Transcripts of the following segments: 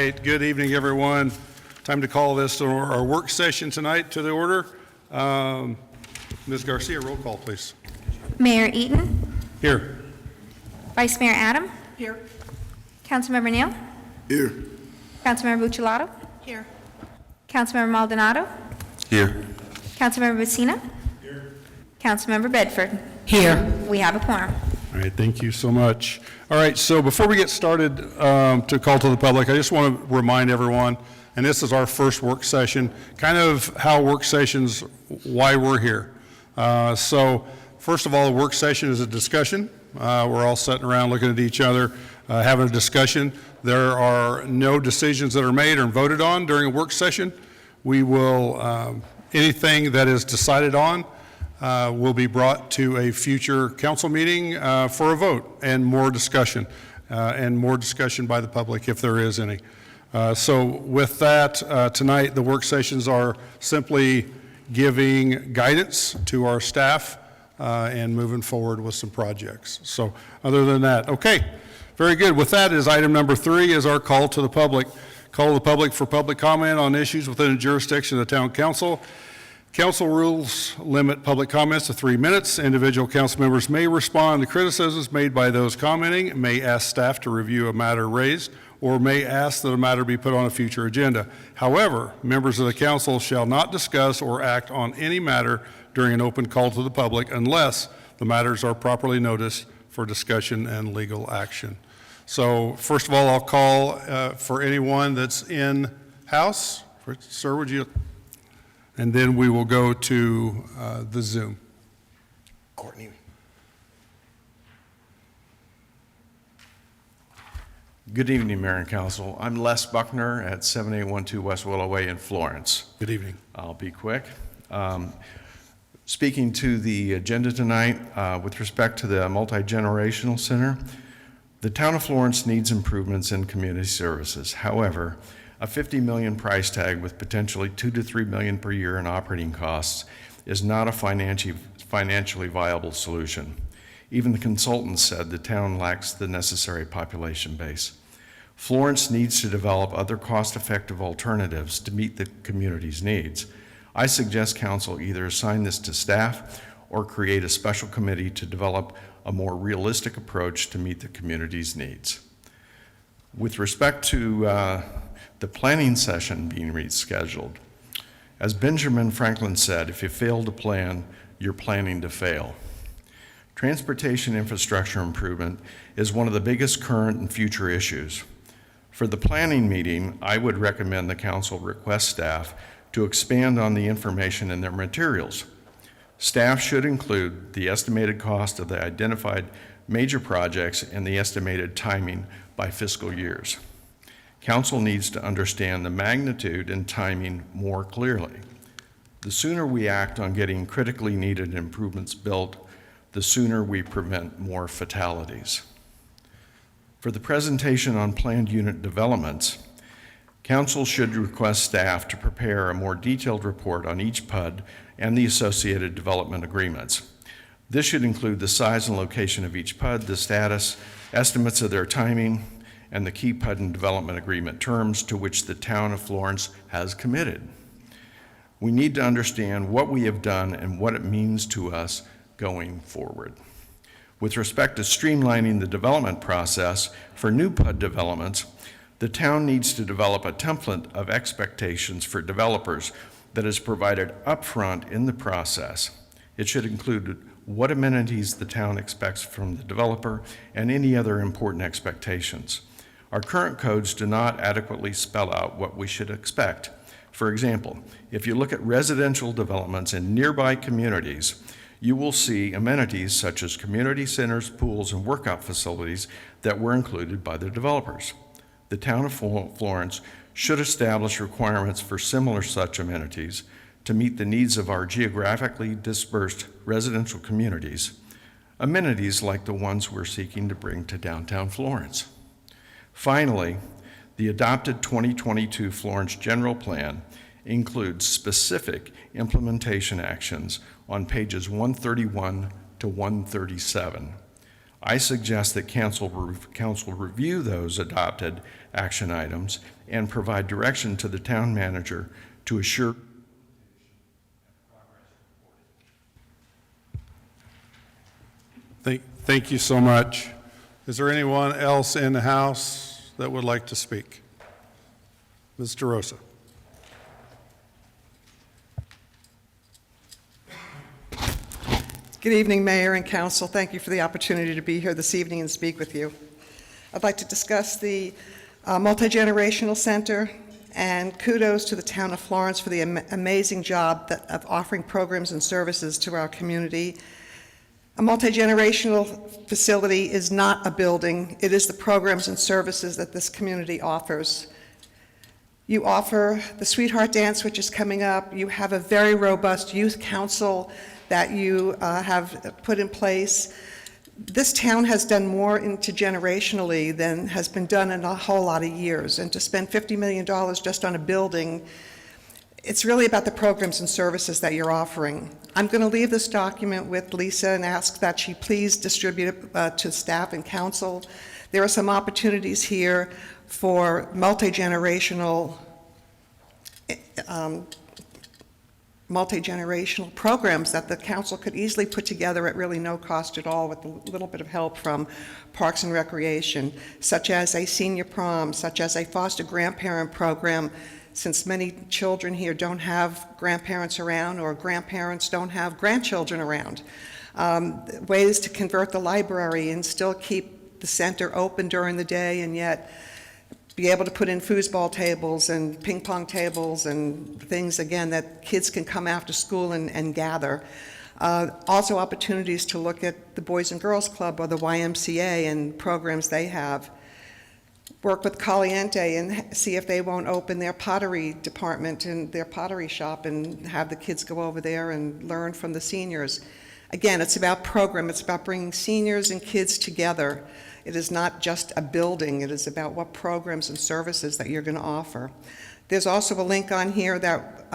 right, good evening, everyone. Time to call this our work session tonight to the order. Ms. Garcia, roll call, please. Mayor Eaton. Here. Vice Mayor Adam. Here. Councilmember Neal. Here. Councilmember Buccellato. Here. Councilmember Maldonado. Here. Councilmember Messina. Here. Councilmember Bedford. Here. We have a quorum. All right, thank you so much. All right, so before we get started to call to the public, I just want to remind everyone, and this is our first work session, kind of how work sessions, why we're here. So first of all, the work session is a discussion. We're all sitting around looking at each other, having a discussion. There are no decisions that are made or voted on during a work session. We will, anything that is decided on will be brought to a future council meeting for a vote and more discussion by the public if there is any. So with that, tonight the work sessions are simply giving guidance to our staff and moving forward with some projects. So other than that, okay, very good. With that is item number 3 is our call to the public. Call to the public for public comment on issues within the jurisdiction of the town council. Council rules limit public comments to 3 minutes. Individual council members may respond to criticisms made by those commenting, may ask staff to review a matter raised, or may ask that a matter be put on a future agenda. However, members of the council shall not discuss or act on any matter during an open call to the public unless the matters are properly noticed for discussion and legal action. So first of all, I'll call for anyone that's in house. Sir, would you? And then we will go to the Zoom. Courtney. Good evening, Mayor and Council. I'm Les Buckner at 7812 West Willow Way in Florence. Good evening. I'll be quick. Speaking to the agenda tonight, with respect to the multi-generational center, the town of Florence needs improvements in community services. However, a $50 million price tag with potentially $2 to $3 million per year in operating costs is not a financially viable solution. Even the consultants said the town lacks the necessary population base. Florence needs to develop other cost-effective alternatives to meet the community's needs. I suggest council either assign this to staff or create a special committee to develop a more realistic approach to meet the community's needs. With respect to the planning session being rescheduled, as Benjamin Franklin said, if you fail to plan, you're planning to fail. Transportation infrastructure improvement is one of the biggest current and future issues. For the planning meeting, I would recommend the council request staff to expand on the information in their materials. Staff should include the estimated cost of the identified major projects and the estimated timing by fiscal years. Council needs to understand the magnitude and timing more clearly. The sooner we act on getting critically needed improvements built, the sooner we prevent more fatalities. For the presentation on planned unit developments, council should request staff to prepare a more detailed report on each PUD and the associated development agreements. This should include the size and location of each PUD, the status, estimates of their timing, and the key PUD and development agreement terms to which the town of Florence has committed. We need to understand what we have done and what it means to us going forward. With respect to streamlining the development process for new PUD developments, the town needs to develop a template of expectations for developers that is provided upfront in the process. It should include what amenities the town expects from the developer and any other important expectations. Our current codes do not adequately spell out what we should expect. For example, if you look at residential developments in nearby communities, you will see amenities such as community centers, pools, and workout facilities that were included by the developers. The town of Florence should establish requirements for similar such amenities to meet the needs of our geographically dispersed residential communities, amenities like the ones we're seeking to bring to downtown Florence. Finally, the adopted 2022 Florence General Plan includes specific implementation actions on pages 131 to 137. I suggest that council review those adopted action items and provide direction to the town manager to assure Thank you so much. Is there anyone else in the House that would like to speak? Ms. DeRosa. Good evening, Mayor and Council. Thank you for the opportunity to be here this evening and speak with you. I'd like to discuss the Multi-Generational Center, and kudos to the town of Florence for the amazing job of offering programs and services to our community. A multi-generational facility is not a building. It is the programs and services that this community offers. You offer the Sweetheart Dance, which is coming up. You have a very robust youth council that you have put in place. This town has done more intergenerationally than has been done in a whole lot of years. And to spend $50 million just on a building, it's really about the programs and services that you're offering. I'm going to leave this document with Lisa and ask that she please distribute it to staff and council. There are some opportunities here for multi-generational programs that the council could easily put together at really no cost at all with a little bit of help from Parks and Recreation, such as a senior prom, such as a foster grandparent program, since many children here don't have grandparents around or grandparents don't have grandchildren around. Ways to convert the library and still keep the center open during the day and yet be able to put in foosball tables and ping pong tables and things, again, that kids can come after school and gather. Also opportunities to look at the Boys and Girls Club or the YMCA and programs they have. Work with Caliente and see if they won't open their pottery department and their pottery shop and have the kids go over there and learn from the seniors. Again, it's about program. It's about bringing seniors and kids together. It is not just a building. It is about what programs and services that you're going to offer. There's also a link on here that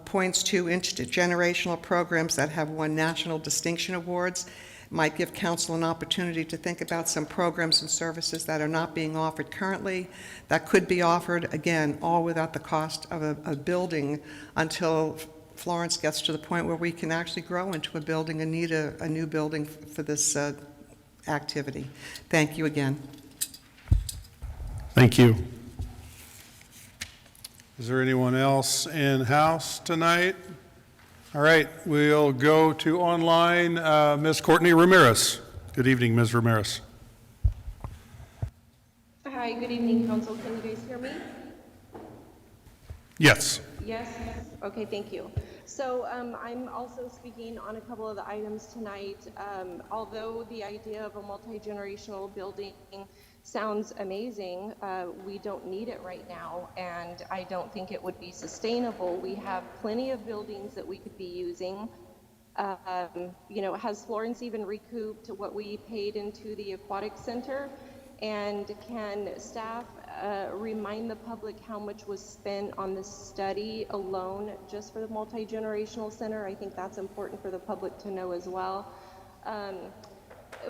points to intergenerational programs that have won national distinction awards. It might give council an opportunity to think about some programs and services that are not being offered currently that could be offered, again, all without the cost of a building until Florence gets to the point where we can actually grow into a building and need a new building for this activity. Thank you again. Thank you. Is there anyone else in house tonight? All right, we'll go to online. Ms. Courtney Ramirez. Good evening, Ms. Ramirez. Hi, good evening, Council. Can you guys hear me? Yes. Yes? Okay, thank you. So I'm also speaking on a couple of the items tonight. Although the idea of a multi-generational building sounds amazing, we don't need it right now, and I don't think it would be sustainable. We have plenty of buildings that we could be using. Has Florence even recouped what we paid into the aquatic center? And can staff remind the public how much was spent on the study alone just for the multi-generational center? I think that's important for the public to know as well.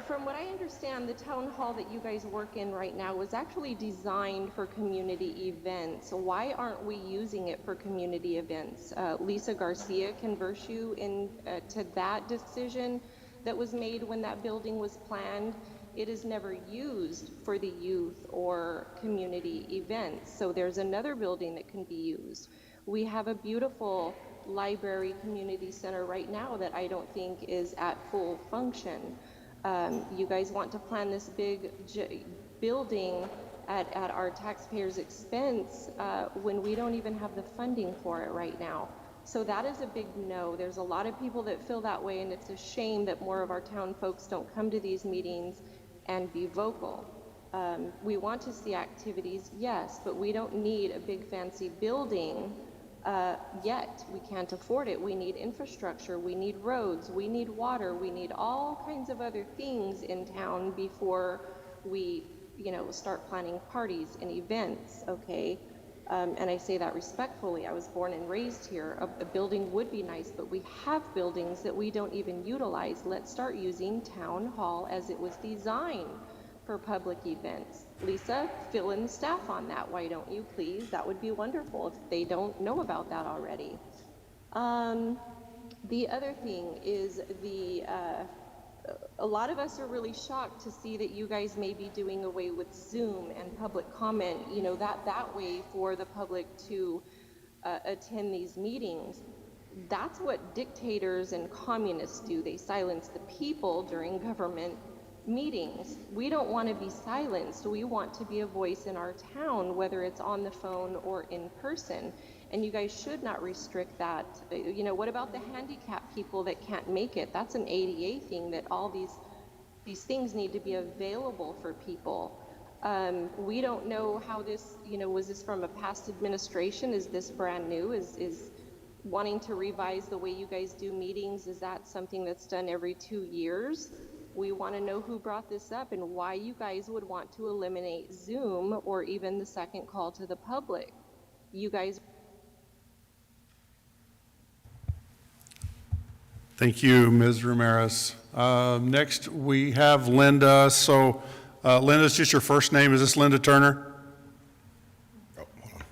From what I understand, the town hall that you guys work in right now was actually designed for community events. So why aren't we using it for community events? Lisa Garcia can verse you to that decision that was made when that building was planned. It is never used for the youth or community events. So there's another building that can be used. We have a beautiful library community center right now that I don't think is at full function. You guys want to plan this big building at our taxpayers' expense when we don't even have the funding for it right now. So that is a big no. There's a lot of people that feel that way, and it's a shame that more of our town folks don't come to these meetings and be vocal. We want to see activities, yes, but we don't need a big fancy building yet. We can't afford it. We need infrastructure, we need roads, we need water, we need all kinds of other things in town before we, start planning parties and events, okay? And I say that respectfully. I was born and raised here. A building would be nice, but we have buildings that we don't even utilize. Let's start using Town Hall as it was designed for public events. Lisa, fill in the staff on that. Why don't you please? That would be wonderful if they don't know about that already. The other thing is a lot of us are really shocked to see that you guys may be doing away with Zoom and public comment, that way for the public to attend these meetings. That's what dictators and communists do. They silence the people during government meetings. We don't want to be silenced. We want to be a voice in our town, whether it's on the phone or in person. And you guys should not restrict that. What about the handicapped people that can't make it? That's an ADA thing, that all these things need to be available for people. We don't know how this, was this from a past administration? Is this brand new? Is wanting to revise the way you guys do meetings, is that something that's done every 2 years? We want to know who brought this up and why you guys would want to eliminate Zoom or even the second call to the public. You guys. Thank you, Ms. Ramirez. Next, we have Linda. So, Linda, is just your first name? Is this Linda Turner? Oh, hold on.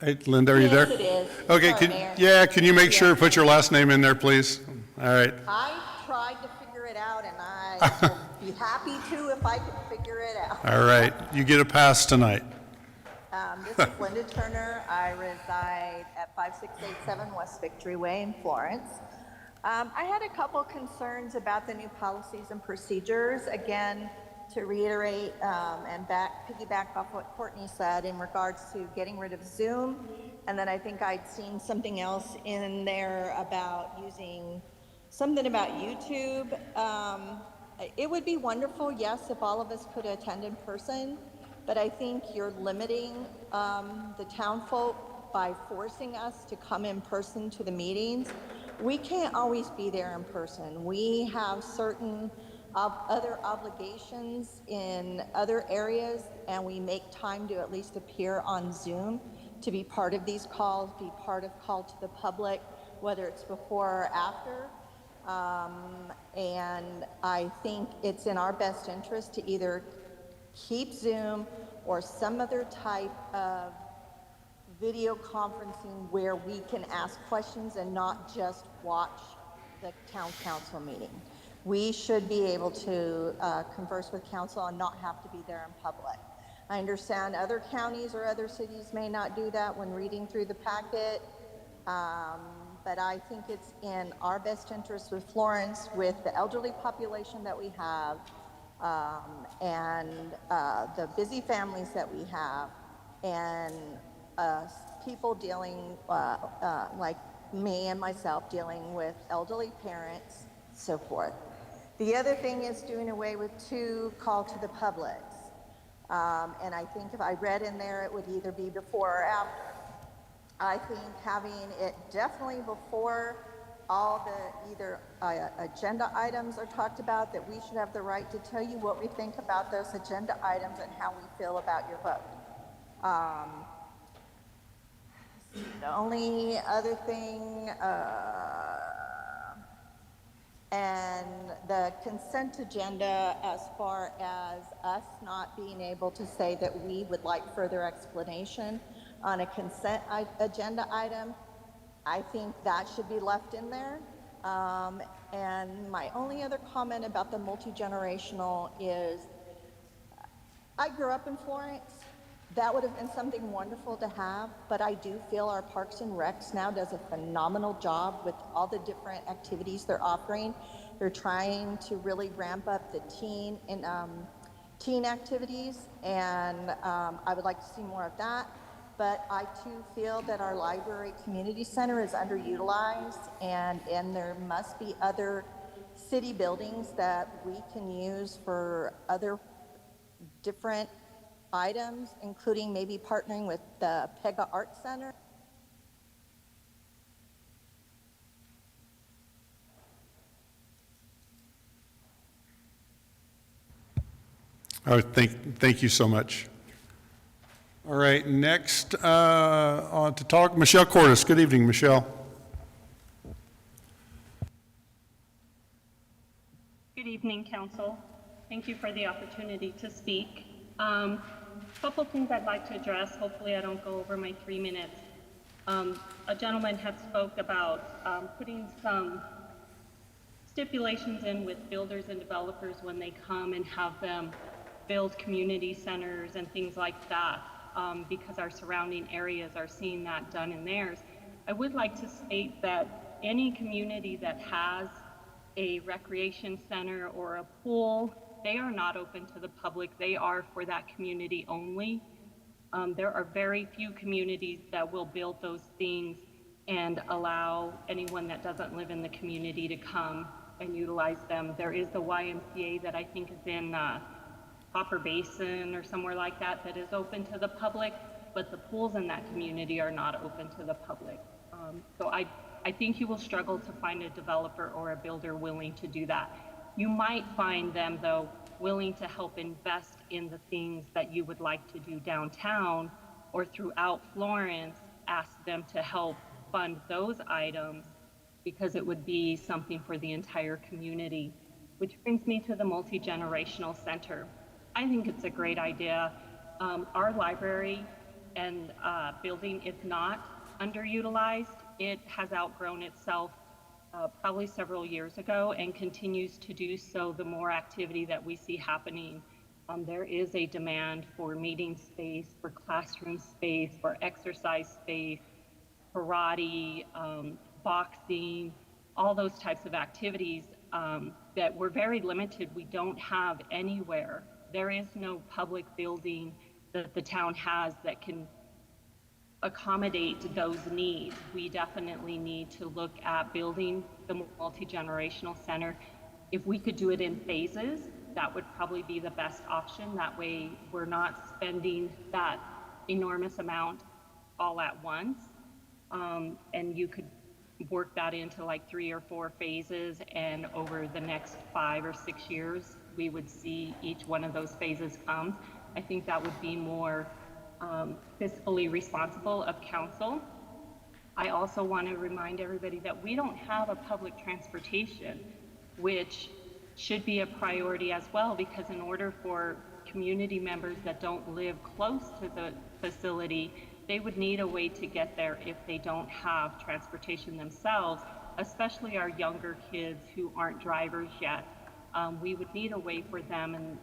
Hey, Linda, are you there? Yes, it is. Okay, Sorry, Mayor. can you make sure to put your last name in there, please? All right. I tried to figure it out, and I will be happy to if I can figure it out. All right. You get a pass tonight. This is Linda Turner. I reside at 5687 West Victory Way in Florence. I had a couple concerns about the new policies and procedures. Again, to reiterate and piggyback off what Courtney said in regards to getting rid of Zoom. And then I think I'd seen something else in there about using something about YouTube. It would be wonderful, yes, if all of us could attend in person, but I think you're limiting the town folk by forcing us to come in person to the meetings. We can't always be there in person. We have certain other obligations in other areas, and we make time to at least appear on Zoom to be part of these calls, be part of call to the public, whether it's before or after. And I think it's in our best interest to either keep Zoom or some other type of video conferencing where we can ask questions and not just watch the town council meeting. We should be able to converse with council and not have to be there in public. I understand other counties or other cities may not do that when reading through the packet, but I think it's in our best interest with Florence, with the elderly population that we have, and the busy families that we have, and people dealing, like me and myself, dealing with elderly parents, so forth. The other thing is doing away with 2 call to the publics. And I think if I read in there, it would either be before or after. I think having it definitely before all the either agenda items are talked about, that we should have the right to tell you what we think about those agenda items and how we feel about your vote. The only other thing, and the consent agenda, as far as us not being able to say that we would like further explanation on a consent agenda item, I think that should be left in there. And my only other comment about the multi-generational is, I grew up in Florence. That would have been something wonderful to have, but I do feel our Parks and Recs now does a phenomenal job with all the different activities they're offering. They're trying to really ramp up the teen activities, and I would like to see more of that. But I too feel that our library community center is underutilized, and there must be other city buildings that we can use for other different items, including maybe partnering with the Pega Art Center. All right, thank you so much right, next on to talk, Michelle Cordes. Good evening, Michelle. Good evening, Council. Thank you for the opportunity to speak. Couple things I'd like to address. Hopefully I don't go over my 3 minutes. A gentleman had spoke about putting some stipulations in with builders and developers when they come and have them build community centers and things like that, because our surrounding areas are seeing that done in theirs. I would like to state that any community that has a recreation center or a pool, they are not open to the public. They are for that community only. There are very few communities that will build those things and allow anyone that doesn't live in the community to come and utilize them. There is the YMCA that I think is in Copper Basin or somewhere like that that is open to the public, but the pools in that community are not open to the public. So I think you will struggle to find a developer or a builder willing to do that. You might find them, though, willing to help invest in the things that you would like to do downtown or throughout Florence, ask them to help fund those items because it would be something for the entire community. Which brings me to the multi-generational center. I think it's a great idea. Our library and building is not underutilized. It has outgrown itself probably several years ago and continues to do so the more activity that we see happening. There is a demand for meeting space, for classroom space, for exercise space, karate, boxing, all those types of activities that we're very limited. We don't have anywhere. There is no public building that the town has that can accommodate those needs. We definitely need to look at building the multi-generational center. If we could do it in phases, that would probably be the best option. That way we're not spending that enormous amount all at once. And you could work that into like 3 or 4 phases, and over the next 5 or 6 years, we would see each one of those phases come. I think that would be more fiscally responsible of council. I also want to remind everybody that we don't have a public transportation, which should be a priority as well, because in order for community members that don't live close to the facility, they would need a way to get there if they don't have transportation themselves, especially our younger kids who aren't drivers yet. We would need a way for them and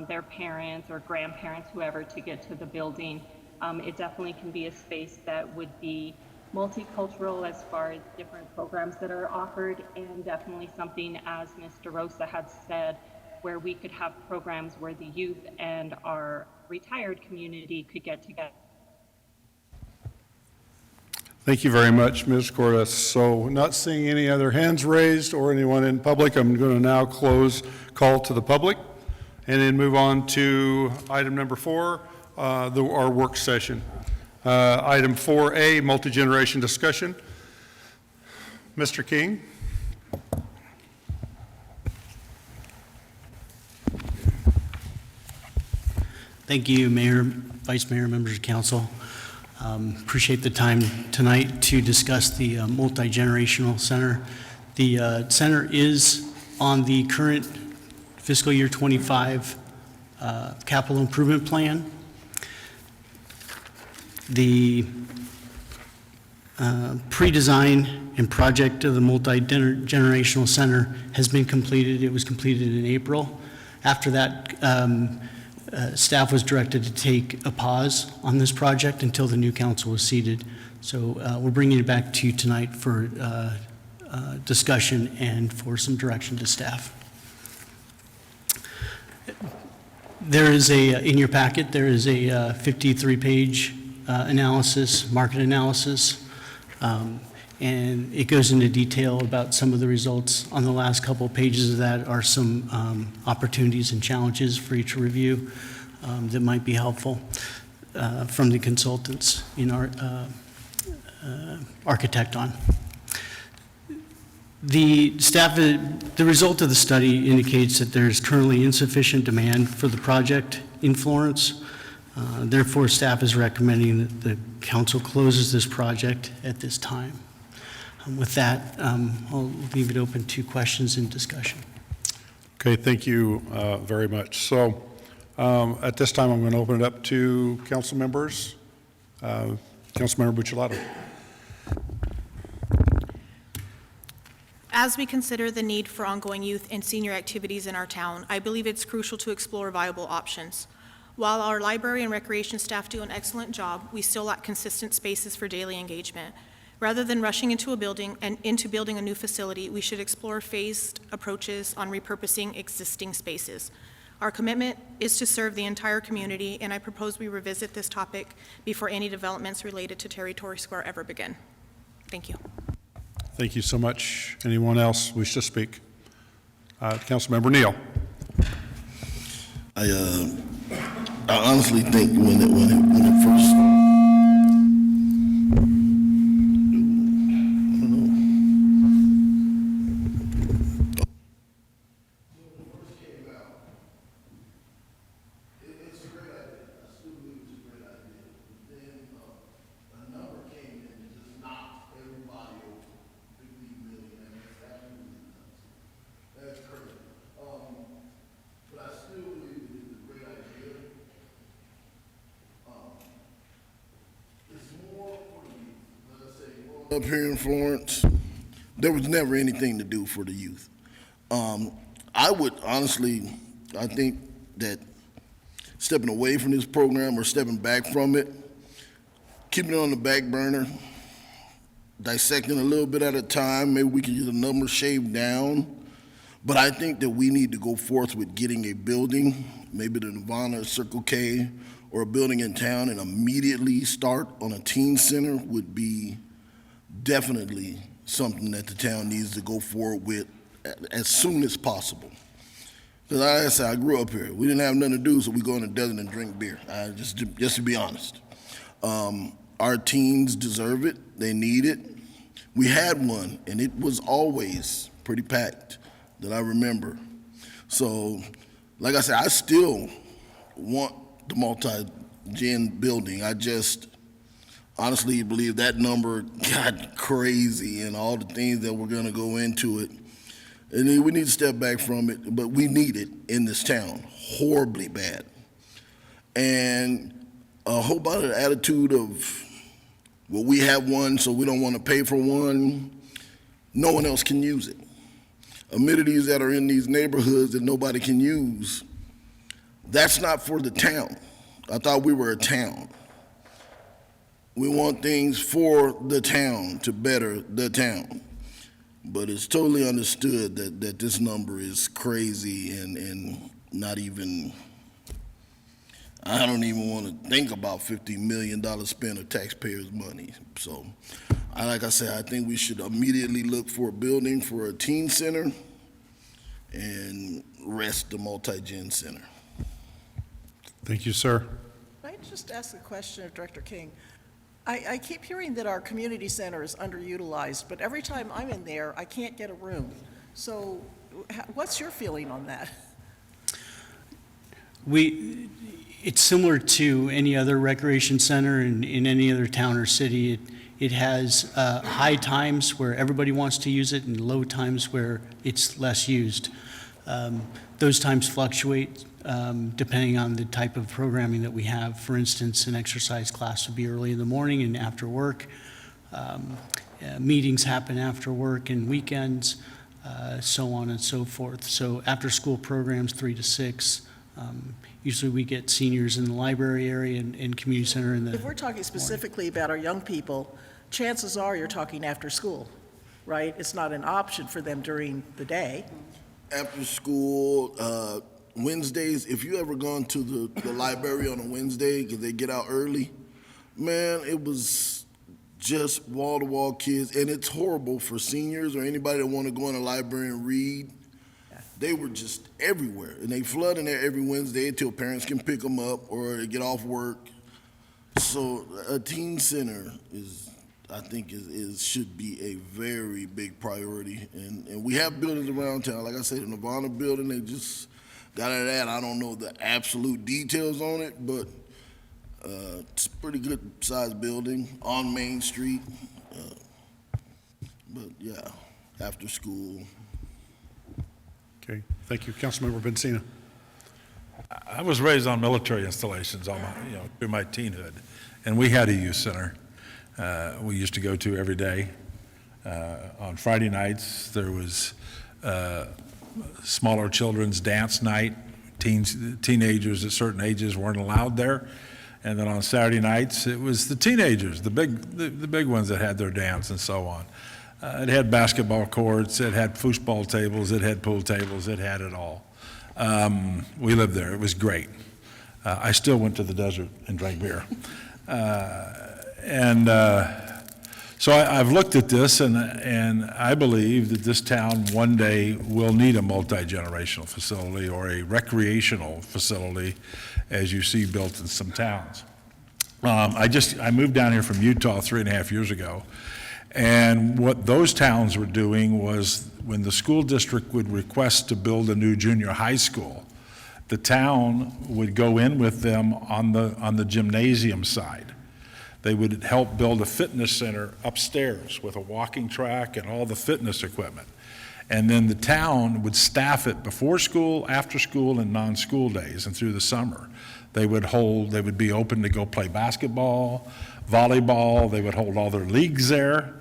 their parents or grandparents, whoever, to get to the building. It definitely can be a space that would be multicultural as far as different programs that are offered, and definitely something, as Ms. DeRosa had said, where we could have programs where the youth and our retired community could get together. Thank you very much, Ms. Cordes. So not seeing any other hands raised or anyone in public, I'm going to now close call to the public and then move on to item number 4, our work session. Item 4A, multi-generation discussion. Mr. King. Thank you, Mayor, Vice Mayor, members of council. Appreciate the time tonight to discuss the multi-generational center. The center is on the current fiscal year 25 capital improvement plan. The pre-design and project of the multi-generational center has been completed. It was completed in April. After that, staff was directed to take a pause on this project until the new council was seated. So we're bringing it back to you tonight for discussion and for some direction to staff. There is in your packet, there is a 53-page analysis, market analysis, and it goes into detail about some of the results. On the last couple of pages of that are some opportunities and challenges for each review that might be helpful from the consultants in our architect on. The result of the study indicates that there is currently insufficient demand for the project in Florence. Therefore, staff is recommending that the council closes this project at this time. With that, I'll leave it open to questions and discussion. Okay, thank you very much. So at this time, I'm going to open it up to council members. Councilmember Buccellato. As we consider the need for ongoing youth and senior activities in our town, I believe it's crucial to explore viable options. While our library and recreation staff do an excellent job, we still lack consistent spaces for daily engagement. Rather than rushing into building a new facility, we should explore phased approaches on repurposing existing spaces. Our commitment is to serve the entire community, and I propose we revisit this topic before any developments related to Territory Square ever begin. Thank you. Thank you so much. Anyone else wish to speak? Councilmember Neal. I honestly think when it first, up here in Florence, there was never anything to do for the youth. I would honestly, I think that stepping away from this program or stepping back from it, keeping it on the back burner, dissecting a little bit at a time, maybe we can get the number shaved down. But I think that we need to go forth with getting a building, maybe the Nirvana or Circle K, or a building in town, and immediately start on a teen center would be definitely something that the town needs to go forward with as soon as possible. Because like I said, I grew up here. We didn't have nothing to do, so we go in the desert and drink beer, just to be honest. Our teens deserve it. They need it. We had one, and it was always pretty packed that I remember. So, like I said, I still want the multi-gen building. I just honestly believe that number got crazy and all the things that we're gonna go into it. And then we need to step back from it, but we need it in this town, horribly bad. And a whole lot of the attitude of, well, we have one, so we don't want to pay for one. No one else can use it. Amenities that are in these neighborhoods that nobody can use, that's not for the town. I thought we were a town. We want things for the town, to better the town. But it's totally understood that this number is crazy and not even, I don't even want to think about $50 million spent of taxpayers' money. So, like I said, I think we should immediately look for a building for a teen center and rest the multi-gen center. Thank you, sir. Can I just ask a question of Director King? I keep hearing that our community center is underutilized, but every time I'm in there, I can't get a room. So what's your feeling on that? It's similar to any other recreation center in any other town or city. It has high times where everybody wants to use it and low times where it's less used. Those times fluctuate depending on the type of programming that we have. For instance, an exercise class would be early in the morning and after work. Meetings happen after work and weekends, so on and so forth. So after-school programs, 3 to 6. Usually we get seniors in the library area and community center in the If we're talking specifically about our young people, chances are you're talking after school, right? It's not an option for them during the day. After school, Wednesdays, if you ever gone to the library on a Wednesday because they get out early, man, it was just wall-to-wall kids, and it's horrible for seniors or anybody that want to go in the library and read. They were just everywhere, and they flood in there every Wednesday until parents can pick them up or they get off work. So a teen center I think should be a very big priority, and we have buildings around town. Like I said, the Nirvana building, they just got out of that. I don't know the absolute details on it, but It's a pretty good sized building on Main Street. But yeah, after school. Okay, thank you. Councilmember Bensina. I was raised on military installations all my, through my teenhood, and we had a youth center we used to go to every day. On Friday nights, there was smaller children's dance night. Teenagers at certain ages weren't allowed there. And then on Saturday nights, it was the teenagers, the big ones that had their dance and so on. It had basketball courts, it had foosball tables, it had pool tables, it had it all. We lived there, it was great. I still went to the desert and drank beer. So I've looked at this, and I believe that this town one day will need a multi-generational facility or a recreational facility, as you see built in some towns. I moved down here from Utah 3.5 years ago, and what those towns were doing was when the school district would request to build a new junior high school, the town would go in with them on the gymnasium side. They would help build a fitness center upstairs with a walking track and all the fitness equipment. And then the town would staff it before school, after school, and non-school days and through the summer. They would be open to go play basketball, volleyball, they would hold all their leagues there.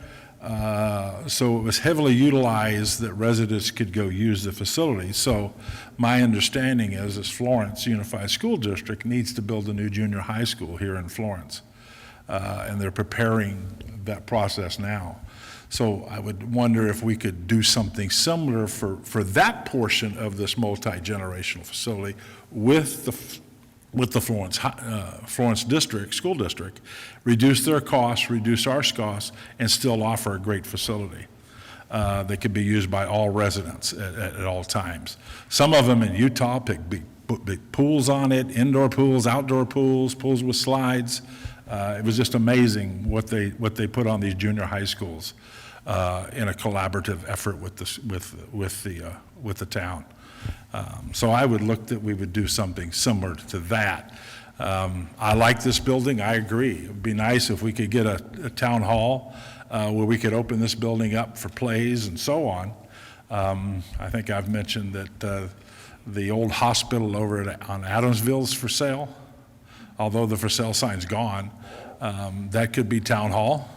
So it was heavily utilized that residents could go use the facility. So my understanding is Florence Unified School District needs to build a new junior high school here in Florence. And they're preparing that process now. So I would wonder if we could do something similar for that portion of this multi-generational facility with the Florence district, school district, reduce their costs, reduce our costs, and still offer a great facility that could be used by all residents at all times. Some of them in Utah put big pools on it, indoor pools, outdoor pools, pools with slides. It was just amazing what they put on these junior high schools in a collaborative effort with the town. So I would look that we would do something similar to that. I like this building. I agree. It would be nice if we could get a town hall where we could open this building up for plays and so on. I think I've mentioned that the old hospital over on Adamsville is for sale. Although the for sale sign's gone, that could be town hall,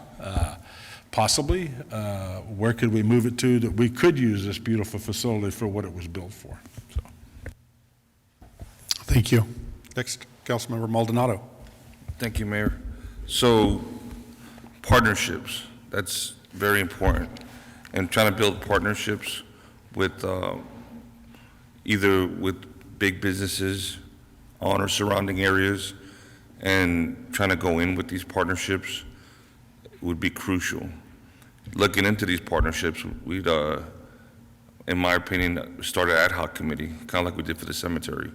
possibly. Where could we move it to that we could use this beautiful facility for what it was built for? So. Thank you. Next, Councilmember Maldonado. Thank you, Mayor. So, partnerships, that's very important. And trying to build partnerships with either with big businesses on or surrounding areas, and trying to go in with these partnerships would be crucial. Looking into these partnerships, we'd, in my opinion, start an ad hoc committee, kind of like we did for the cemetery,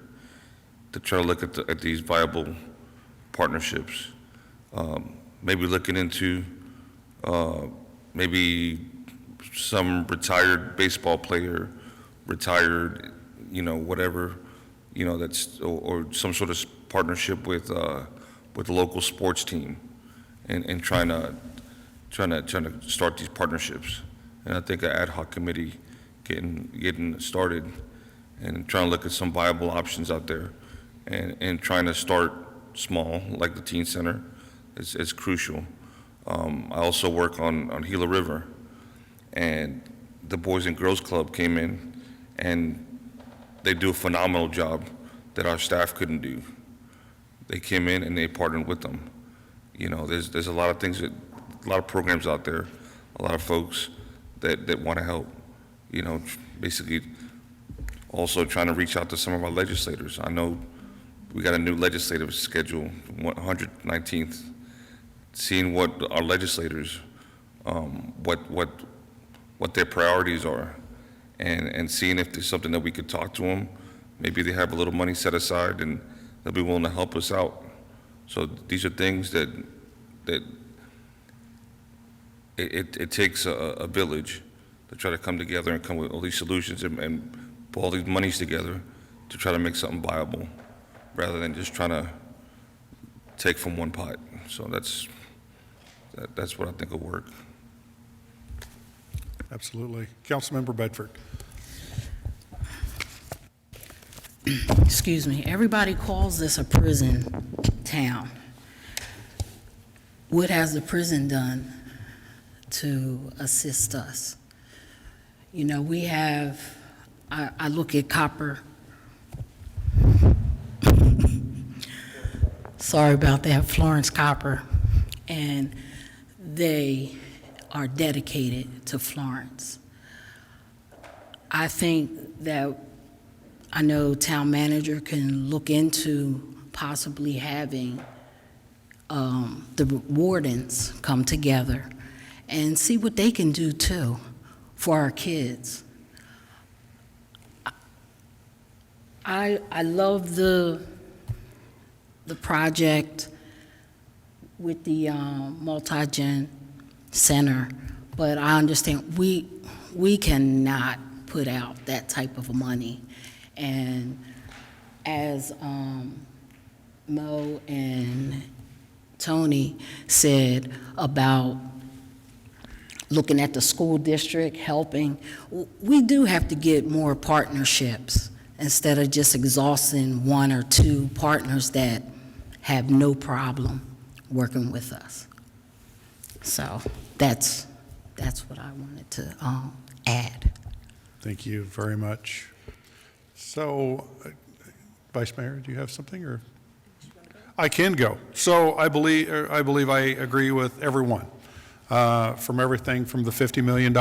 to try to look at these viable partnerships. Maybe looking into maybe some retired baseball player, retired, whatever, that's, or some sort of partnership with a local sports team, and trying to start these partnerships. And I think an ad hoc committee getting started and trying to look at some viable options out there, and trying to start small, like the teen center, is crucial. I also work on Gila River, and the Boys and Girls Club came in, and they do a phenomenal job that our staff couldn't do. They came in and they partnered with them. There's a lot of things, a lot of programs out there, a lot of folks that want to help. Basically also trying to reach out to some of our legislators. I know we got a new legislative schedule, 119th, seeing what our legislators, what their priorities are, and seeing if there's something that we could talk to them. Maybe they have a little money set aside and they'll be willing to help us out. So these are things that it takes a village to try to come together and come with all these solutions and pull all these monies together to try to make something viable, rather than just trying to take from one pot. So that's what I think will work. Absolutely. Councilmember Bedford. Excuse me, everybody calls this a prison town. What has the prison done to assist us? You know, we have, I look at Copper. Sorry about that, Florence Copper, and they are dedicated to Florence. I think that, I know town manager can look into possibly having the wardens come together and see what they can do too for our kids. I love the project with the multi-gen center, but I understand we cannot put out that type of money. And as Mo and Tony said about looking at the school district helping, we do have to get more partnerships instead of just exhausting one or two partners that have no problem working with us. So that's what I wanted to add. Thank you very much. So, Vice Mayor, do you have something, or? I can go. So I believe I agree with everyone, from everything from the $50 million.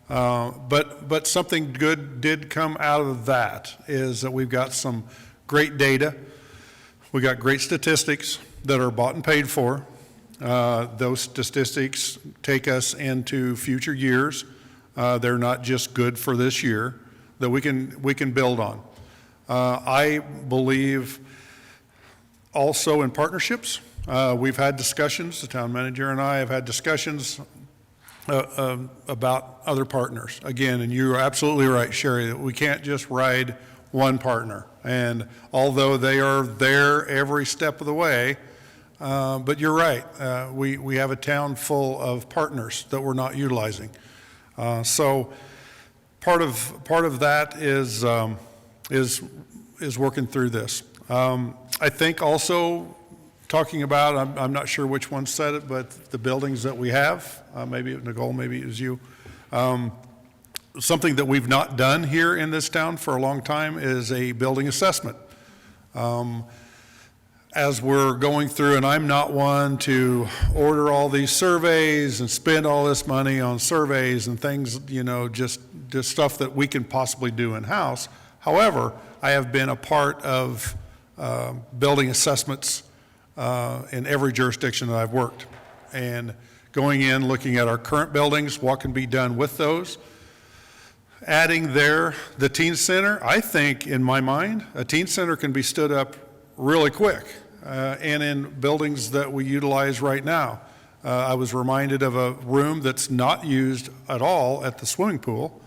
But something good did come out of that, is that we've got some great data. We got great statistics that are bought and paid for. Those statistics take us into future years. They're not just good for this year, that we can build on. I believe also in partnerships. We've had discussions, the town manager and I have had discussions about other partners. Again, and you're absolutely right, Sherry, that we can't just ride one partner. And although they are there every step of the way, but you're right, we have a town full of partners that we're not utilizing. So part of that is working through this. I think also talking about, I'm not sure which one said it, but the buildings that we have, maybe Nicole, maybe it was you. Something that we've not done here in this town for a long time is a building assessment. As we're going through, and I'm not one to order all these surveys and spend all this money on surveys and things, you know, just stuff that we can possibly do in-house. However, I have been a part of building assessments in every jurisdiction that I've worked. And going in, looking at our current buildings, what can be done with those. Adding there the teen center, I think in my mind, a teen center can be stood up really quick, and in buildings that we utilize right now. I was reminded of a room that's not used at all at the swimming pool.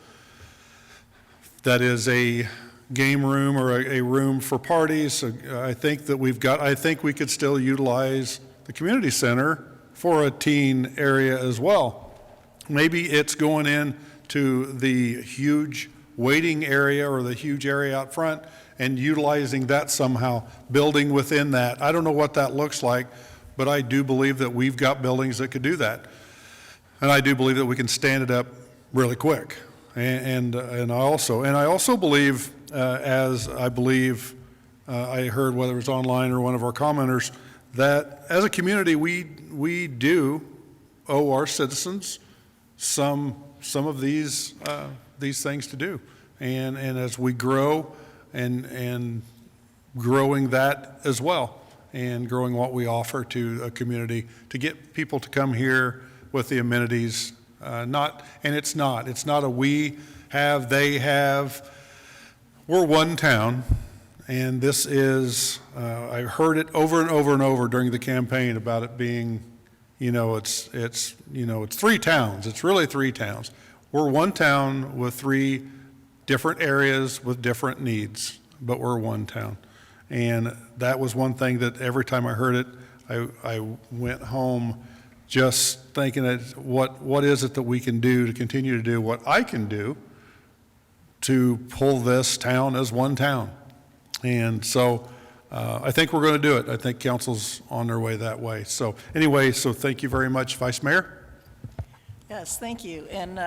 That is a game room or a room for parties. I think that I think we could still utilize the community center for a teen area as well. Maybe it's going in to the huge waiting area or the huge area out front and utilizing that somehow, building within that. I don't know what that looks like, but I do believe that we've got buildings that could do that. And I do believe that we can stand it up really quick. And I also believe, as I believe I heard, whether it was online or one of our commenters, that as a community we do owe our citizens some of these things to do. And as we grow and growing that as well, and growing what we offer to a community to get people to come here with the amenities. It's not a we have, they have. We're one town, and this is, I heard it over and over and over during the campaign about it being, it's three towns. It's really three towns. We're one town with three different areas with different needs, but we're one town. And that was one thing that every time I heard it, I went home just thinking that what is it that we can do to continue to do what I can do to pull this town as one town. And so I think we're going to do it. I think council's on their way that way. So anyway, so thank you very much, Vice Mayor. Yes, thank you. And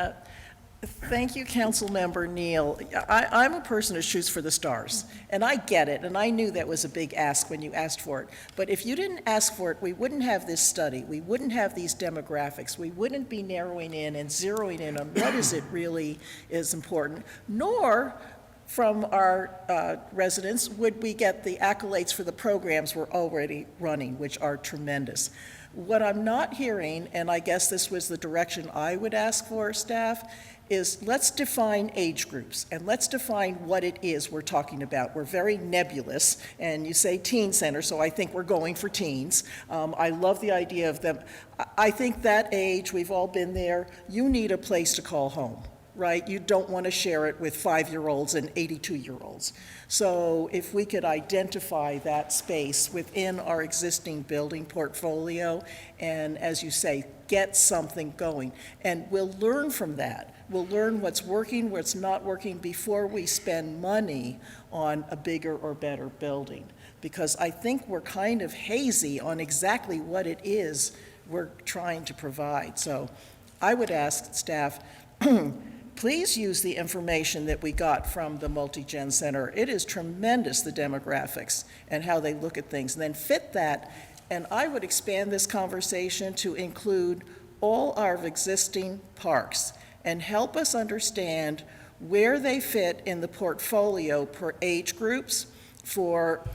thank you, Councilmember Neal. I'm a person who shoots for the stars, and I get it, and I knew that was a big ask when you asked for it. But if you didn't ask for it, we wouldn't have this study. We wouldn't have these demographics. We wouldn't be narrowing in and zeroing in on what is it really is important, nor from our residents would we get the accolades for the programs we're already running, which are tremendous. What I'm not hearing, and I guess this was the direction I would ask for staff, is let's define age groups, and let's define what it is we're talking about. We're very nebulous, and you say teen center, so I think we're going for teens. I love the idea of them. I think that age, we've all been there, you need a place to call home, right? You don't want to share it with 5-year-olds and 82-year-olds. So if we could identify that space within our existing building portfolio, and as you say, get something going, and we'll learn from that. We'll learn what's working, what's not working before we spend money on a bigger or better building. Because I think we're kind of hazy on exactly what it is we're trying to provide. So I would ask staff, please use the information that we got from the Multi-Gen Center. It is tremendous, the demographics and how they look at things, and then fit that. And I would expand this conversation to include all our existing parks and help us understand where they fit in the portfolio per age groups for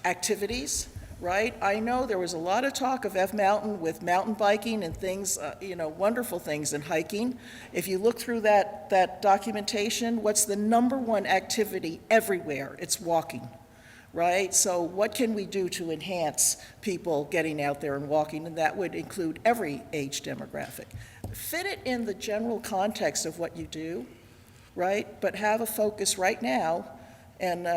activities, right? I know there was a lot of talk of F Mountain with mountain biking and things, wonderful things, and hiking. If you look through that documentation, what's the #1 activity everywhere? It's walking, right? So what can we do to enhance people getting out there and walking? And that would include every age demographic. Fit it in the general context of what you do, right? But have a focus right now, and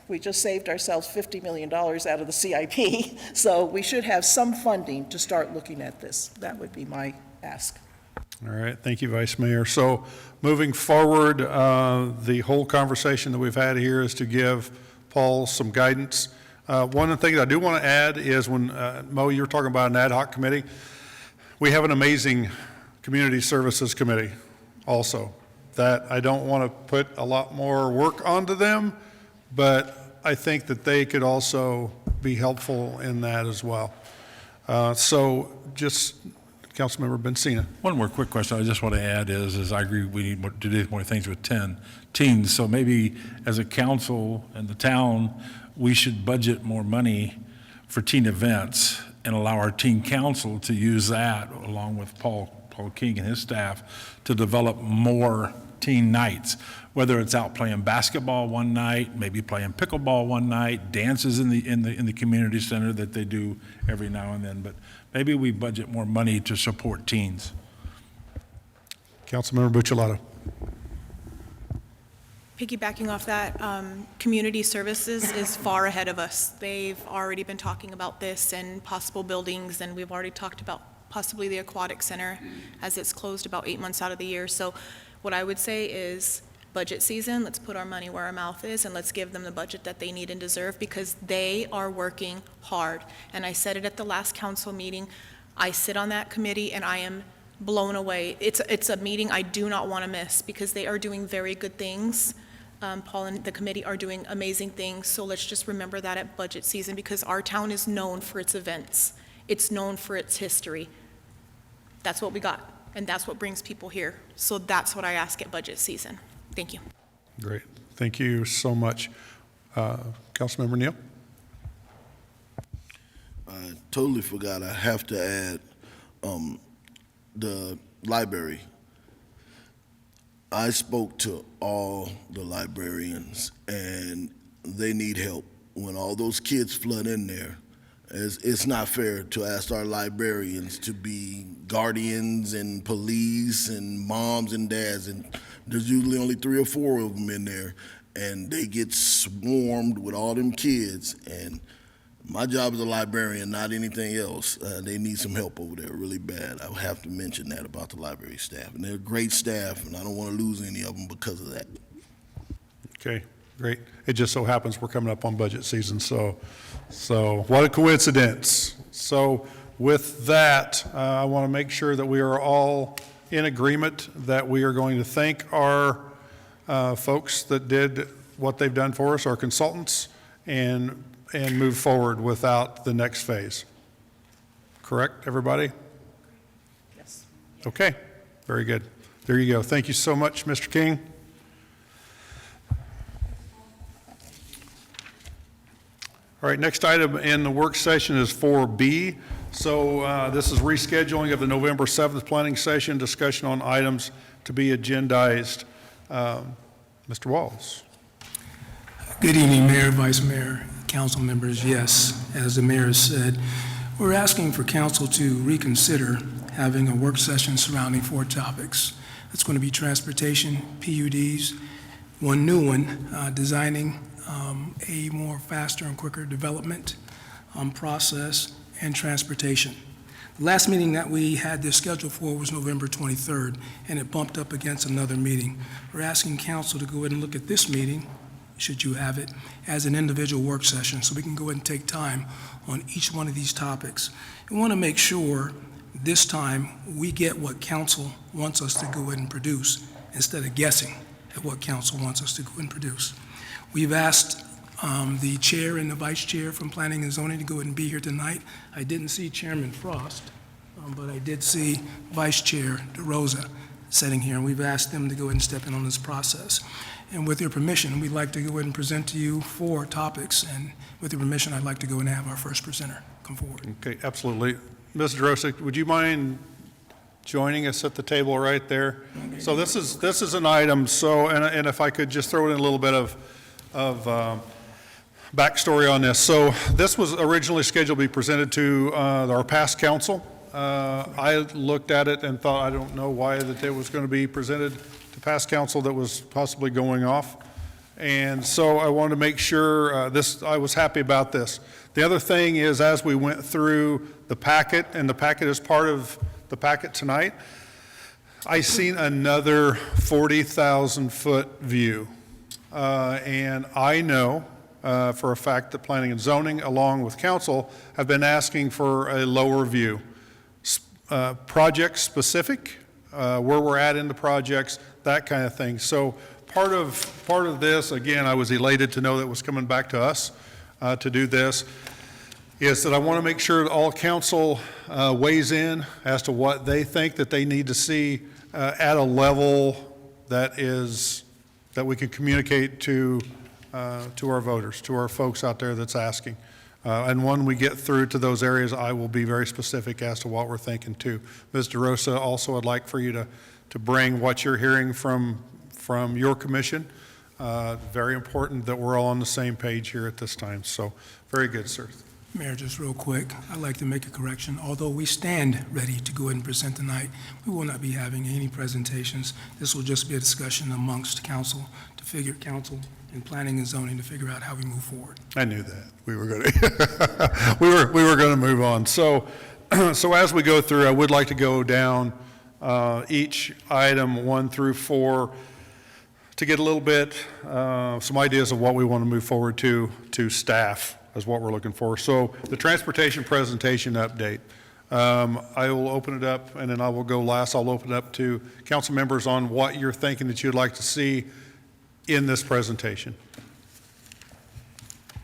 we just saved ourselves $50 million out of the CIP, so we should have some funding to start looking at this. That would be my ask. All right, thank you, Vice Mayor. So moving forward, the whole conversation that we've had here is to give Paul some guidance. One of the things I do want to add is when, Mo, you were talking about an ad hoc committee, we have an amazing community services committee also that I don't want to put a lot more work onto them, but I think that they could also be helpful in that as well. So just Councilmember Bensina. One more quick question I just want to add is I agree we need to do more things with teens. So maybe as a council and the town, we should budget more money for teen events and allow our teen council to use that along with Paul King and his staff to develop more teen nights, whether it's out playing basketball one night, maybe playing pickleball one night, dances in the community center that they do every now and then. But maybe we budget more money to support teens. Councilmember Buccellato. Piggybacking off that, community services is far ahead of us. They've already been talking about this and possible buildings, and we've already talked about possibly the aquatic center as it's closed about 8 months out of the year. So what I would say is budget season, let's put our money where our mouth is and let's give them the budget that they need and deserve because they are working hard. And I said it at the last council meeting. I sit on that committee and I am blown away. It's a meeting I do not want to miss because they are doing very good things. Paul and the committee are doing amazing things. So let's just remember that at budget season because our town is known for its events. It's known for its history. That's what we got, and that's what brings people here. So that's what I ask at budget season. Thank you. Great. Thank you so much. Councilmember Neal? I totally forgot. I have to add the library. I spoke to all the librarians, and they need help. When all those kids flood in there, It's not fair to ask our librarians to be guardians and police and moms and dads, and there's usually only 3 or 4 of them in there, and they get swarmed with all them kids. And my job as a librarian, not anything else. They need some help over there really bad. I have to mention that about the library staff, and they're great staff, and I don't want to lose any of them because of that. Okay, great. It just so happens we're coming up on budget season, so what a coincidence. So with that, I want to make sure that we are all in agreement that we are going to thank our folks that did what they've done for us, our consultants, and move forward without the next phase. Correct, everybody? Yes. Okay, very good. There you go. Thank you so much, Mr. King. All right, next item in the work session is 4B. So this is rescheduling of the November 7th planning session, discussion on items to be agendized. Mr. Walls. Good evening, Mayor, Vice Mayor, council members. Yes, as the mayor said, we're asking for council to reconsider having a work session surrounding 4 topics. It's going to be transportation, PUDs, one new one, designing a more faster and quicker development process, and transportation. The last meeting that we had this scheduled for was November 23rd, and it bumped up against another meeting. We're asking council to go ahead and look at this meeting, should you have it, as an individual work session, so we can go ahead and take time on each one of these topics. We want to make sure this time we get what council wants us to go ahead and produce, instead of guessing at what council wants us to go ahead and produce. We've asked the chair and the vice chair from Planning and Zoning to go ahead and be here tonight. I didn't see Chairman Frost, but I did see Vice Chair DeRosa sitting here, and we've asked them to go ahead and step in on this process. And with your permission, we'd like to go ahead and present to you 4 topics, and with your permission, I'd like to go and have our first presenter come forward. Okay, absolutely. Ms. DeRosa, would you mind joining us at the table right there? Okay. So this is an item, so, and if I could just throw in a little bit of backstory on this. So this was originally scheduled to be presented to our past council. I looked at it and thought, I don't know why that it was going to be presented to past council that was possibly going off. And so I wanted to make sure I was happy about this. The other thing is, as we went through the packet, and the packet is part of the packet tonight, I seen another 40,000-foot view. And I know for a fact that Planning and Zoning, along with council, have been asking for a lower view. Project specific, where we're at in the projects, that kind of thing. So part of this, again, I was elated to know that it was coming back to us to do this, is that I want to make sure that all council weighs in as to what they think that they need to see at a level that we can communicate to our voters, to our folks out there that's asking. And when we get through to those areas, I will be very specific as to what we're thinking too. Ms. DeRosa, also I'd like for you to bring what you're hearing from your commission. Very important that we're all on the same page here at this time. So very good, sir. Mayor, just real quick, I'd like to make a correction. Although we stand ready to go ahead and present tonight, we will not be having any presentations. This will just be a discussion amongst council and Planning and Zoning to figure out how we move forward. I knew that we were going to we were going to move on. So as we go through, I would like to go down each item 1 through 4 to get a little bit some ideas of what we want to move forward to staff is what we're looking for. So the transportation presentation update. I will open it up, and then I will go last. I'll open it up to council members on what you're thinking that you'd like to see in this presentation.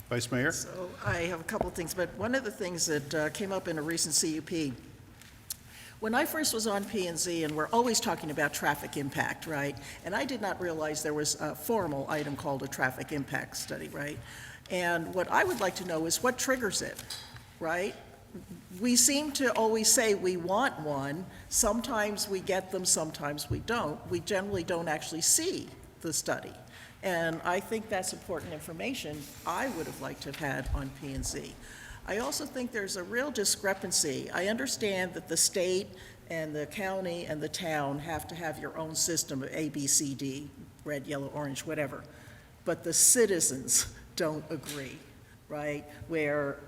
Vice Mayor? So I have a couple of things, but one of the things that came up in a recent CUP, when I first was on P&Z, and we're always talking about traffic impact, right? And I did not realize there was a formal item called a traffic impact study, right? And what I would like to know is what triggers it, right? We seem to always say we want one. Sometimes we get them, sometimes we don't. We generally don't actually see the study. And I think that's important information I would have liked to have had on P&Z. I also think there's a real discrepancy. I understand that the state and the county and the town have to have your own system of A, B, C, D, red, yellow, orange, whatever. But the citizens don't agree, right? Where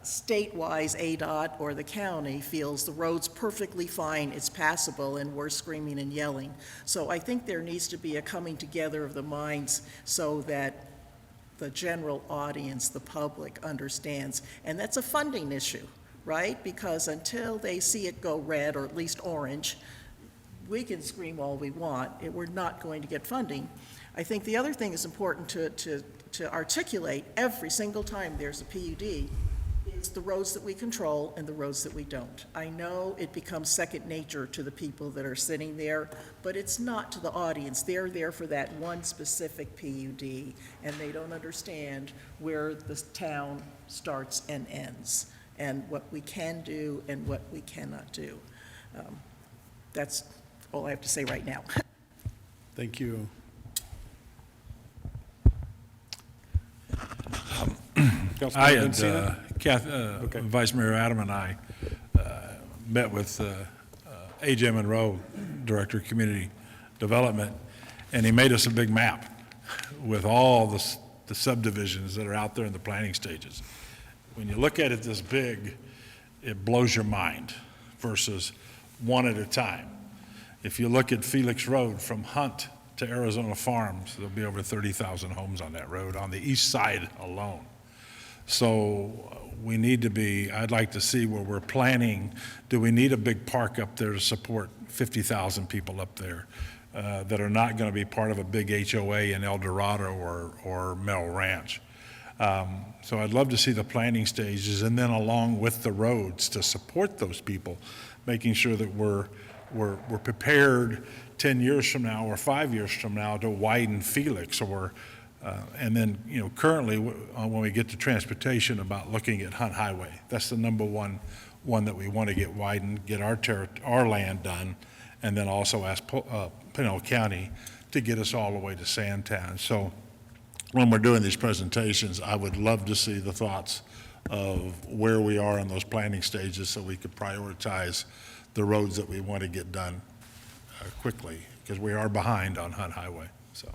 state-wise ADOT or the county feels the road's perfectly fine, it's passable, and we're screaming and yelling. So I think there needs to be a coming together of the minds so that the general audience, the public, understands. And that's a funding issue, right? Because until they see it go red, or at least orange, we can scream all we want, we're not going to get funding. I think the other thing is important to articulate every single time there's a PUD is the roads that we control and the roads that we don't. I know it becomes second nature to the people that are sitting there, but it's not to the audience. They're there for that one specific PUD, and they don't understand where the town starts and ends, and what we can do and what we cannot do. That's all I have to say right now. Thank you. I had, Vice Mayor Adam and I met with A.J. Monroe, Director of Community Development, and he made us a big map with all the subdivisions that are out there in the planning stages. When you look at it this big, it blows your mind versus one at a time. If you look at Felix Road from Hunt to Arizona Farms, there'll be over 30,000 homes on that road on the east side alone. So we need to be, I'd like to see where we're planning, do we need a big park up there to support 50,000 people up there that are not going to be part of a big HOA in El Dorado or Mel Ranch? So I'd love to see the planning stages, and then along with the roads to support those people, making sure that we're prepared 10 years from now or 5 years from now to widen Felix, or and then, you know, currently when we get to transportation, about looking at Hunt Highway. That's the number one that we want to get widened, get our land done, and then also ask Pinell County to get us all the way to Sandtown. So when we're doing these presentations, I would love to see the thoughts of where we are in those planning stages so we could prioritize the roads that we want to get done quickly, because we are behind on Hunt Highway. So,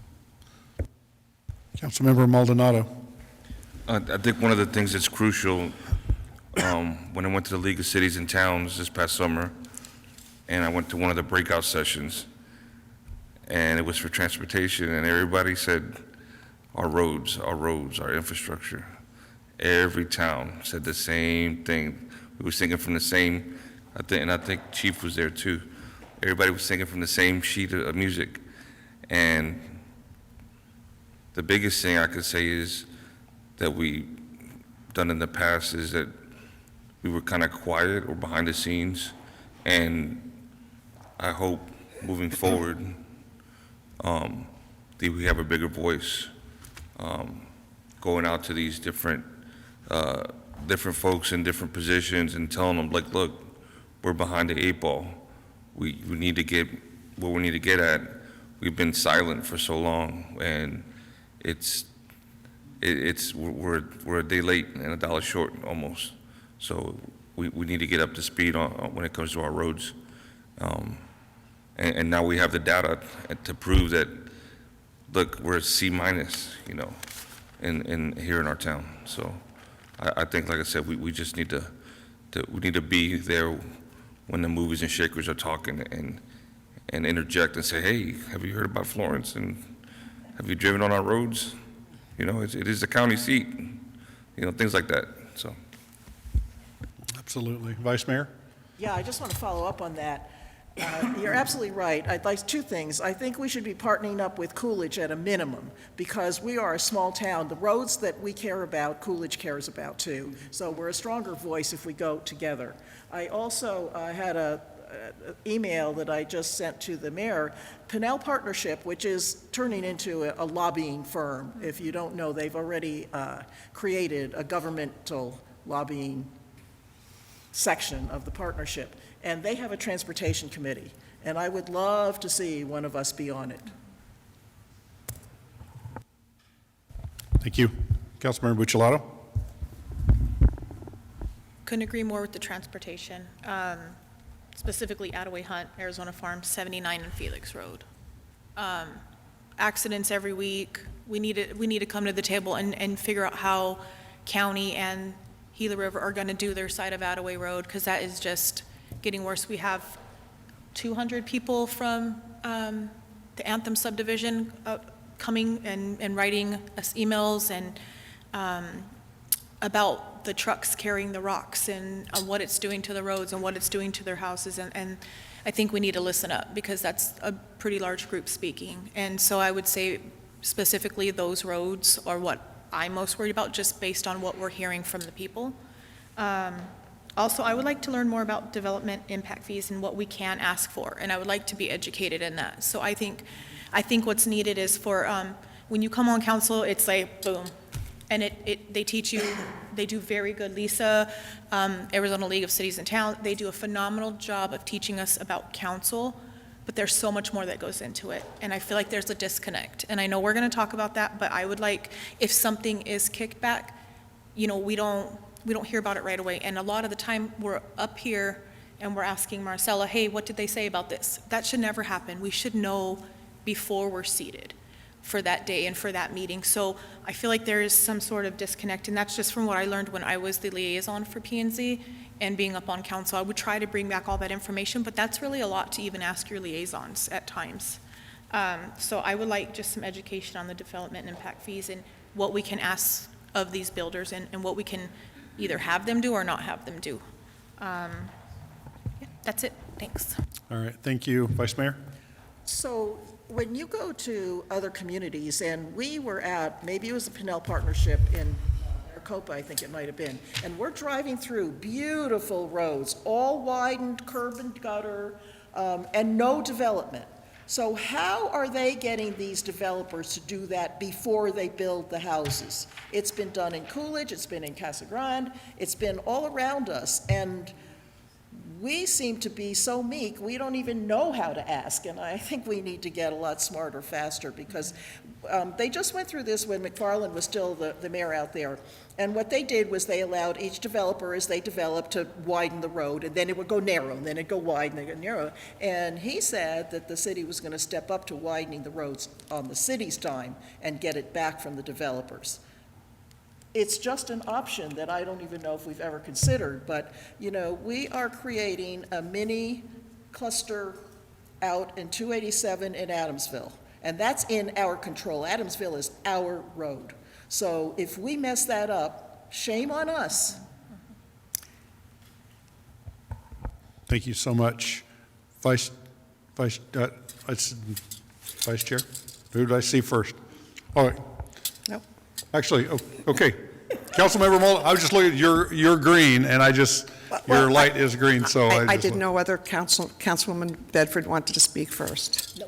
Councilmember Maldonado. I think one of the things that's crucial, when I went to the League of Cities and Towns this past summer, and I went to one of the breakout sessions, and it was for transportation, and everybody said, our roads, our infrastructure. Every town said the same thing. We were singing from the same, and I think Chief was there too. Everybody was singing from the same sheet of music. And the biggest thing I could say is that we done in the past is that we were kind of quiet or behind the scenes. And I hope moving forward that we have a bigger voice going out to these different folks in different positions and telling them, like, look, we're behind the 8 ball. We need to get where we need to get at. We've been silent for so long, and we're a day late and a dollar short almost. So we need to get up to speed on when it comes to our roads. And now we have the data to prove that, look, we're a C minus, you know, in here in our town. So I think, like I said, we just need to be there when the movers and shakers are talking and interject and say, hey, have you heard about Florence, and have you driven on our roads? You know, it is the county seat, you know, things like that. So Absolutely. Vice Mayor? Yeah, I just want to follow up on that. You're absolutely right. I'd like two things. I think we should be partnering up with Coolidge at a minimum, because we are a small town. The roads that we care about, Coolidge cares about too. So we're a stronger voice if we go together. I also had an email that I just sent to the mayor. Pinell Partnership, which is turning into a lobbying firm. If you don't know, they've already created a governmental lobbying section of the partnership. And they have a transportation committee, and I would love to see one of us be on it. Thank you. Councilmember Buccellato? Couldn't agree more with the transportation, specifically Attaway Hunt, Arizona Farm, 79 and Felix Road. Accidents every week. We need to come to the table and figure out how county and Gila River are going to do their side of Attaway Road, because that is just getting worse. We have 200 people from the Anthem subdivision coming and writing us emails and about the trucks carrying the rocks and what it's doing to the roads and what it's doing to their houses. And I think we need to listen up, because that's a pretty large group speaking. And so I would say specifically those roads are what I'm most worried about, just based on what we're hearing from the people. Also, I would like to learn more about development impact fees and what we can ask for, and I would like to be educated in that. So I think what's needed is for, when you come on council, it's like, boom, and they teach you, they do very good. Lisa, Arizona League of Cities and Towns, they do a phenomenal job of teaching us about council, but there's so much more that goes into it, and I feel like there's a disconnect. And I know we're gonna talk about that, but I would like, if something is kicked back, we don't hear about it right away. And a lot of the time, we're up here and we're asking Marcella, hey, what did they say about this? That should never happen. We should know before we're seated for that day and for that meeting. So I feel like there is some sort of disconnect, and that's just from what I learned when I was the liaison for P&Z and being up on council. I would try to bring back all that information, but that's really a lot to even ask your liaisons at times. So I would like just some education on the development and impact fees and what we can ask of these builders and what we can either have them do or not have them do. Yeah, that's it. Thanks. All right, thank you. Vice Mayor? So when you go to other communities, and we were at, maybe it was a Pinnell Partnership in Maricopa, I think it might have been, and we're driving through beautiful roads, all widened, curb and gutter, and no development. So how are they getting these developers to do that before they build the houses? It's been done in Coolidge, it's been in Casa Grande, it's been all around us, and we seem to be so meek, we don't even know how to ask, and I think we need to get a lot smarter faster, because they just went through this when McFarland was still the mayor out there, and what they did was they allowed each developer, as they developed, to widen the road, and then it would go narrow, and then it'd go wide, and then it'd go narrow, and he said that the city was going to step up to widening the roads on the city's dime and get it back from the developers. It's just an option that I don't even know if we've ever considered, but, we are creating a mini cluster out in 287 in Adamsville, and that's in our control. Adamsville is our road. So if we mess that up, shame on us. Thank you so much. Vice Chair? Who did I see first? All right. Nope. Actually, okay. Councilmember Mullen, I was just looking, you're green, and your light is green, so I didn't know whether Councilwoman Bedford wanted to speak first.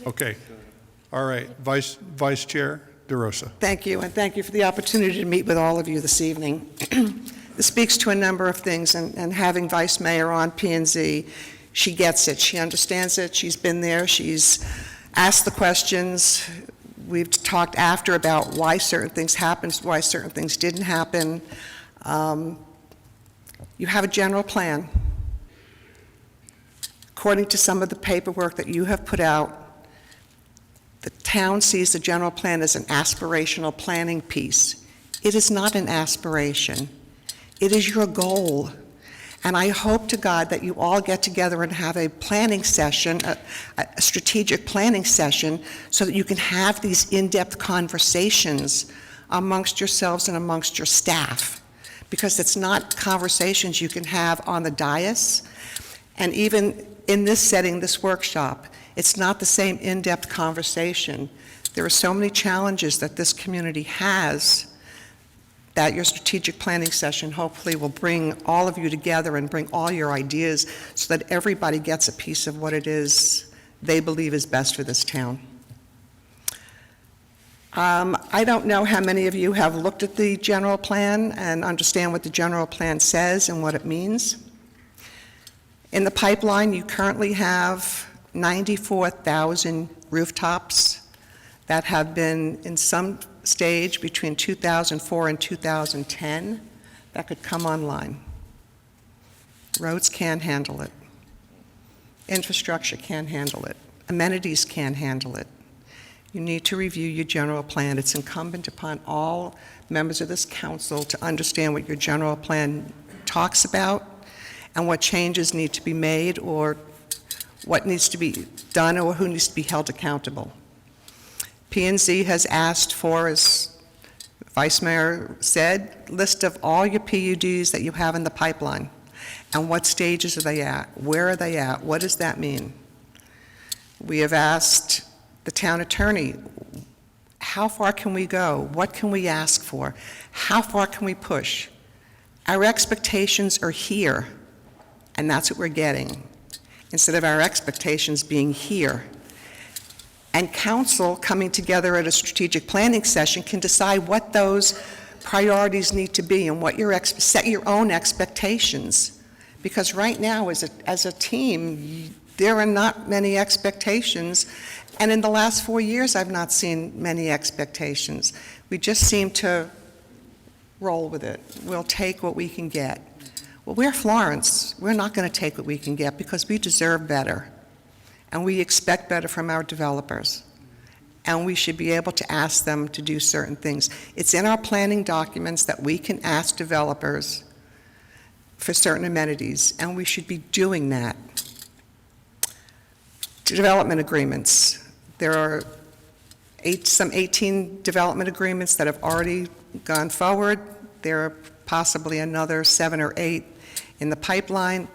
Okay. All right. Vice Chair DeRosa. Thank you, and thank you for the opportunity to meet with all of you this evening. This speaks to a number of things, and having Vice Mayor on P&Z, she gets it, she understands it, she's been there, she's asked the questions. We've talked after about why certain things happened, why certain things didn't happen. You have a general plan. According to some of the paperwork that you have put out, the town sees the general plan as an aspirational planning piece. It is not an aspiration. It is your goal. And I hope to God that you all get together and have a planning session, a strategic planning session, so that you can have these in-depth conversations amongst yourselves and amongst your staff. Because it's not conversations you can have on the dais. And even in this setting, this workshop, it's not the same in-depth conversation. There are so many challenges that this community has that your strategic planning session hopefully will bring all of you together and bring all your ideas so that everybody gets a piece of what it is they believe is best for this town. I don't know how many of you have looked at the general plan and understand what the general plan says and what it means. In the pipeline, you currently have 94,000 rooftops that have been in some stage between 2004 and 2010 that could come online. Roads can't handle it. Infrastructure can't handle it. Amenities can't handle it. You need to review your general plan. It's incumbent upon all members of this council to understand what your general plan talks about and what changes need to be made or what needs to be done or who needs to be held accountable. P&Z has asked for, as Vice Mayor said, list of all your PUDs that you have in the pipeline and what stages are they at, where are they at, what does that mean? We have asked the town attorney, how far can we go? What can we ask for? How far can we push? Our expectations are here, and that's what we're getting, instead of our expectations being here. And council coming together at a strategic planning session can decide what those priorities need to be and what set your own expectations. Because right now, as a team, there are not many expectations, and in the last 4 years, I've not seen many expectations. We just seem to roll with it. We'll take what we can get. Well, we're Florence. We're not going to take what we can get because we deserve better, and we expect better from our developers, and we should be able to ask them to do certain things. It's in our planning documents that we can ask developers for certain amenities, and we should be doing that. Development agreements. There are some 18 development agreements that have already gone forward. There are possibly another 7 or 8 in the pipeline.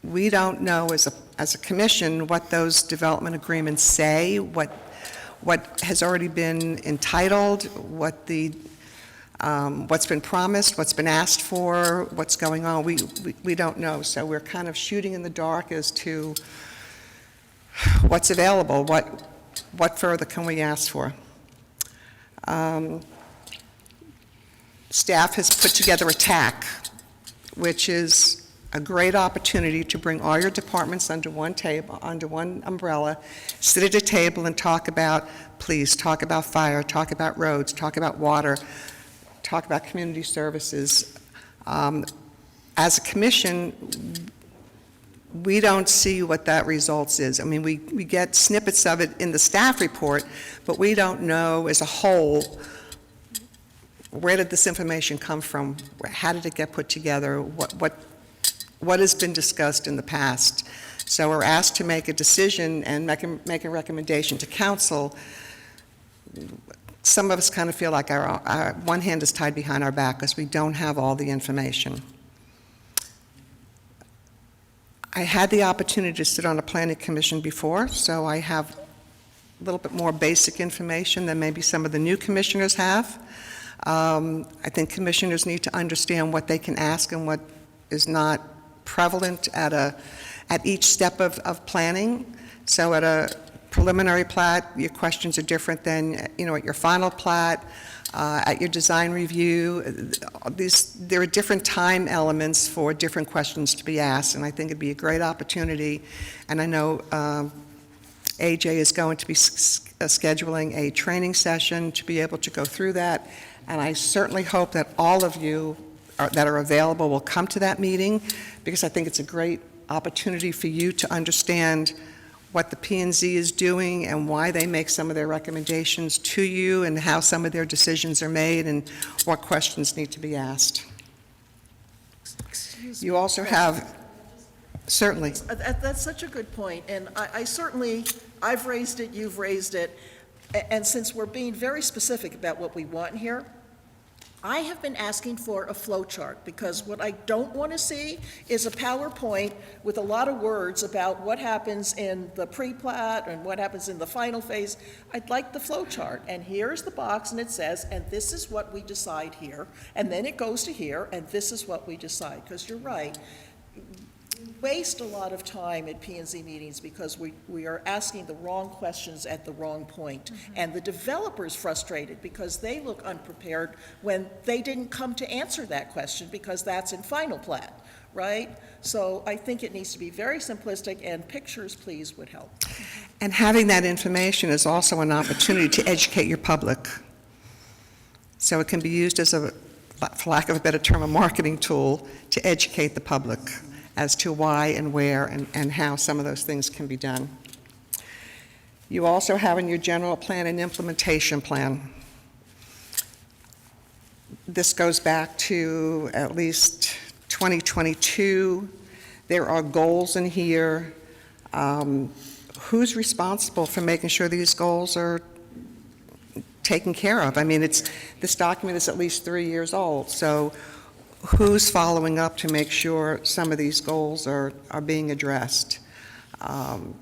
We don't know as a commission what those development agreements say, what has already been entitled, what's been promised, what's been asked for, what's going on. We don't know, so we're kind of shooting in the dark as to what's available, what further can we ask for. Staff has put together a TAC, which is a great opportunity to bring all your departments under one table, under one umbrella, sit at a table and talk about police, talk about fire, talk about roads, talk about water, talk about community services. As a commission, we don't see what that results is. I mean, we get snippets of it in the staff report, but we don't know as a whole, where did this information come from? How did it get put together? What has been discussed in the past? So we're asked to make a decision and make a recommendation to council. Some of us kind of feel like our one hand is tied behind our back because we don't have all the information. I had the opportunity to sit on a planning commission before, so I have a little bit more basic information than maybe some of the new commissioners have. I think commissioners need to understand what they can ask and what is not prevalent at each step of planning. So at a preliminary plat, your questions are different than, at your final plat. At your design review, there are different time elements for different questions to be asked, and I think it'd be a great opportunity. And I know AJ is going to be scheduling a training session to be able to go through that, and I certainly hope that all of you that are available will come to that meeting, because I think it's a great opportunity for you to understand what the P&Z is doing and why they make some of their recommendations to you and how some of their decisions are made and what questions need to be asked. You also have, certainly. That's such a good point, and I certainly, I've raised it, you've raised it, and since we're being very specific about what we want here, I have been asking for a flow chart, because what I don't want to see is a PowerPoint with a lot of words about what happens in the pre-plat and what happens in the final phase. I'd like the flow chart, and here's the box, and it says, and this is what we decide here, and then it goes to here, and this is what we decide, because you're right. Waste a lot of time at P&Z meetings because we are asking the wrong questions at the wrong point. And the developer's frustrated because they look unprepared when they didn't come to answer that question because that's in final plat, right? So I think it needs to be very simplistic, and pictures, please, would help. And having that information is also an opportunity to educate your public. So it can be used as a for lack of a better term, a marketing tool to educate the public as to why and where and how some of those things can be done. You also have in your general plan an implementation plan. This goes back to at least 2022. There are goals in here. Who's responsible for making sure these goals are taken care of? I mean, this document is at least 3 years old, so who's following up to make sure some of these goals are being addressed?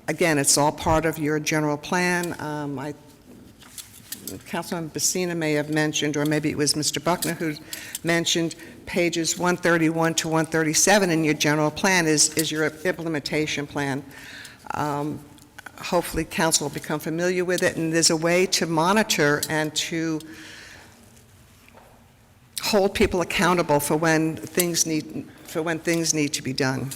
Again, it's all part of your general plan. Councilman Messina may have mentioned, or maybe it was Mr. Buckner who mentioned, pages 131 to 137 in your general plan is your implementation plan. Hopefully council will become familiar with it, and there's a way to monitor and to hold people accountable for when things need to be done.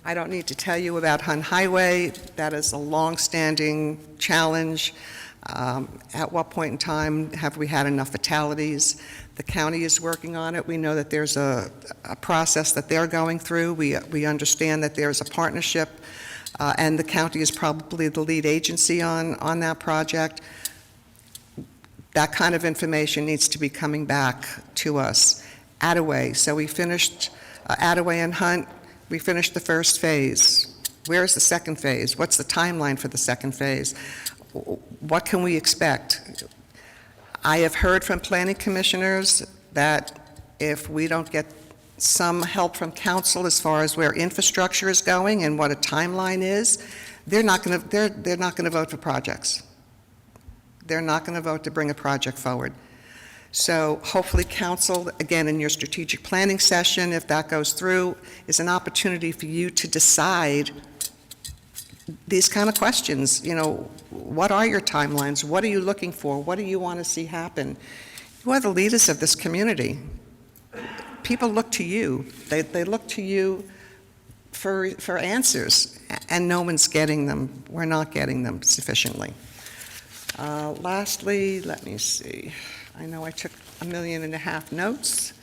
I don't need to tell you about Hun Highway. That is a long-standing challenge. At what point in time have we had enough fatalities? The county is working on it. We know that there's a process that they're going through. We understand that there's a partnership, and the county is probably the lead agency on that project. That kind of information needs to be coming back to us. Attaway, so we finished Attaway and Hunt. We finished the first phase. Where's the second phase? What's the timeline for the second phase? What can we expect? I have heard from planning commissioners that if we don't get some help from council as far as where infrastructure is going and what a timeline is, they're not going to vote for projects. They're not going to vote to bring a project forward. So hopefully council, again, in your strategic planning session, if that goes through, is an opportunity for you to decide these kind of questions. You know, what are your timelines? What are you looking for? What do you want to see happen? You are the leaders of this community. People look to you. They look to you for answers, and no one's getting them. We're not getting them sufficiently. Lastly, let me see. I know I took 1.5 million notes.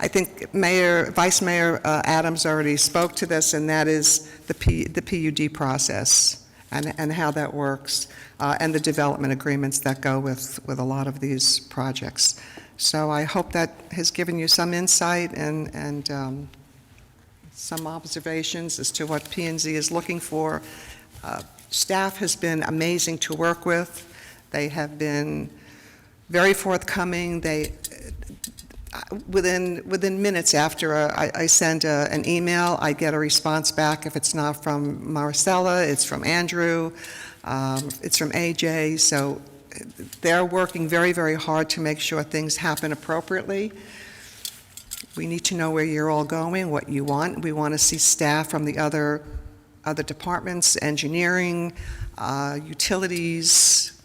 I think Vice Mayor Adams already spoke to this, and that is the PUD process and how that works, and the development agreements that go with a lot of these projects. So I hope that has given you some insight and some observations as to what P&Z is looking for. Staff has been amazing to work with. They have been very forthcoming. Within minutes after I send an email, I get a response back. If it's not from Marcella, it's from Andrew, it's from AJ. So they're working very, very hard to make sure things happen appropriately. We need to know where you're all going, what you want. We want to see staff from the other departments, engineering, utilities.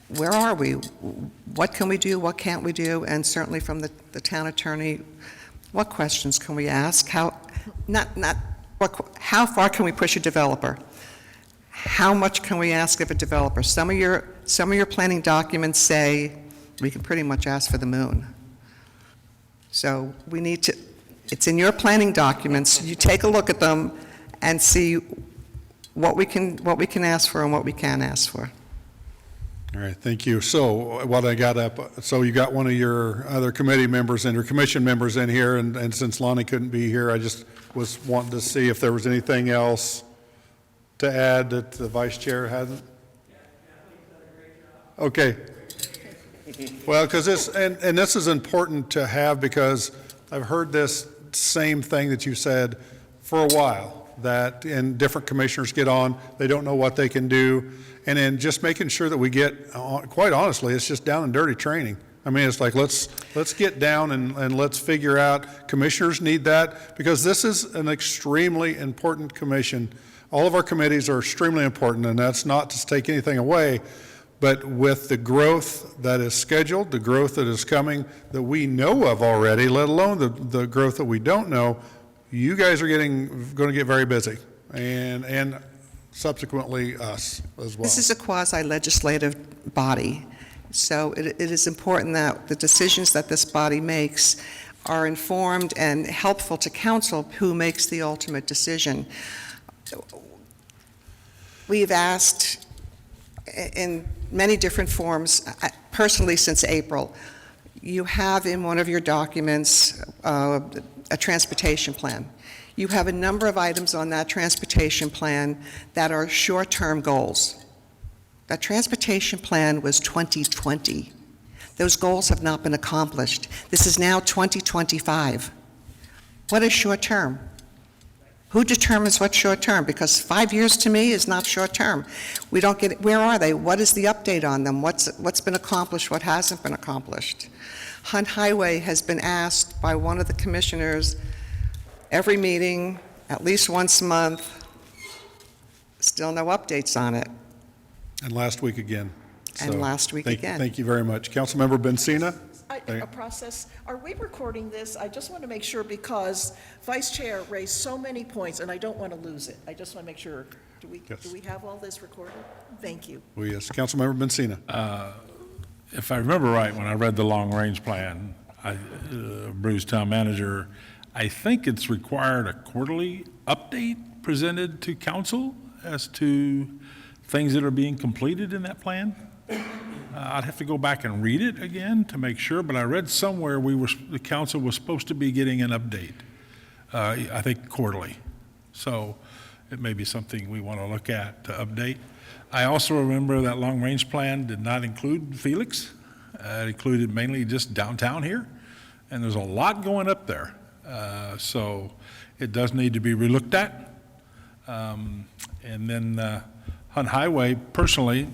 Where are we? What can we do? What can't we do? And certainly from the town attorney, what questions can we ask? How far can we push a developer? How much can we ask of a developer? Some of your planning documents say we can pretty much ask for the moon. So we need to, it's in your planning documents. You take a look at them and see what we can ask for and what we can't ask for. All right, thank you. So what I got up, so you got one of your other committee members and your commission members in here, and since Lonnie couldn't be here, I just was wanting to see if there was anything else to add that the vice chair hasn't? Okay. Well, because this, and this is important to have, because I've heard this same thing that you said for a while, that, and different commissioners get on, they don't know what they can do. And then just making sure that we get, quite honestly, it's just down and dirty training. I mean, it's like, let's get down and let's figure out, commissioners need that, because this is an extremely important commission. All of our committees are extremely important, and that's not to take anything away, but with the growth that is scheduled, the growth that is coming that we know of already, let alone the growth that we don't know, you guys are going to get very busy. And subsequently us as well. This is a quasi-legislative body, so it is important that the decisions that this body makes are informed and helpful to council, who makes the ultimate decision. We've asked in many different forms, personally since April. You have in one of your documents a transportation plan. You have a number of items on that transportation plan that are short-term goals. That transportation plan was 2020. Those goals have not been accomplished. This is now 2025. What is short-term? Who determines what's short-term? Because 5 years to me is not short-term. We don't get, where are they? What is the update on them? What's been accomplished? What hasn't been accomplished? Hunt Highway has been asked by one of the commissioners every meeting, at least once a month. Still no updates on it. And last week again. And last week again. Thank you very much. Councilmember Bensina? A process, are we recording this? I just want to make sure, because Vice Chair raised so many points, and I don't want to lose it. I just want to make sure, do we have all this recorded? Thank you. Oh, yes. Councilmember Bensina? If I remember right, when I read the long-range plan, Bruce, town manager, I think it's required a quarterly update presented to council as to things that are being completed in that plan. I'd have to go back and read it again to make sure, but I read somewhere the council was supposed to be getting an update, I think quarterly. So it may be something we want to look at to update. I also remember that long-range plan did not include Felix. It included mainly just downtown here, and there's a lot going up there. So it does need to be relooked at. And then Hunt Highway, personally,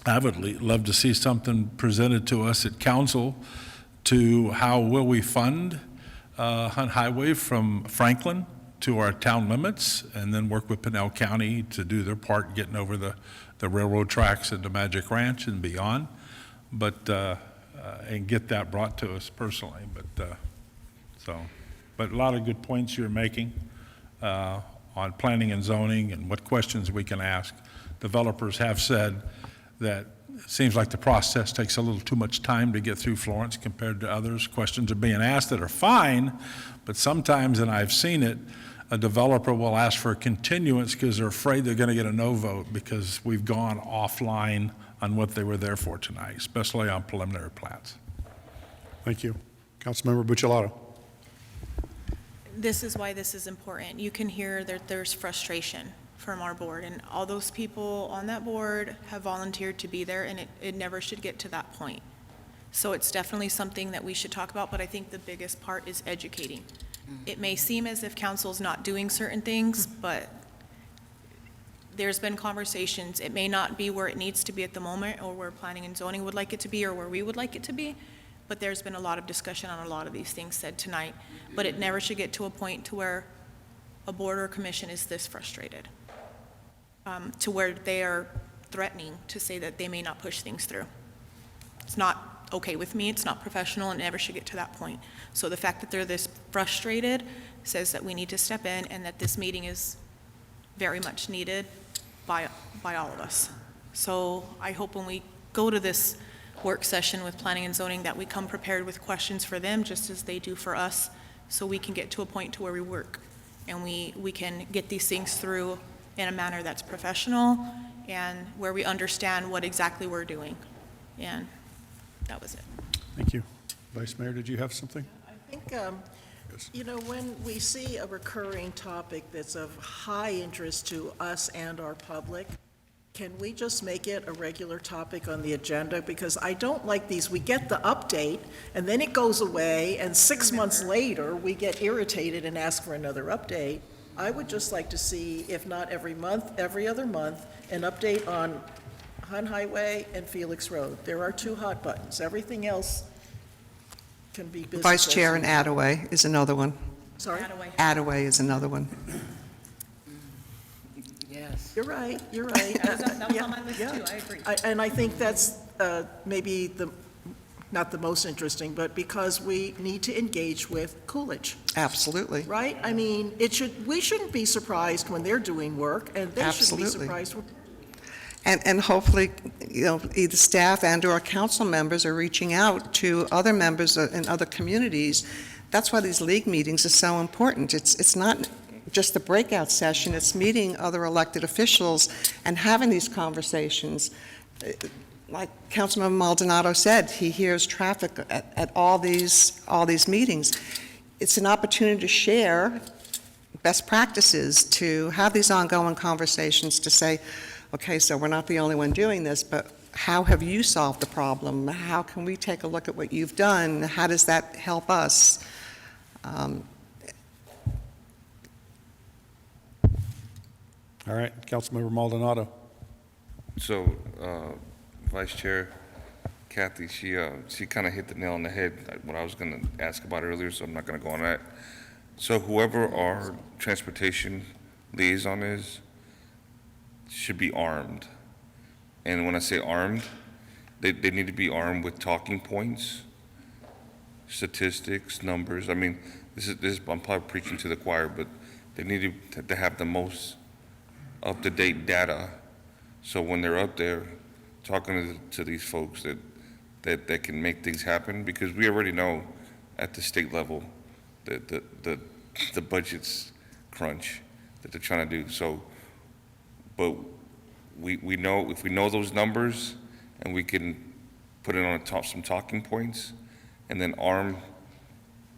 I would love to see something presented to us at council to how will we fund Hunt Highway from Franklin to our town limits, and then work with Pinell County to do their part getting over the railroad tracks into Magic Ranch and beyond, but and get that brought to us personally. But a lot of good points you're making on planning and zoning and what questions we can ask. Developers have said that it seems like the process takes a little too much time to get through Florence compared to others. Questions are being asked that are fine, but sometimes, and I've seen it, a developer will ask for a continuance because they're afraid they're going to get a no vote because we've gone offline on what they were there for tonight, especially on preliminary plats. Thank you. Councilmember Buccellato? This is why this is important. You can hear that there's frustration from our board, and all those people on that board have volunteered to be there, and it never should get to that point. So it's definitely something that we should talk about, but I think the biggest part is educating. It may seem as if council's not doing certain things, but there's been conversations. It may not be where it needs to be at the moment, or where planning and zoning would like it to be, or where we would like it to be, but there's been a lot of discussion on a lot of these things said tonight. But it never should get to a point to where a board or commission is this frustrated, to where they are threatening to say that they may not push things through. It's not okay with me, it's not professional, and it never should get to that point. So the fact that they're this frustrated says that we need to step in, and that this meeting is very much needed by all of us. So I hope when we go to this work session with planning and zoning that we come prepared with questions for them, just as they do for us, so we can get to a point to where we work and we can get these things through in a manner that's professional and where we understand what exactly we're doing. And that was it. Thank you. Vice Mayor, did you have something? I think, you know, when we see a recurring topic that's of high interest to us and our public, can we just make it a regular topic on the agenda? Because I don't like these, we get the update, and then it goes away, and 6 months later, we get irritated and ask for another update. I would just like to see, if not every month, every other month, an update on Hunt Highway and Felix Road. There are two hot buttons. Everything else can be business. Vice Chair and Attaway is another one. Sorry? Attaway is another one. Yes. You're right, you're right. That was on my list too, I agree. And I think that's maybe not the most interesting, but because we need to engage with Coolidge, Absolutely. right? I mean, we shouldn't be surprised when they're doing work, and they shouldn't be Absolutely. surprised when And hopefully, either staff and/or council members are reaching out to other members in other communities. That's why these league meetings are so important. It's not just the breakout session, it's meeting other elected officials and having these conversations. Like Councilmember Maldonado said, he hears traffic at all these meetings. It's an opportunity to share best practices, to have these ongoing conversations, to say, okay, so we're not the only one doing this, but how have you solved the problem? How can we take a look at what you've done? How does that help us? All right, Councilmember Maldonado. So, Vice Chair Kathy, she kind of hit the nail on the head, what I was going to ask about earlier, so I'm not going to go on that. So whoever our transportation liaison is should be armed. And when I say armed, they need to be armed with talking points, statistics, numbers. I mean, this is I'm probably preaching to the choir, but they need to have the most up-to-date data. So when they're up there talking to these folks that can make things happen, because we already know at the state level that the budget's crunch that they're trying to do. So, but we know, if we know those numbers and we can put it on some talking points and then arm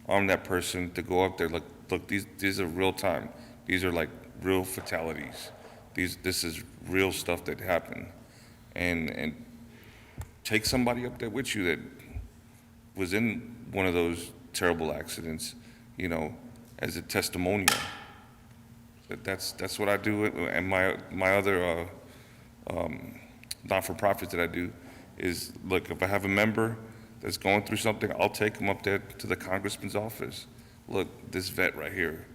that person to go up there, look, these are real time. These are like real fatalities. This is real stuff that happened. And take somebody up there with you that was in one of those terrible accidents, as a testimonial. That's what I do, and my other not-for-profits that I do is, look, if I have a member that's going through something, I'll take him up there to the congressman's office. Look, this vet right here,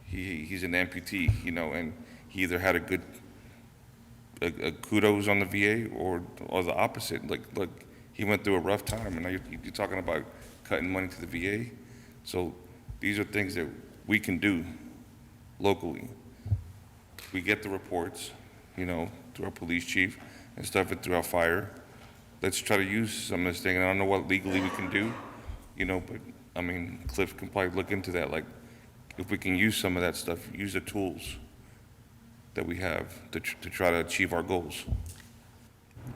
he's an amputee, and he either had a kudos on the VA or the opposite. Look, he went through a rough time, and now you're talking about cutting money to the VA. So these are things that we can do locally. We get the reports, through our police chief and stuff, and through our fire. Let's try to use some of this thing. And I don't know what legally we can do, but I mean, Cliff can probably look into that. Like, if we can use some of that stuff, use the tools that we have to try to achieve our goals.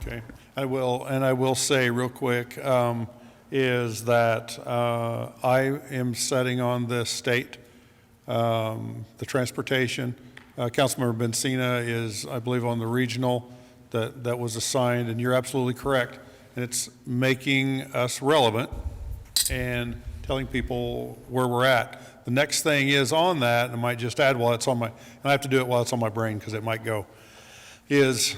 Okay, I will say real quick, is that I am setting on the state, the transportation. Councilmember Bensina is, I believe, on the regional that was assigned, and you're absolutely correct. And it's making us relevant and telling people where we're at. The next thing is on that, and I might just add while it's on my, and I have to do it while it's on my brain because it might go, is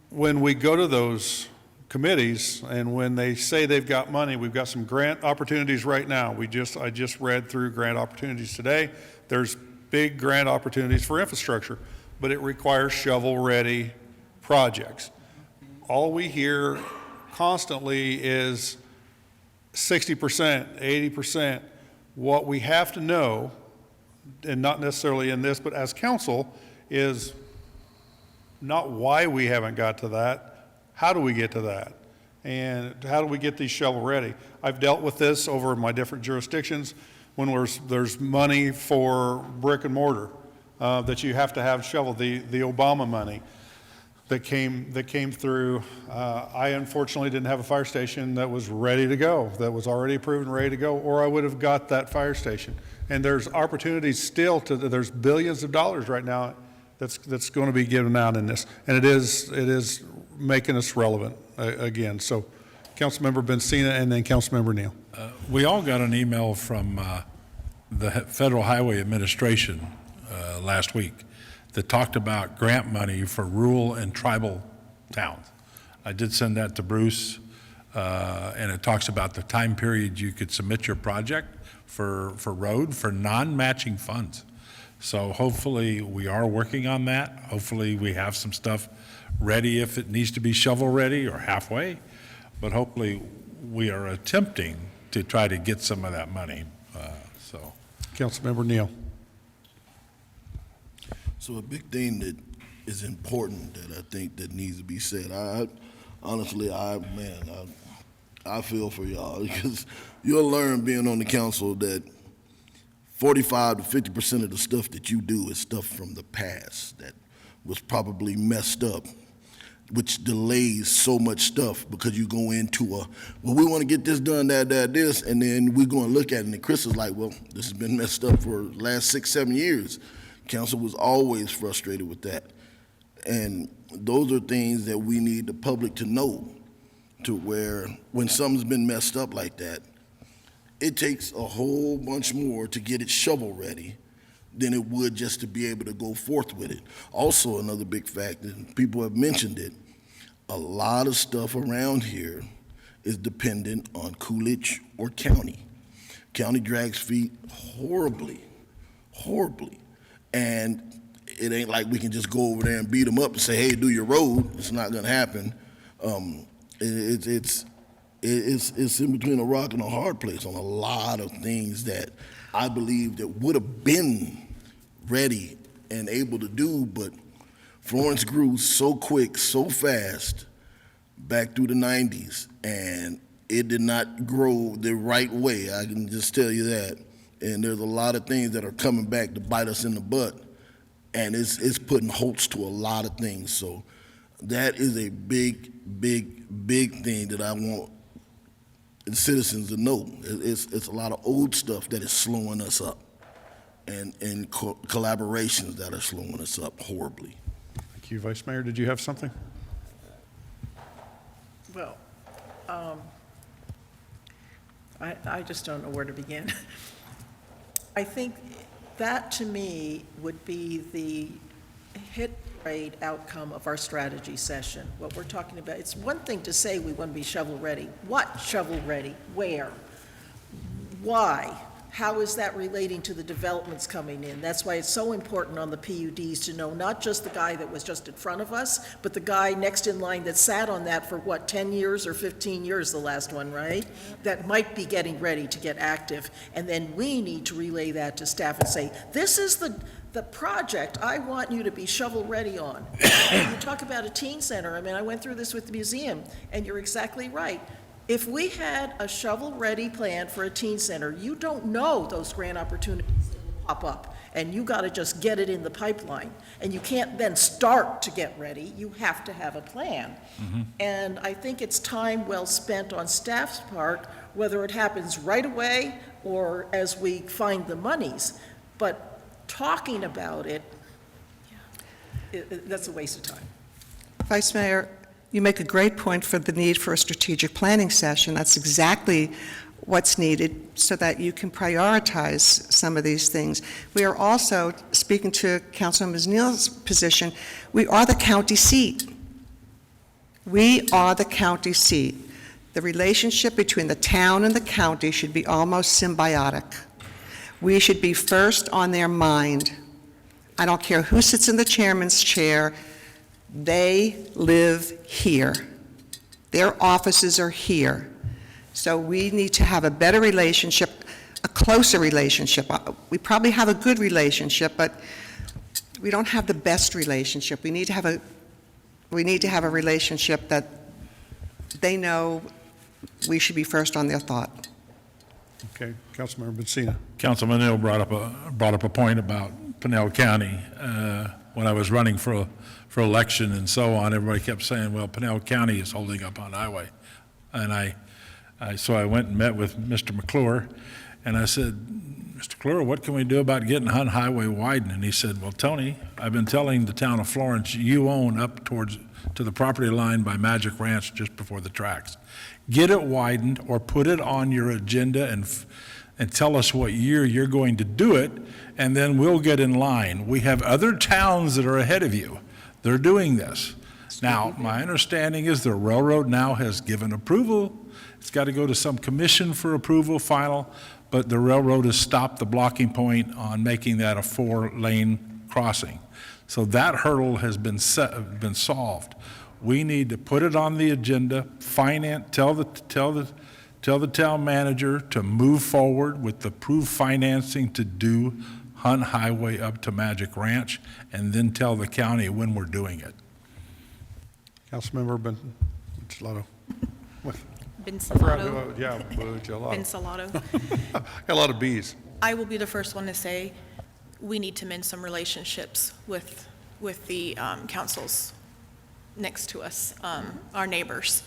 when we go to those committees and when they say they've got money, we've got some grant opportunities right now. I just read through grant opportunities today. There's big grant opportunities for infrastructure, but it requires shovel-ready projects. All we hear constantly is 60%, 80%. What we have to know, and not necessarily in this, but as council, is not why we haven't got to that, how do we get to that? And how do we get these shovel ready? I've dealt with this over in my different jurisdictions when there's money for brick and mortar that you have to have shovel, the Obama money that came through. I unfortunately didn't have a fire station that was ready to go, that was already approved and ready to go, or I would have got that fire station. And there's opportunities still there's billions of dollars right now that's going to be given out in this, and it is making us relevant again. So, Councilmember Bensina and then Councilmember Neal. We all got an email from the Federal Highway Administration last week that talked about grant money for rural and tribal towns. I did send that to Bruce, and it talks about the time period you could submit your project for road for non-matching funds. So hopefully we are working on that. Hopefully we have some stuff ready if it needs to be shovel ready or halfway, but hopefully we are attempting to try to get some of that money, so. Councilmember Neal. So a big thing that is important that I think that needs to be said, honestly, I feel for y'all because you'll learn being on the council that 45 to 50% of the stuff that you do is stuff from the past that was probably messed up, which delays so much stuff because you go into well, we want to get this done, this, and then we go and look at it, and Chris is like, well, this has been messed up for the last 6-7 years. Council was always frustrated with that. And those are things that we need the public to know, to where when something's been messed up like that, it takes a whole bunch more to get it shovel ready than it would just to be able to go forth with it. Also, another big factor, people have mentioned it, a lot of stuff around here is dependent on Coolidge or county. County drags feet horribly, horribly. And it ain't like we can just go over there and beat them up and say, hey, do your road. It's not gonna happen. It's in between a rock and a hard place on a lot of things that I believe that would have been ready and able to do, but Florence grew so quick, so fast back through the 90s, and it did not grow the right way. I can just tell you that. And there's a lot of things that are coming back to bite us in the butt, and it's putting halts to a lot of things. So that is a big thing that I want the citizens to know. It's a lot of old stuff that is slowing us up, and collaborations that are slowing us up horribly. Thank you, Vice Mayor. Did you have something? Well, I just don't know where to begin. I think that, to me, would be the hit rate outcome of our strategy session. What we're talking about, it's one thing to say we want to be shovel-ready. What shovel-ready? Where? Why? How is that relating to the developments coming in? That's why it's so important on the PUDs to know not just the guy that was just in front of us, but the guy next in line that sat on that for, 10 years or 15 years, the last one, right? That might be getting ready to get active. And then we need to relay that to staff and say, this is the project I want you to be shovel-ready on. You talk about a teen center. I mean, I went through this with the museum, and you're exactly right. If we had a shovel-ready plan for a teen center, you don't know those grant opportunities that will pop up, and you got to just get it in the pipeline. And you can't then start to get ready. You have to have a plan. Mm-hmm. And I think it's time well spent on staff's part, whether it happens right away or as we find the monies. But talking about it, that's a waste of time. Vice Mayor, you make a great point for the need for a strategic planning session. That's exactly what's needed so that you can prioritize some of these things. We are also, speaking to Councilmember Neal's position, we are the county seat. We are the county seat. The relationship between the town and the county should be almost symbiotic. We should be first on their mind. I don't care who sits in the chairman's chair. They live here. Their offices are here. So we need to have a better relationship, a closer relationship. We probably have a good relationship, but we don't have the best relationship. We need to have a relationship that they know we should be first on their thought. Okay, Councilmember Messina. Councilman Neal brought up a point about Pinell County. When I was running for election and so on, everybody kept saying, well, Pinell County is holding up on highway. And so I went and met with Mr. McClure, and I said, Mr. McClure, what can we do about getting Hunt Highway widened? And he said, well, Tony, I've been telling the town of Florence, you own up to the property line by Magic Ranch just before the tracks. Get it widened or put it on your agenda and tell us what year you're going to do it, and then we'll get in line. We have other towns that are ahead of you. They're doing this. Now, my understanding is the railroad now has given approval. It's got to go to some commission for approval final, but the railroad has stopped the blocking point on making that a 4-lane crossing. So that hurdle has been solved. We need to put it on the agenda, tell the tell the town manager to move forward with the approved financing to do Hunt Highway up to Magic Ranch, and then tell the county when we're doing it. Councilmember Gelato. Bensalado. Yeah, Gelato. Bensalado. Got a lot of Bs. I will be the first one to say, we need to mend some relationships with the councils next to us, our neighbors.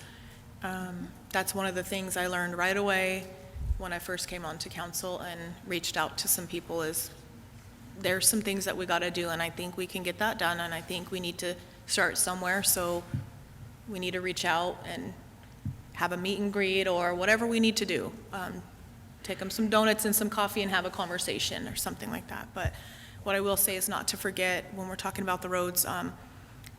That's one of the things I learned right away when I first came onto council and reached out to some people is there's some things that we got to do, and I think we can get that done, and I think we need to start somewhere, so we need to reach out and have a meet and greet or whatever we need to do. Take them some donuts and some coffee and have a conversation or something like that. But what I will say is not to forget when we're talking about the roads,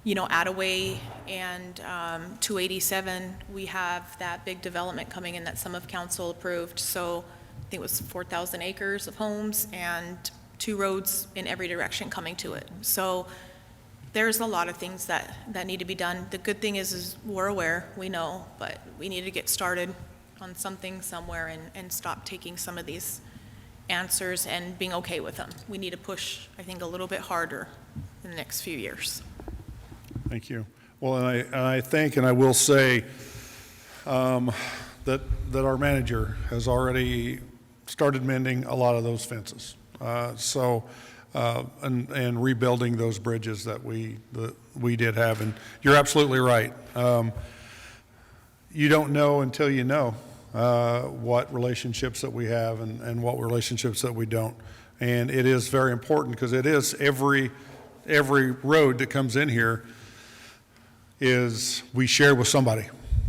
Attaway and 287, we have that big development coming in that some of council approved. So I think it was 4,000 acres of homes and 2 roads in every direction coming to it. So there's a lot of things that need to be done. The good thing is we're aware, we know, but we need to get started on something somewhere and stop taking some of these answers and being okay with them. We need to push, I think, a little bit harder in the next few years. Thank you. Well, and I think, and I will say, that our manager has already started mending a lot of those fences. And rebuilding those bridges that we did have. And you're absolutely right. You don't know until you know what relationships that we have and what relationships that we don't. And it is very important because it is every road that comes in here is we share with somebody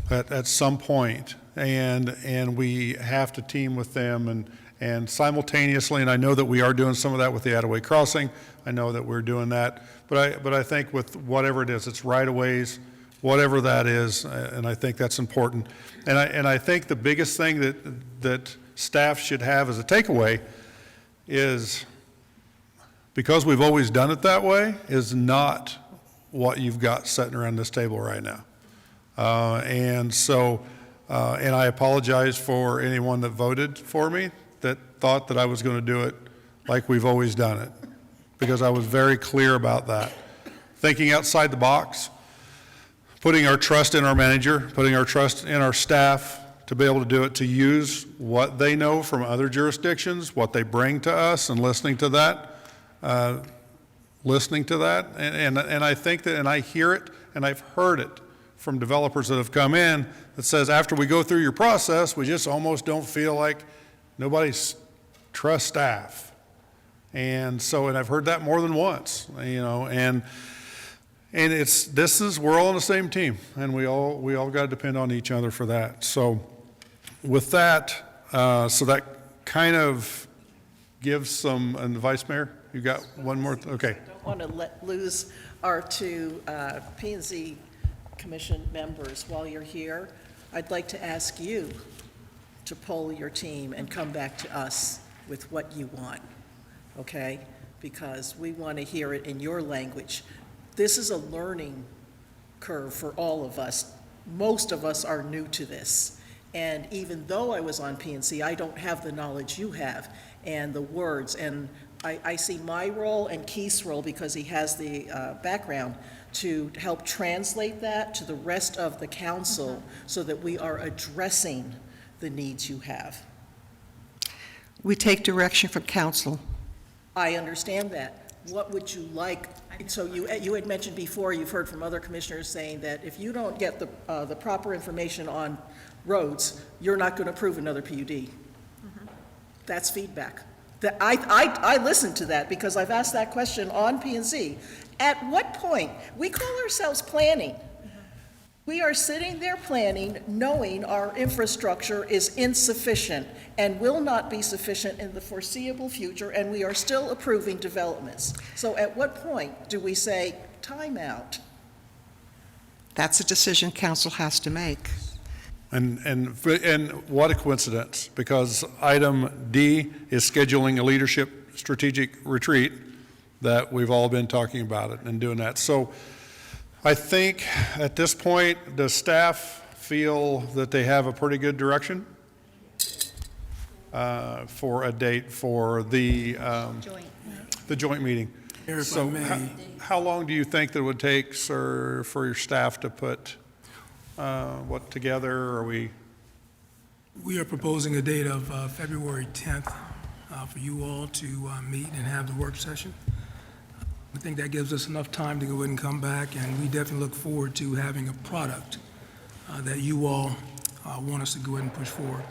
at some point, and we have to team with them and simultaneously, and I know that we are doing some of that with the Attaway Crossing. I know that we're doing that, but I think with whatever it is, it's right-of-ways, whatever that is, and I think that's important. And I think the biggest thing that staff should have as a takeaway is, because we've always done it that way, is not what you've got sitting around this table right now. And I apologize for anyone that voted for me that thought that I was going to do it like we've always done it, because I was very clear about that. Thinking outside the box, putting our trust in our manager, putting our trust in our staff to be able to do it, to use what they know from other jurisdictions, what they bring to us, and listening to that. And I think that, and I hear it, and I've heard it from developers that have come in that says, after we go through your process, we just almost don't feel like nobody trusts staff. And I've heard that more than once, and we're all on the same team, and we all got to depend on each other for that. So with that, so that kind of gives some, and the Vice Mayor, you got one more, okay. I don't want to lose our 2 P&Z Commission members while you're here. I'd like to ask you to poll your team and come back to us with what you want, okay? Because we want to hear it in your language. This is a learning curve for all of us. Most of us are new to this. And even though I was on P&C, I don't have the knowledge you have and the words. And I see my role and Keith's role, because he has the background, to help translate that to the rest of the council so that we are addressing the needs you have. We take direction from council. I understand that. What would you like? So you had mentioned before, you've heard from other commissioners saying that if you don't get the proper information on roads, you're not going to approve another PUD. That's feedback. I listened to that because I've asked that question on P&Z. At what point, we call ourselves planning. We are sitting there planning, knowing our infrastructure is insufficient and will not be sufficient in the foreseeable future, and we are still approving developments. So at what point do we say, time out? That's a decision council has to make. And what a coincidence, because item D is scheduling a leadership strategic retreat that we've all been talking about it and doing that. So I think at this point, does staff feel that they have a pretty good direction? for a date for the joint meeting. Mayor, if I So may. how long do you think that it would take, sir, for your staff to put what together? Are we? We are proposing a date of February 10th for you all to meet and have the work session. I think that gives us enough time to go ahead and come back, and we definitely look forward to having a product that you all want us to go ahead and push forward.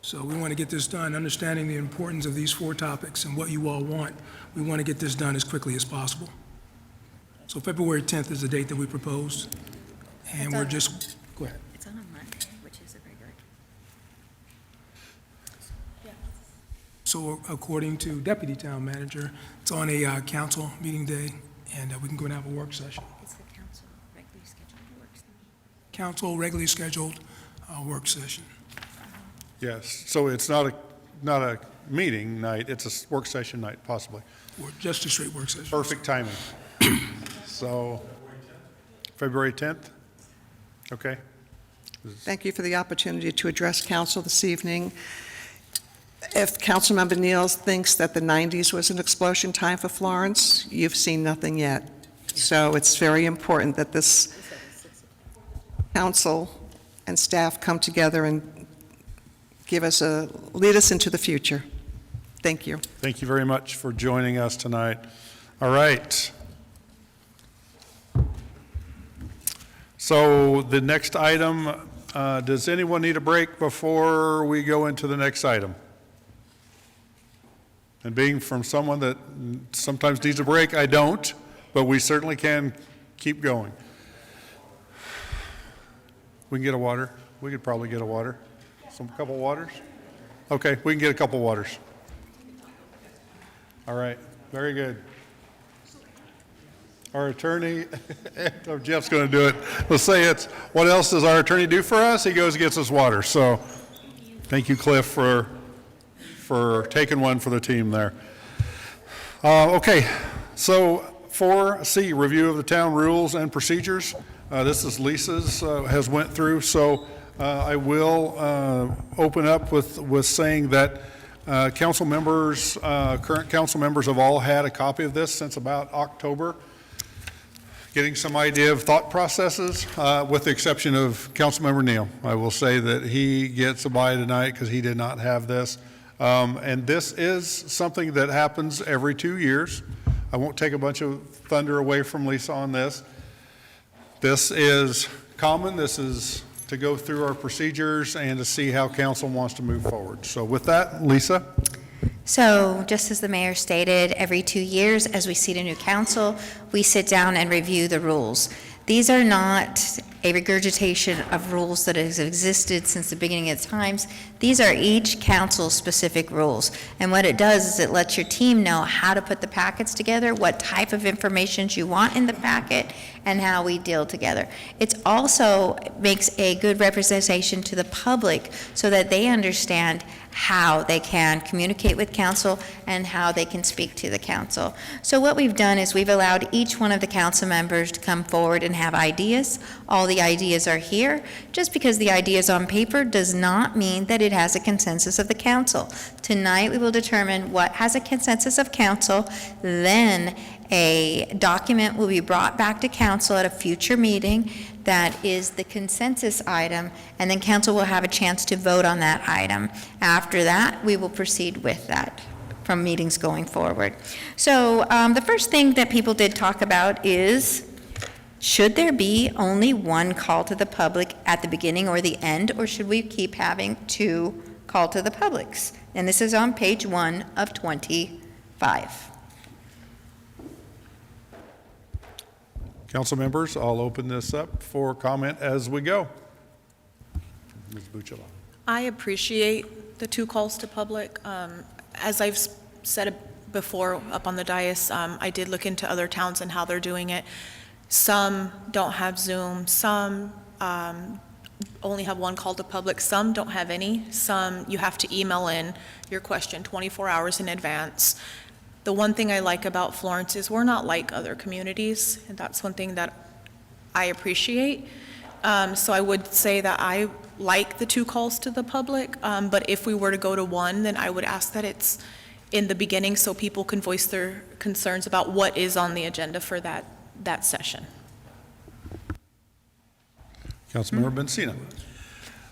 So we want to get this done, understanding the importance of these 4 topics and what you all want. We want to get this done as quickly as possible. So February 10th is the date that we proposed, and we're just, go ahead. It's on a Monday, which is a regular. So according to Deputy Town Manager, it's on a council meeting day, and we can go and have a work session. It's the council regularly scheduled work session. Council regularly scheduled work session. Yes, so it's not a meeting night, it's a work session night, possibly. Or just a straight work session. Perfect timing. So, February 10th? Okay. Thank you for the opportunity to address council this evening. If Councilmember Neal thinks that the 90s was an explosion time for Florence, you've seen nothing yet. So it's very important that this council and staff come together and lead us into the future. Thank you. Thank you very much for joining us tonight. All right. So the next item, does anyone need a break before we go into the next item? And being from someone that sometimes needs a break, I don't, but we certainly can keep going. We can get a water. We could probably get a water. Couple waters? Okay, we can get a couple waters. All right, very good. Our attorney, Jeff's going to do it. Let's say it's, what else does our attorney do for us? He goes and gets us water. So thank you, Cliff, for taking one for the team there. Okay, so 4C, review of the town rules and procedures. This is Lisa's, has went through, so I will open up with saying that council members, current council members have all had a copy of this since about October, getting some idea of thought processes, with the exception of Councilmember Neal. I will say that he gets a bye tonight because he did not have this. And this is something that happens every 2 years. I won't take a bunch of thunder away from Lisa on this. This is common. This is to go through our procedures and to see how council wants to move forward. So with that, Lisa. So, just as the mayor stated, every 2 years, as we seat a new council, we sit down and review the rules. These are not a regurgitation of rules that has existed since the beginning of times. These are each council's specific rules. And what it does is it lets your team know how to put the packets together, what type of information you want in the packet, and how we deal together. It also makes a good representation to the public so that they understand how they can communicate with council and how they can speak to the council. So what we've done is we've allowed each one of the council members to come forward and have ideas. All the ideas are here. Just because the idea is on paper does not mean that it has a consensus of the council. Tonight we will determine what has a consensus of council, then a document will be brought back to council at a future meeting that is the consensus item, and then council will have a chance to vote on that item. After that, we will proceed with that from meetings going forward. So the first thing that people did talk about is, should there be only one call to the public at the beginning or the end, or should we keep having 2 call to the publics? And this is on page 1 of 25. Council members, I'll open this up for comment as we go. Ms. Buchala. I appreciate the 2 calls to public. As I've said before up on the dais, I did look into other towns and how they're doing it. Some don't have Zoom, some only have 1 call to public, some don't have any, some you have to email in your question 24 hours in advance. The one thing I like about Florence is we're not like other communities, and that's one thing that I appreciate. So I would say that I like the 2 calls to the public, but if we were to go to 1, then I would ask that it's in the beginning so people can voice their concerns about what is on the agenda for that session. Councilmember Bensina.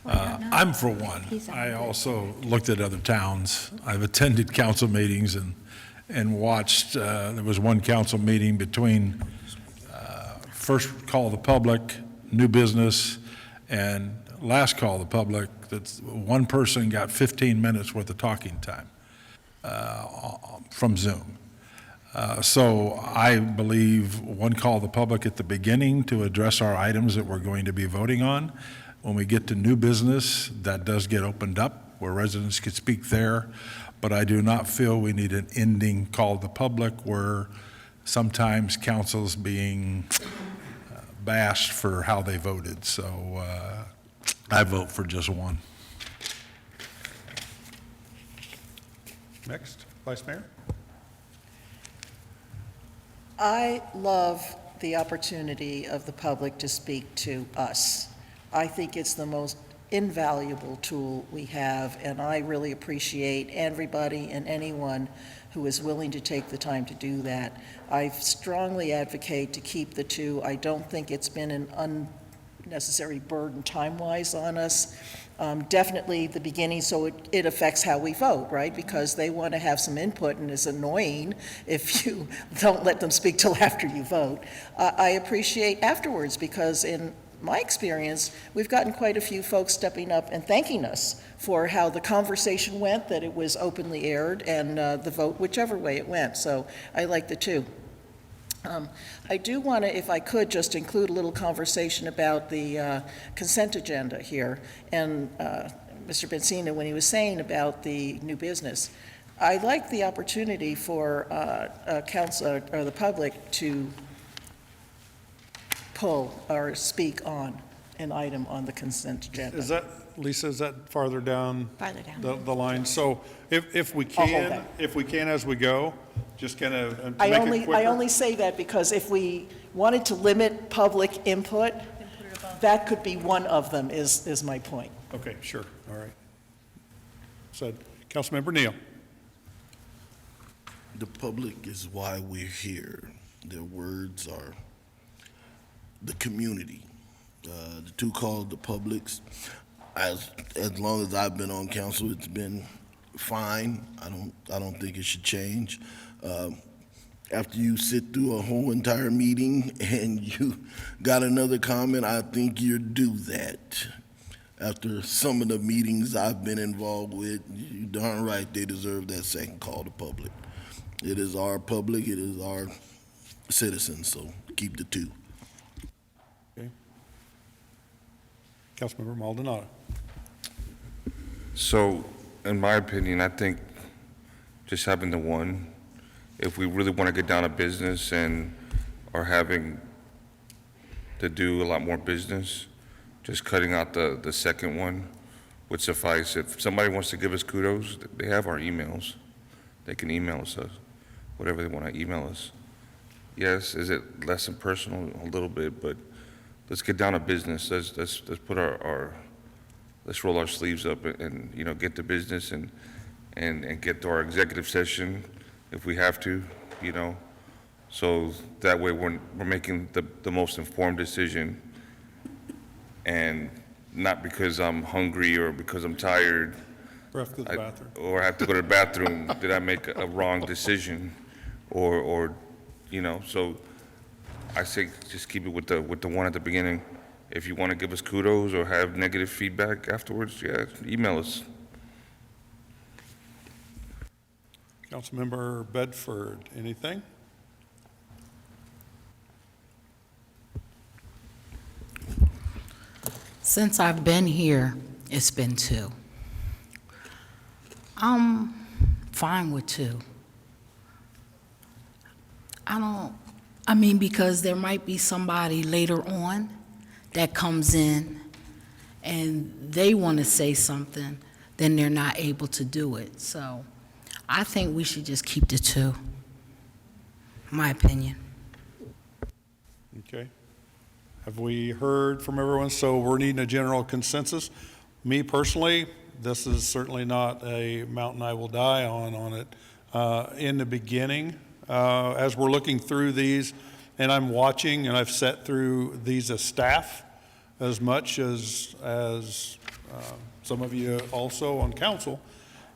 I'm for one. I also looked at other towns. I've attended council meetings and watched, there was one council meeting between first call of the public, new business, and last call of the public, that's one person got 15 minutes worth of talking time from Zoom. So I believe one call of the public at the beginning to address our items that we're going to be voting on. When we get to new business, that does get opened up where residents could speak there. But I do not feel we need an ending call to the public where sometimes council's being bashed for how they voted. So I vote for just one. Next, Vice Mayor. I love the opportunity of the public to speak to us. I think it's the most invaluable tool we have, and I really appreciate everybody and anyone who is willing to take the time to do that. I strongly advocate to keep the 2. I don't think it's been an unnecessary burden time-wise on us. Definitely the beginning, so it affects how we vote, right? Because they want to have some input, and it's annoying if you don't let them speak till after you vote. I appreciate afterwards, because in my experience, we've gotten quite a few folks stepping up and thanking us for how the conversation went, that it was openly aired, and the vote, whichever way it went. So I like the 2. I do want to, if I could, just include a little conversation about the consent agenda here. And Mr. Bensina, when he was saying about the new business, I like the opportunity for council or the public to pull or speak on an item on the consent agenda. Is that, Lisa, is that farther down? Farther down. The line? So if we I'll hold can, that. if we can as we go, just kind of to I make it only quicker. say that because if we wanted to limit public input, that could be one of them, is my point. Okay, sure, all right. So, Councilmember Neal. The public is why we're here. Their words are the community. The 2 called the publics. As long as I've been on council, it's been fine. I don't think it should change. After you sit through a whole entire meeting and you got another comment, I think you're due that. After some of the meetings I've been involved with, you darn right they deserve that second call to public. It is our public, it is our citizens, so keep the 2. Okay. Councilmember Maldonado. So, in my opinion, I think just having the 1, if we really want to get down to business and are having to do a lot more business, just cutting out the second one would suffice. If somebody wants to give us kudos, they have our emails. They can email us whatever they want to email us. Yes, is it less than personal? A little bit, but let's get down to business. Let's put let's roll our sleeves up and get to business and get to our executive session if we have to, so that way we're making the most informed decision, and not because I'm hungry or because I'm tired Or have to go to the bathroom. or have to go to the bathroom, did I make a wrong decision, or so I say just keep it with the 1 at the beginning. If you want to give us kudos or have negative feedback afterwards, yeah, email us. Councilmember Bedford, anything? Since I've been here, it's been 2. I'm fine with 2. Because there might be somebody later on that comes in and they want to say something, then they're not able to do it. So I think we should just keep the 2, my opinion. Okay. Have we heard from everyone? So we're needing a general consensus. Me personally, this is certainly not a mountain I will die on it. In the beginning, as we're looking through these, and I'm watching, and I've sat through these as staff as much as some of you also on council,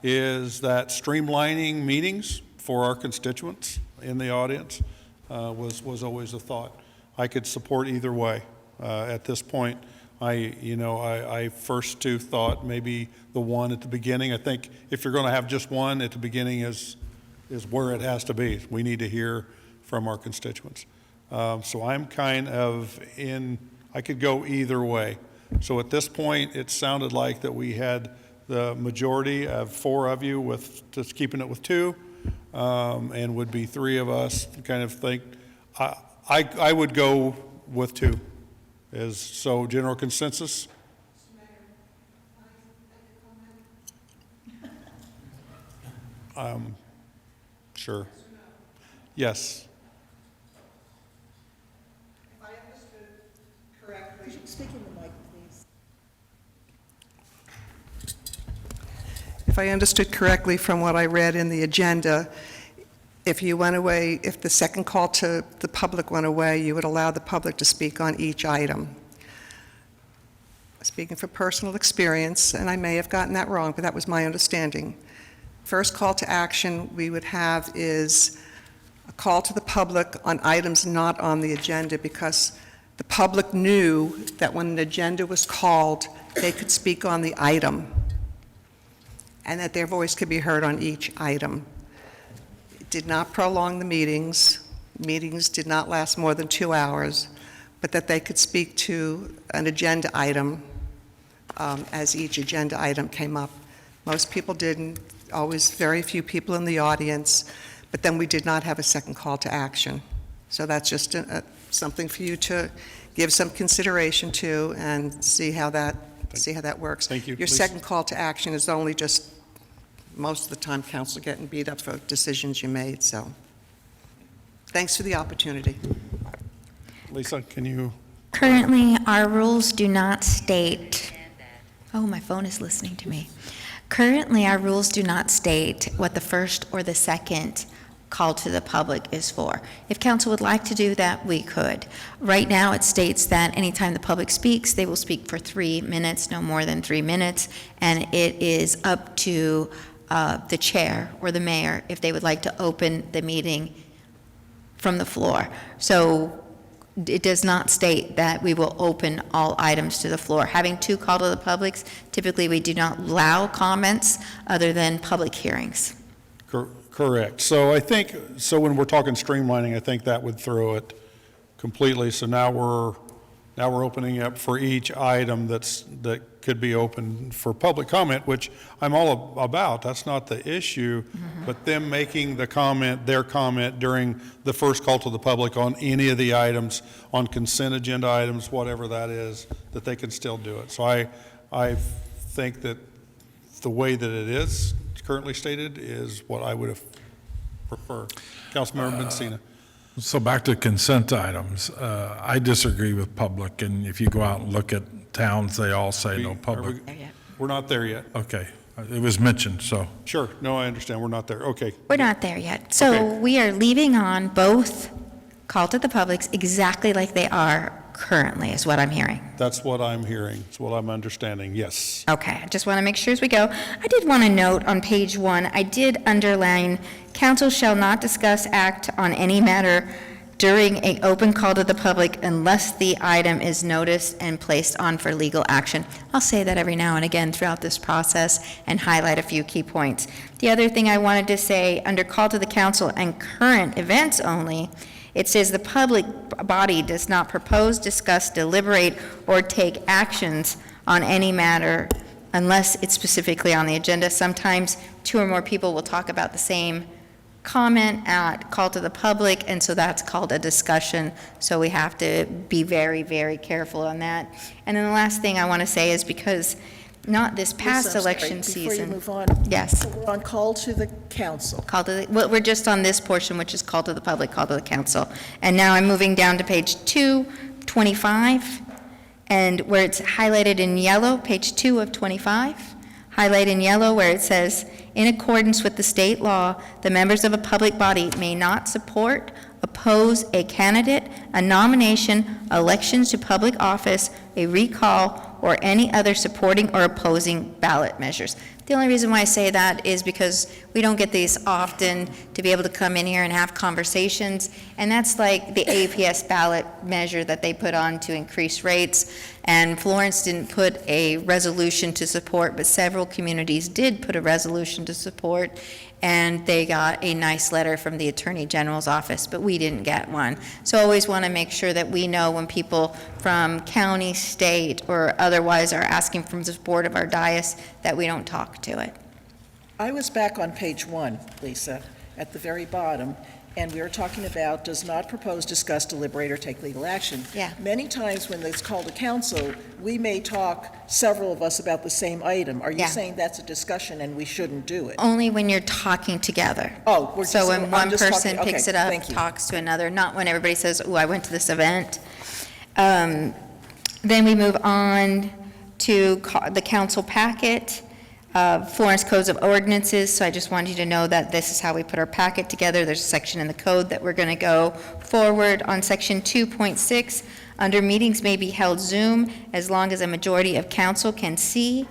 is that streamlining meetings for our constituents in the audience was always a thought. I could support either way. At this point, I first too thought maybe the one at the beginning. I think if you're going to have just one at the beginning is where it has to be. We need to hear from our constituents. So I'm kind of I could go either way. So at this point, it sounded like that we had the majority of 4 of you with just keeping it with 2, and would be 3 of us kind of think. I would go with 2. So general consensus? Sure. Yes. If I understood correctly. Could you speak in the mic, please? If I understood correctly from what I read in the agenda, if you went away, if the second call to the public went away, you would allow the public to speak on each item. Speaking from personal experience, and I may have gotten that wrong, but that was my understanding. First call to action we would have is a call to the public on items not on the agenda, because the public knew that when an agenda was called, they could speak on the item, and that their voice could be heard on each item. It did not prolong the meetings. Meetings did not last more than 2 hours, but that they could speak to an agenda item as each agenda item came up. Most people didn't, always very few people in the audience, but then we did not have a second call to action. So that's just something for you to give some consideration to and see how that works. Thank you. Your Please. second call to action is only just, most of the time, council getting beat up for decisions you made, so thanks for the opportunity. Lisa, can you? Currently, our rules do not state, oh, my phone is listening to me. Currently, our rules do not state what the first or the second call to the public is for. If council would like to do that, we could. Right now, it states that anytime the public speaks, they will speak for 3 minutes, no more than 3 minutes, and it is up to the chair or the mayor if they would like to open the meeting from the floor. So it does not state that we will open all items to the floor. Having 2 call to the publics, typically we do not allow comments other than public hearings. Correct. So I think, so when we're talking streamlining, I think that would throw it completely. So now we're opening up for each item that could be open for public comment, which I'm all about. That's not the issue. Mm-hmm. But them making their comment during the first call to the public on any of the items, on consent agenda items, whatever that is, that they can still do it. So I think that the way that it is currently stated is what I would have preferred. Councilmember Messina. So back to consent items. I disagree with public, and if you go out and look at towns, they all say no public. We're not there yet. Okay, it was mentioned, so. Sure, no, I understand, we're not there, okay. We're not there yet. So Okay. we are leaving on both call to the publics exactly like they are currently, is what I'm hearing. That's what I'm hearing, it's what I'm understanding, yes. Okay, I just want to make sure as we go. I did want to note on page 1, I did underline, council shall not discuss, act on any matter during an open call to the public unless the item is noticed and placed on for legal action. I'll say that every now and again throughout this process and highlight a few key points. The other thing I wanted to say, under call to the council and current events only, it says the public body does not propose, discuss, deliberate, or take actions on any matter unless it's specifically on the agenda. Sometimes 2 or more people will talk about the same comment at call to the public, and so that's called a discussion. So we have to be very, very careful on that. And then the last thing I want to say is, because not this past Lisa, I'm sorry, election Before season. you move on. Yes. So we're on call to the council. Call to the, well, we're just on this portion, which is call to the public, call to the council. And now I'm moving down to page 2, 25, and where it's highlighted in yellow, page 2 of 25, highlight in yellow where it says, in accordance with the state law, the members of a public body may not support, oppose a candidate, a nomination, elections to public office, a recall, or any other supporting or opposing ballot measures. The only reason why I say that is because we don't get these often to be able to come in here and have conversations, and that's like the APS ballot measure that they put on to increase rates, and Florence didn't put a resolution to support, but several communities did put a resolution to support, and they got a nice letter from the Attorney General's office, but we didn't get one. So I always want to make sure that we know when people from county, state, or otherwise are asking for the support of our dais, that we don't talk to it. I was back on page 1, Lisa, at the very bottom, and we were talking about does not propose, discuss, deliberate, or take legal action. Yeah. Many times when it's called a council, we may talk, several of us, about the same item. Are you Yeah. saying that's a discussion and we shouldn't do it? Only when you're talking together. Oh, we're So just, when I'm one just person talking, picks okay, it up, thank you. talks to another, not when everybody says, oh, I went to this event. Then we move on to the council packet, Florence Codes of Ordinances, so I just wanted you to know that this is how we put our packet together. There's a section in the code that we're going to go forward on section 2.6. Under meetings may be held Zoom as long as a majority of council can see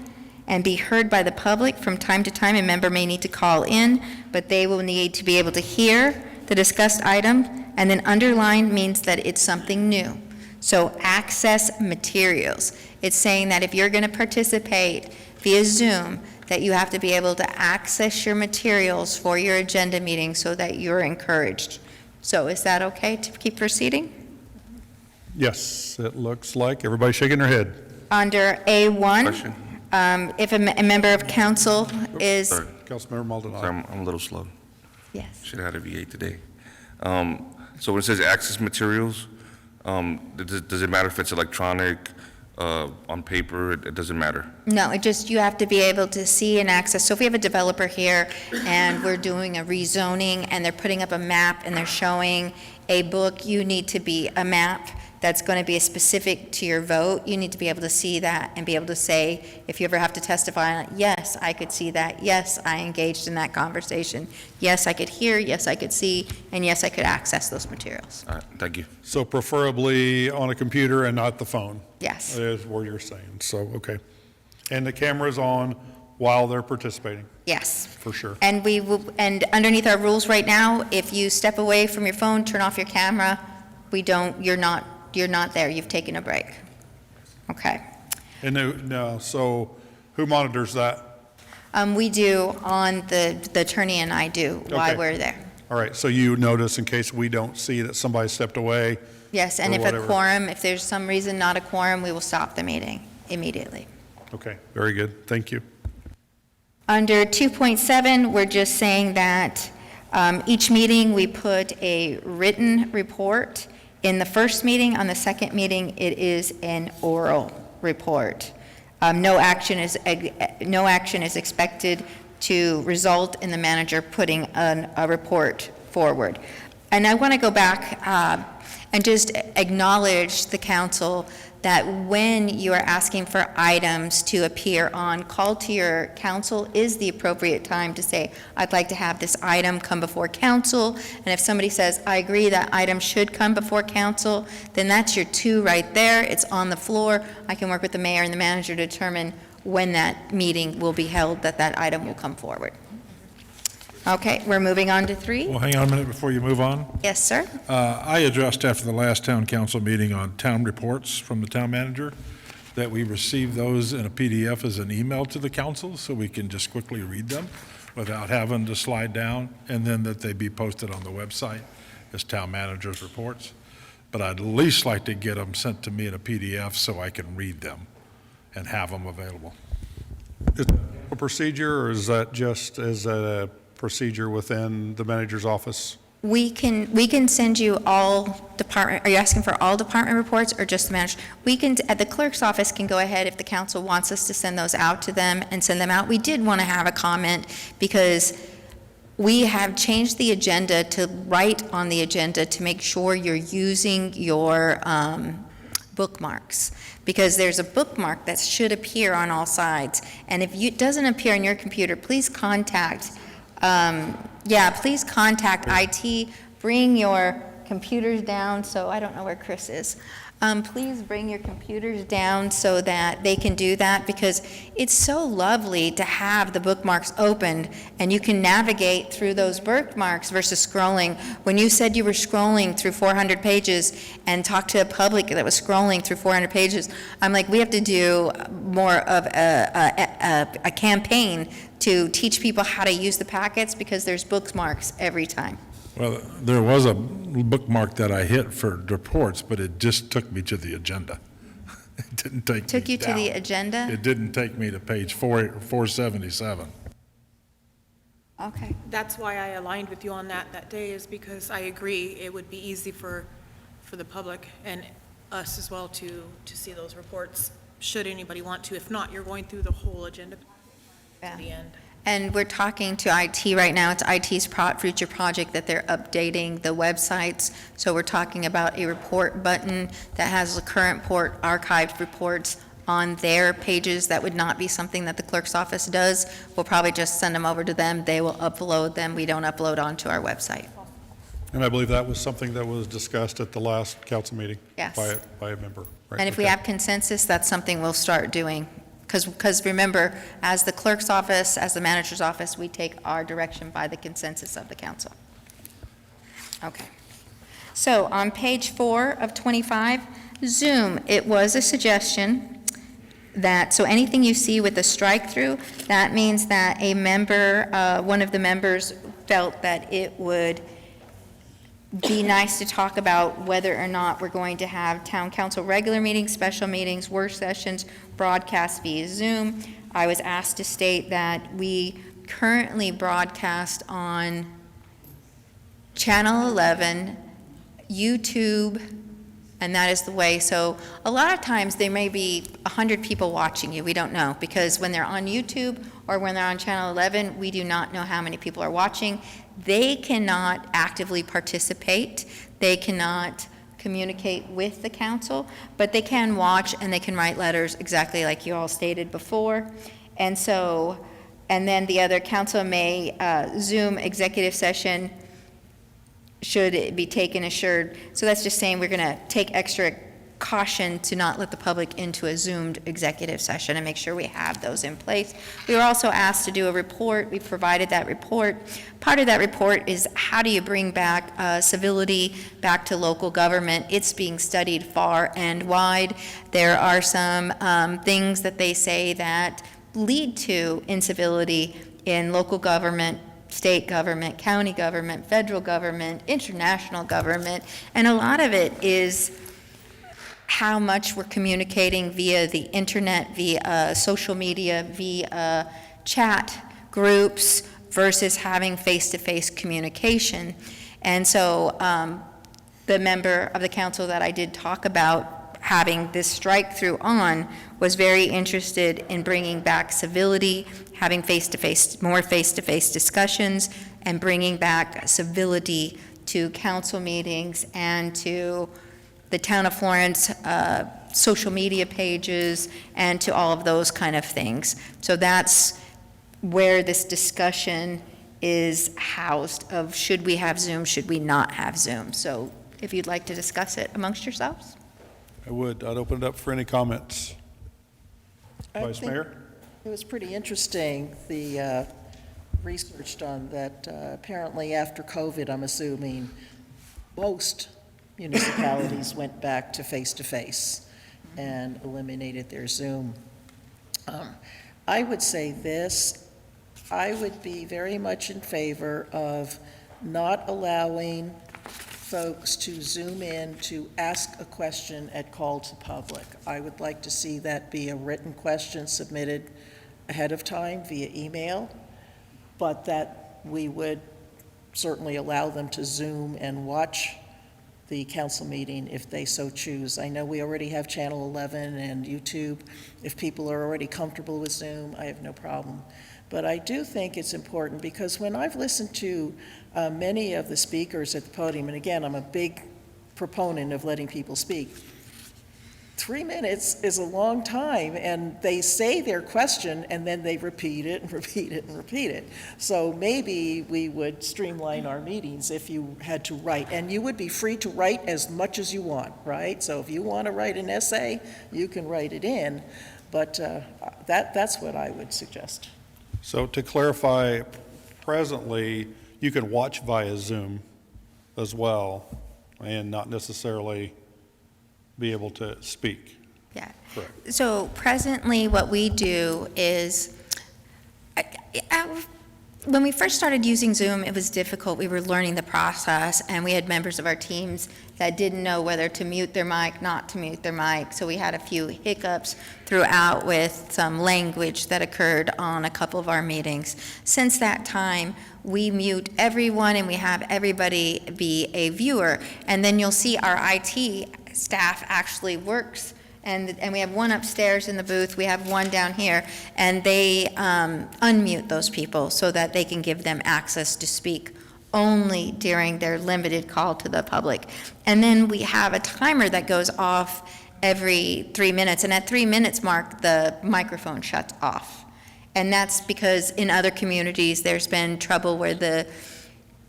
and be heard by the public. From time to time, a member may need to call in, but they will need to be able to hear the discussed item, and then underlined means that it's something new. So access materials. It's saying that if you're going to participate via Zoom, that you have to be able to access your materials for your agenda meeting so that you're encouraged. So is that okay to keep proceeding? Yes, it looks like everybody's shaking their head. Under A1, Question? if a member of council is, Sorry, Councilmember Maldonado. sorry, I'm a little slow. yes, Should have had a V8 today. So when it says access materials, does it matter if it's electronic, on paper? It doesn't matter? no, it just, you have to be able to see and access. So if we have a developer here and we're doing a rezoning and they're putting up a map and they're showing a book, you need to be a map that's going to be specific to your vote. You need to be able to see that and be able to say, if you ever have to testify, yes, I could see that. Yes, I engaged in that conversation. Yes, I could hear. Yes, I could see. And yes, I could access those materials. All right, thank you. So preferably on a computer and not the phone, Yes. is what you're saying. So, okay. And the camera's on while they're participating, Yes. for sure. And we will, and underneath our rules right now, if you step away from your phone, turn off your camera, you're not there. You've taken a break. Okay. And no, so who monitors that? We do on the attorney and I do while Okay. we're there. All right, so you notice in case we don't see that somebody stepped away. Yes, and Or if a whatever. quorum, if there's some reason not a quorum, we will stop the meeting immediately. Okay, very good. Thank you. Under 2.7, we're just saying that each meeting, we put a written report. In the first meeting, on the second meeting, it is an oral report. No action is expected to result in the manager putting a report forward. And I want to go back and just acknowledge the council that when you are asking for items to appear on, call to your council is the appropriate time to say, I'd like to have this item come before council. And if somebody says, I agree that item should come before council, then that's your two right there. It's on the floor. I can work with the mayor and the manager to determine when that meeting will be held, that item will come forward. Okay, we're moving on to 3. Well, hang on a minute before you move on. Yes, sir. I addressed after the last town council meeting on town reports from the town manager, that we receive those in a PDF as an email to the council, so we can just quickly read them without having to slide down, and then that they be posted on the website as town manager's reports. But I'd at least like to get them sent to me in a PDF so I can read them and have them available. Is that a procedure, or is that just as a procedure within the manager's office? We can send you all department, are you asking for all department reports or just the manager? We can, at the clerk's office, can go ahead if the council wants us to send those out to them and send them out. We did want to have a comment because we have changed the agenda to write on the agenda to make sure you're using your bookmarks, because there's a bookmark that should appear on all sides. And if it doesn't appear on your computer, please contact, please contact IT. Bring your computers down, so I don't know where Chris is. Please bring your computers down so that they can do that, because it's so lovely to have the bookmarks opened and you can navigate through those bookmarks versus scrolling. When you said you were scrolling through 400 pages and talked to a public that was scrolling through 400 pages, I'm like, we have to do more of a campaign to teach people how to use the packets, because there's bookmarks every time. Well, there was a bookmark that I hit for reports, but it just took me to the agenda. It didn't take me Took you to down. the agenda? It didn't take me to page 477. Okay. That's why I aligned with you on that day, is because I agree it would be easy for the public and us as well to see those reports, should anybody want to. If not, you're going through the whole agenda to the end. And we're talking to IT right now. It's IT's future project that they're updating the websites. So we're talking about a report button that has the current archived reports on their pages. That would not be something that the clerk's office does. We'll probably just send them over to them. They will upload them. We don't upload onto our website. And I believe that was something that was discussed at the last council meeting. Yes. By a member. Right, And if we okay. have consensus, that's something we'll start doing. Because remember, as the clerk's office, as the manager's office, we take our direction by the consensus of the council. Okay. So on page 4 of 25, Zoom, it was a suggestion that, so anything you see with a strike-through, that means that a member, one of the members felt that it would be nice to talk about whether or not we're going to have town council regular meetings, special meetings, work sessions, broadcast via Zoom. I was asked to state that we currently broadcast on Channel 11, YouTube, and that is the way. So a lot of times there may be 100 people watching you. We don't know, because when they're on YouTube or when they're on Channel 11, we do not know how many people are watching. They cannot actively participate. They cannot communicate with the council, but they can watch and they can write letters, exactly like you all stated before. And so, and then the other council may Zoom executive session should it be taken assured. So that's just saying we're going to take extra caution to not let the public into a Zoomed executive session and make sure we have those in place. We were also asked to do a report. We provided that report. Part of that report is how do you bring back civility back to local government. It's being studied far and wide. There are some things that they say that lead to incivility in local government, state government, county government, federal government, international government, and a lot of it is how much we're communicating via the internet, via social media, via chat groups versus having face-to-face communication. And so the member of the council that I did talk about having this strike-through on was very interested in bringing back civility, having face-to-face, more face-to-face discussions, and bringing back civility to council meetings and to the Town of Florence social media pages, and to all of those kind of things. So that's where this discussion is housed of should we have Zoom, should we not have Zoom. So if you'd like to discuss it amongst yourselves. I would. I'd open it up for any comments. Vice Mayor? It was pretty interesting, the research done that apparently after COVID, I'm assuming, most municipalities went back to face-to-face and eliminated their Zoom. I would say this, I would be very much in favor of not allowing folks to Zoom in to ask a question at call to public. I would like to see that be a written question submitted ahead of time via email, but that we would certainly allow them to Zoom and watch the council meeting if they so choose. I know we already have Channel 11 and YouTube. If people are already comfortable with Zoom, I have no problem. But I do think it's important because when I've listened to many of the speakers at the podium, and again, I'm a big proponent of letting people speak, 3 minutes is a long time, and they say their question, and then they repeat it and repeat it and repeat it. So maybe we would streamline our meetings if you had to write, and you would be free to write as much as you want, right? So if you want to write an essay, you can write it in, but that's what I would suggest. So to clarify, presently, you can watch via Zoom as well and not necessarily be able to speak. Yeah. Correct. So presently, what we do is, when we first started using Zoom, it was difficult. We were learning the process, and we had members of our teams that didn't know whether to mute their mic, not to mute their mic. So we had a few hiccups throughout with some language that occurred on a couple of our meetings. Since that time, we mute everyone and we have everybody be a viewer. And then you'll see our IT staff actually works, and we have one upstairs in the booth, we have one down here, and they unmute those people so that they can give them access to speak only during their limited call to the public. And then we have a timer that goes off every 3 minutes, and at 3 minutes mark, the microphone shuts off. And that's because in other communities, there's been trouble where the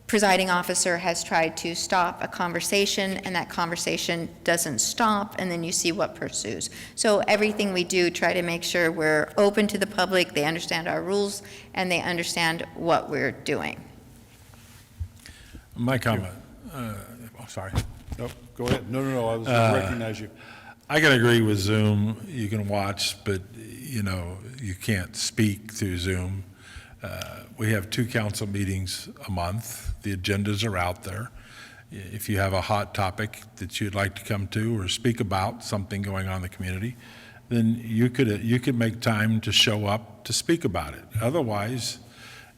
presiding officer has tried to stop a conversation, and that conversation doesn't stop, and then you see what pursues. So everything we do, try to make sure we're open to the public, they understand our rules, and they understand what we're doing. My comment, sorry. Nope, go ahead. No, I was going to recognize you. I can agree with Zoom. You can watch, but, you can't speak through Zoom. We have 2 council meetings a month. The agendas are out there. If you have a hot topic that you'd like to come to or speak about something going on in the community, then you could make time to show up to speak about it. Otherwise,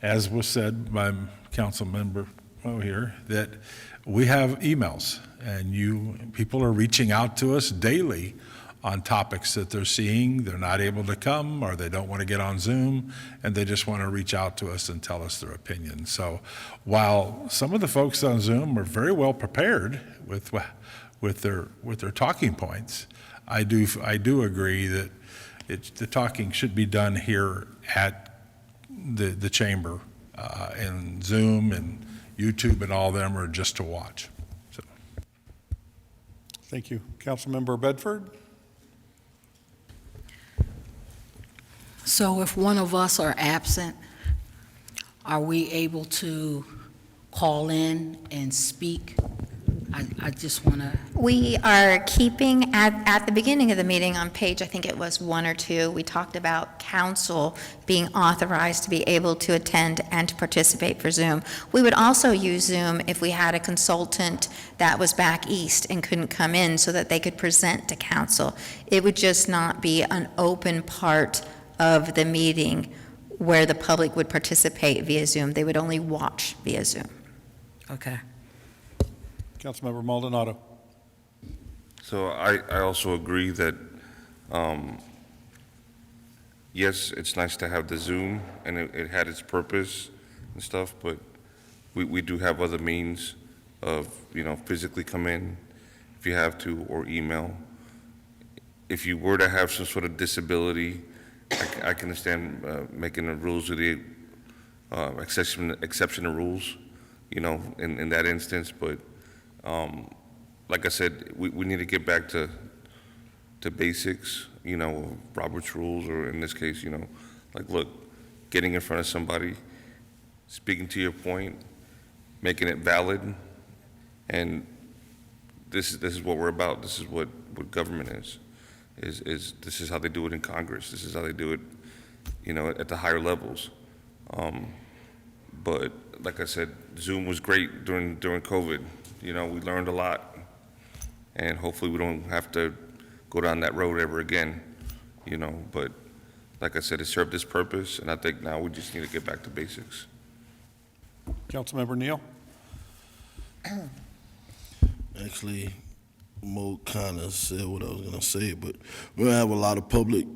as was said by Council Member Mo here, that we have emails, and people are reaching out to us daily on topics that they're seeing. They're not able to come, or they don't want to get on Zoom, and they just want to reach out to us and tell us their opinion. So while some of the folks on Zoom are very well prepared with their talking points, I do agree that the talking should be done here at the chamber, and Zoom and YouTube and all of them are just to watch. So. Thank you. Councilmember Bedford? So if one of us are absent, are we able to call in and speak? I just want to... We are keeping, at the beginning of the meeting on page, I think it was 1 or 2, we talked about council being authorized to be able to attend and to participate for Zoom. We would also use Zoom if we had a consultant that was back east and couldn't come in so that they could present to council. It would just not be an open part of the meeting where the public would participate via Zoom. They would only watch via Zoom. Okay. Councilmember Maldonado. So I also agree that, yes, it's nice to have the Zoom, and it had its purpose and stuff, but we do have other means of, physically come in if you have to, or email. If you were to have some sort of disability, I can understand making the rules of the exception to rules, in that instance, but like I said, we need to get back to basics, Robert's rules, or in this case, look, getting in front of somebody, speaking to your point, making it valid, and this is what we're about. This is what government is this is how they do it in Congress. This is how they do it, at the higher levels. But like I said, Zoom was great during COVID. We learned a lot, and hopefully we don't have to go down that road ever again, but like I said, it served its purpose, and I think now we just need to get back to basics. Councilmember Neal? Actually, Mo kind of said what I was going to say, but we have a lot of public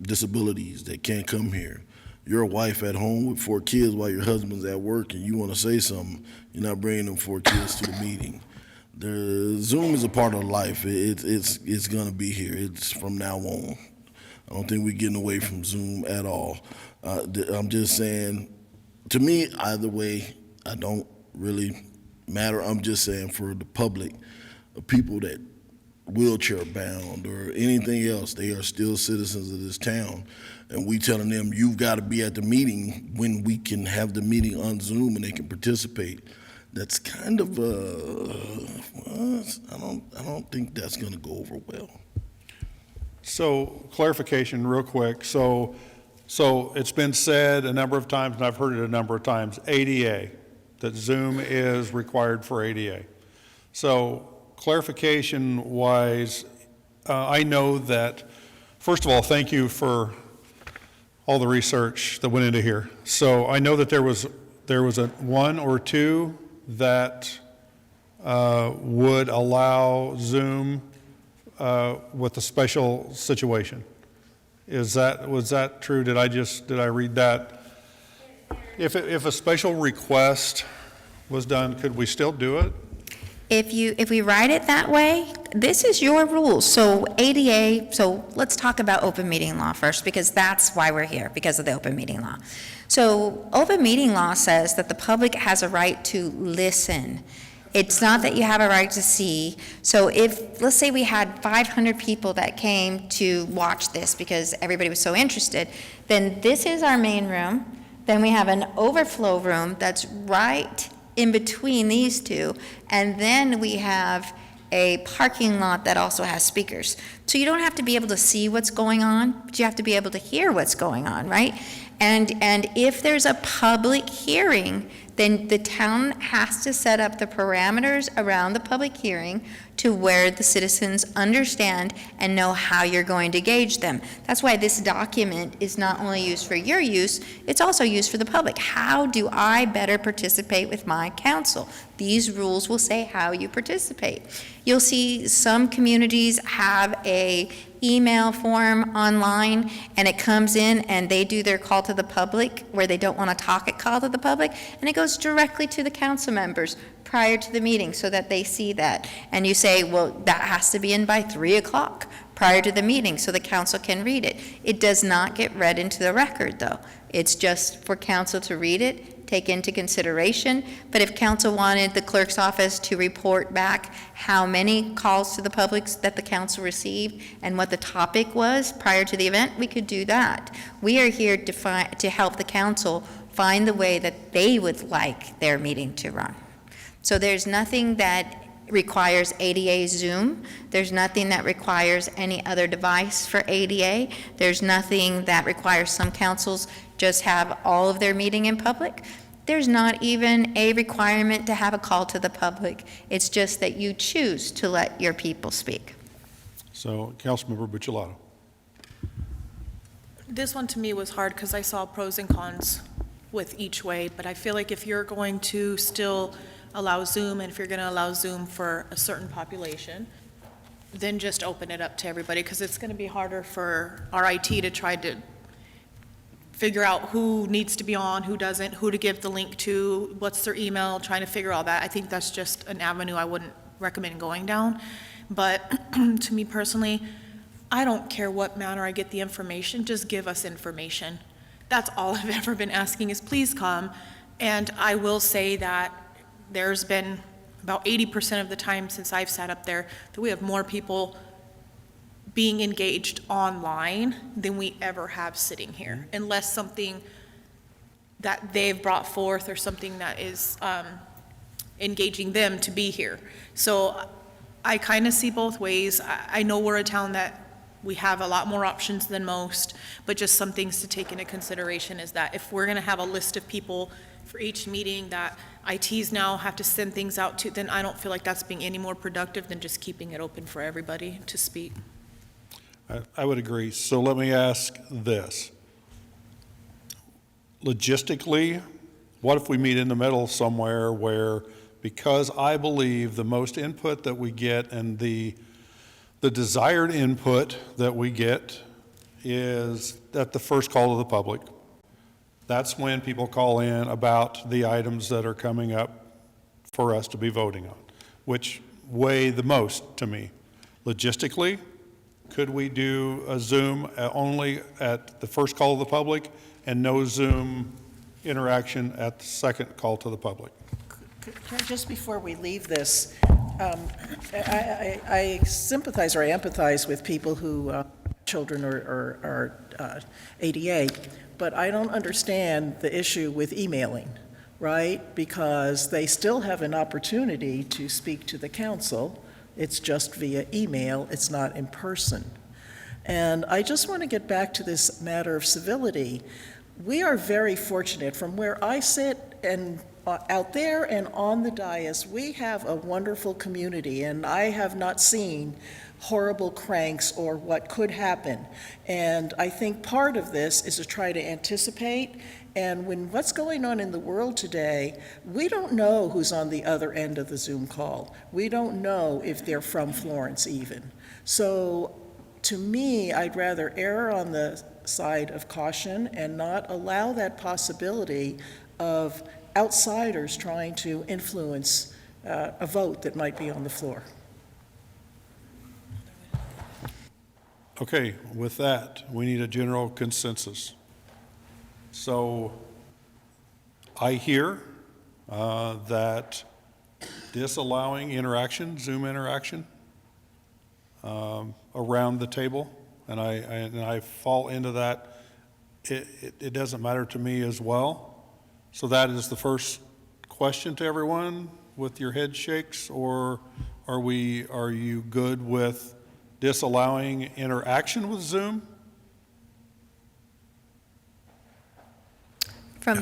disabilities that can't come here. You're a wife at home with 4 kids while your husband's at work, and you want to say something, you're not bringing them 4 kids to the meeting. The Zoom is a part of life. It's going to be here. It's from now on. I don't think we're getting away from Zoom at all. I'm just saying, to me, either way, I don't really matter. I'm just saying for the public, people that wheelchair bound or anything else, they are still citizens of this town. And we telling them, you've got to be at the meeting when we can have the meeting on Zoom and they can participate. That's kind of, I don't think that's going to go over well. So clarification real quick. So it's been said a number of times, and I've heard it a number of times, ADA, that Zoom is required for ADA. So clarification wise, I know that, first of all, thank you for all the research that went into here. So I know that there was a one or two that would allow Zoom with a special situation. Was that true? Did I read that? If a special request was done, could we still do it? If we write it that way, this is your rules. So ADA, so let's talk about open meeting law first, because that's why we're here, because of the open meeting law. So open meeting law says that the public has a right to listen. It's not that you have a right to see. So if, let's say we had 500 people that came to watch this because everybody was so interested, then this is our main room. Then we have an overflow room that's right in between these two. And then we have a parking lot that also has speakers. So you don't have to be able to see what's going on, but you have to be able to hear what's going on, right? And if there's a public hearing, then the town has to set up the parameters around the public hearing to where the citizens understand and know how you're going to gauge them. That's why this document is not only used for your use, it's also used for the public. How do I better participate with my council? These rules will say how you participate. You'll see some communities have a email form online, and it comes in and they do their call to the public where they don't want to talk at call to the public, and it goes directly to the council members prior to the meeting so that they see that. And you say, well, that has to be in by 3 o'clock prior to the meeting so the council can read it. It does not get read into the record, though. It's just for council to read it, take into consideration. But if council wanted the clerk's office to report back how many calls to the public that the council received and what the topic was prior to the event, we could do that. We are here to help the council find the way that they would like their meeting to run. So there's nothing that requires ADA Zoom. There's nothing that requires any other device for ADA. There's nothing that requires some councils just have all of their meeting in public. There's not even a requirement to have a call to the public. It's just that you choose to let your people speak. So, Councilmember Buccellato. This one to me was hard because I saw pros and cons with each way, but I feel like if you're going to still allow Zoom, and if you're going to allow Zoom for a certain population, then just open it up to everybody, because it's going to be harder for our IT to try to figure out who needs to be on, who doesn't, who to give the link to, what's their email, trying to figure all that. I think that's just an avenue I wouldn't recommend going down. But to me personally, I don't care what manner I get the information, just give us information. That's all I've ever been asking is please come. And I will say that there's been about 80% of the time since I've sat up there that we have more people being engaged online than we ever have sitting here, unless something that they've brought forth or something that is engaging them to be here. So I kind of see both ways. I know we're a town that we have a lot more options than most, but just some things to take into consideration is that if we're going to have a list of people for each meeting that ITs now have to send things out to, then I don't feel like that's being any more productive than just keeping it open for everybody to speak. I would agree. So let me ask this. Logistically, what if we meet in the middle somewhere where, because I believe the most input that we get and the desired input that we get is at the first call to the public. That's when people call in about the items that are coming up for us to be voting on, which weigh the most to me. Logistically, could we do a Zoom only at the first call of the public and no Zoom interaction at the second call to the public? Just before we leave this, I sympathize or I empathize with people who, children are ADA, but I don't understand the issue with emailing, right? Because they still have an opportunity to speak to the council. It's just via email, it's not in person. And I just want to get back to this matter of civility. We are very fortunate. From where I sit and out there and on the dais, we have a wonderful community, and I have not seen horrible cranks or what could happen. And I think part of this is to try to anticipate. And when what's going on in the world today, we don't know who's on the other end of the Zoom call. We don't know if they're from Florence even. So to me, I'd rather err on the side of caution and not allow that possibility of outsiders trying to influence a vote that might be on the floor. Okay, with that, we need a general consensus. So I hear that disallowing interaction, Zoom interaction, around the table, and I fall into that. It doesn't matter to me as well. So that is the first question to everyone with your head shakes, or are you good with disallowing interaction with Zoom?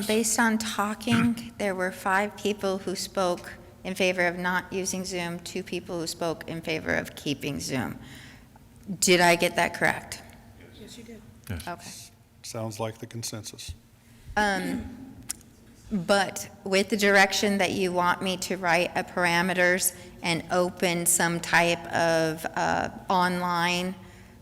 Based on talking, there were 5 people who spoke in favor of not using Zoom, 2 people who spoke in favor of keeping Zoom. Did I get that correct? Yes, you did. Yes. Okay. Sounds like the consensus. But with the direction that you want me to write a parameters and open some type of online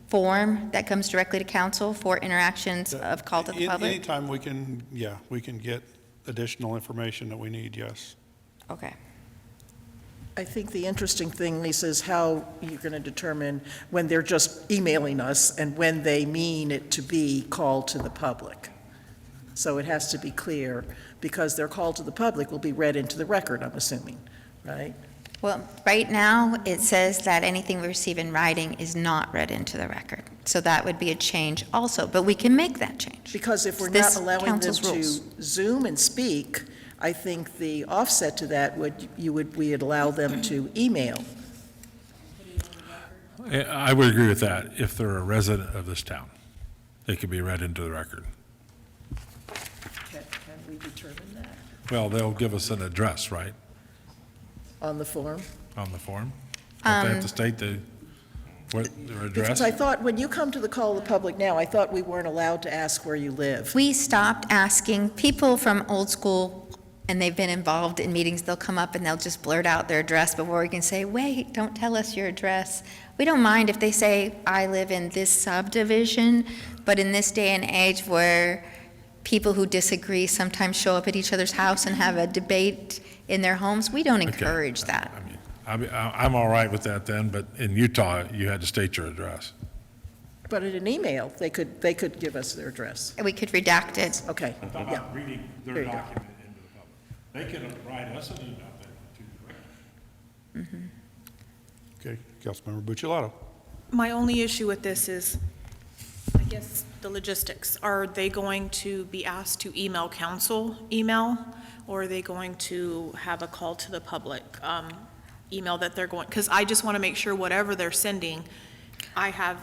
form that comes directly to council for interactions of call to the public? Anytime we can get additional information that we need, yes. Okay. I think the interesting thing, Lisa, is how you're going to determine when they're just emailing us and when they mean it to be called to the public. So it has to be clear, because their call to the public will be read into the record, I'm assuming, right? Well, right now, it says that anything we receive in writing is not read into the record. So that would be a change also, but we can make that change. Because if we're This not allowing them council's to rules. Zoom and speak, I think the offset to that we'd allow them to email. I would agree with that. If they're a resident of this town, they could be read into the record. Can we determine that Well, they'll give us an address, right, on the form? on the form? Don't they have to state what their address? Because I thought, when you come to the call of the public now, I thought we weren't allowed to ask where you live. We stopped asking people from old school, and they've been involved in meetings, they'll come up and they'll just blurt out their address before we can say, wait, don't tell us your address. We don't mind if they say, I live in this subdivision, but in this day and age where people who disagree sometimes show up at each other's house and have a debate in their homes, we don't encourage that. I'm all right with that then, but in Utah, you had to state your address. But in an email, they could give us their address. We could redact it. Okay, I'm talking yeah. about reading There their you go. document into the public. They can write us an email then to the record. Okay, Councilmember Buccellato. My only issue with this is, I guess, the logistics. Are they going to be asked to email council email, or are they going to have a call to the public email that they're going, because I just want to make sure whatever they're sending, I have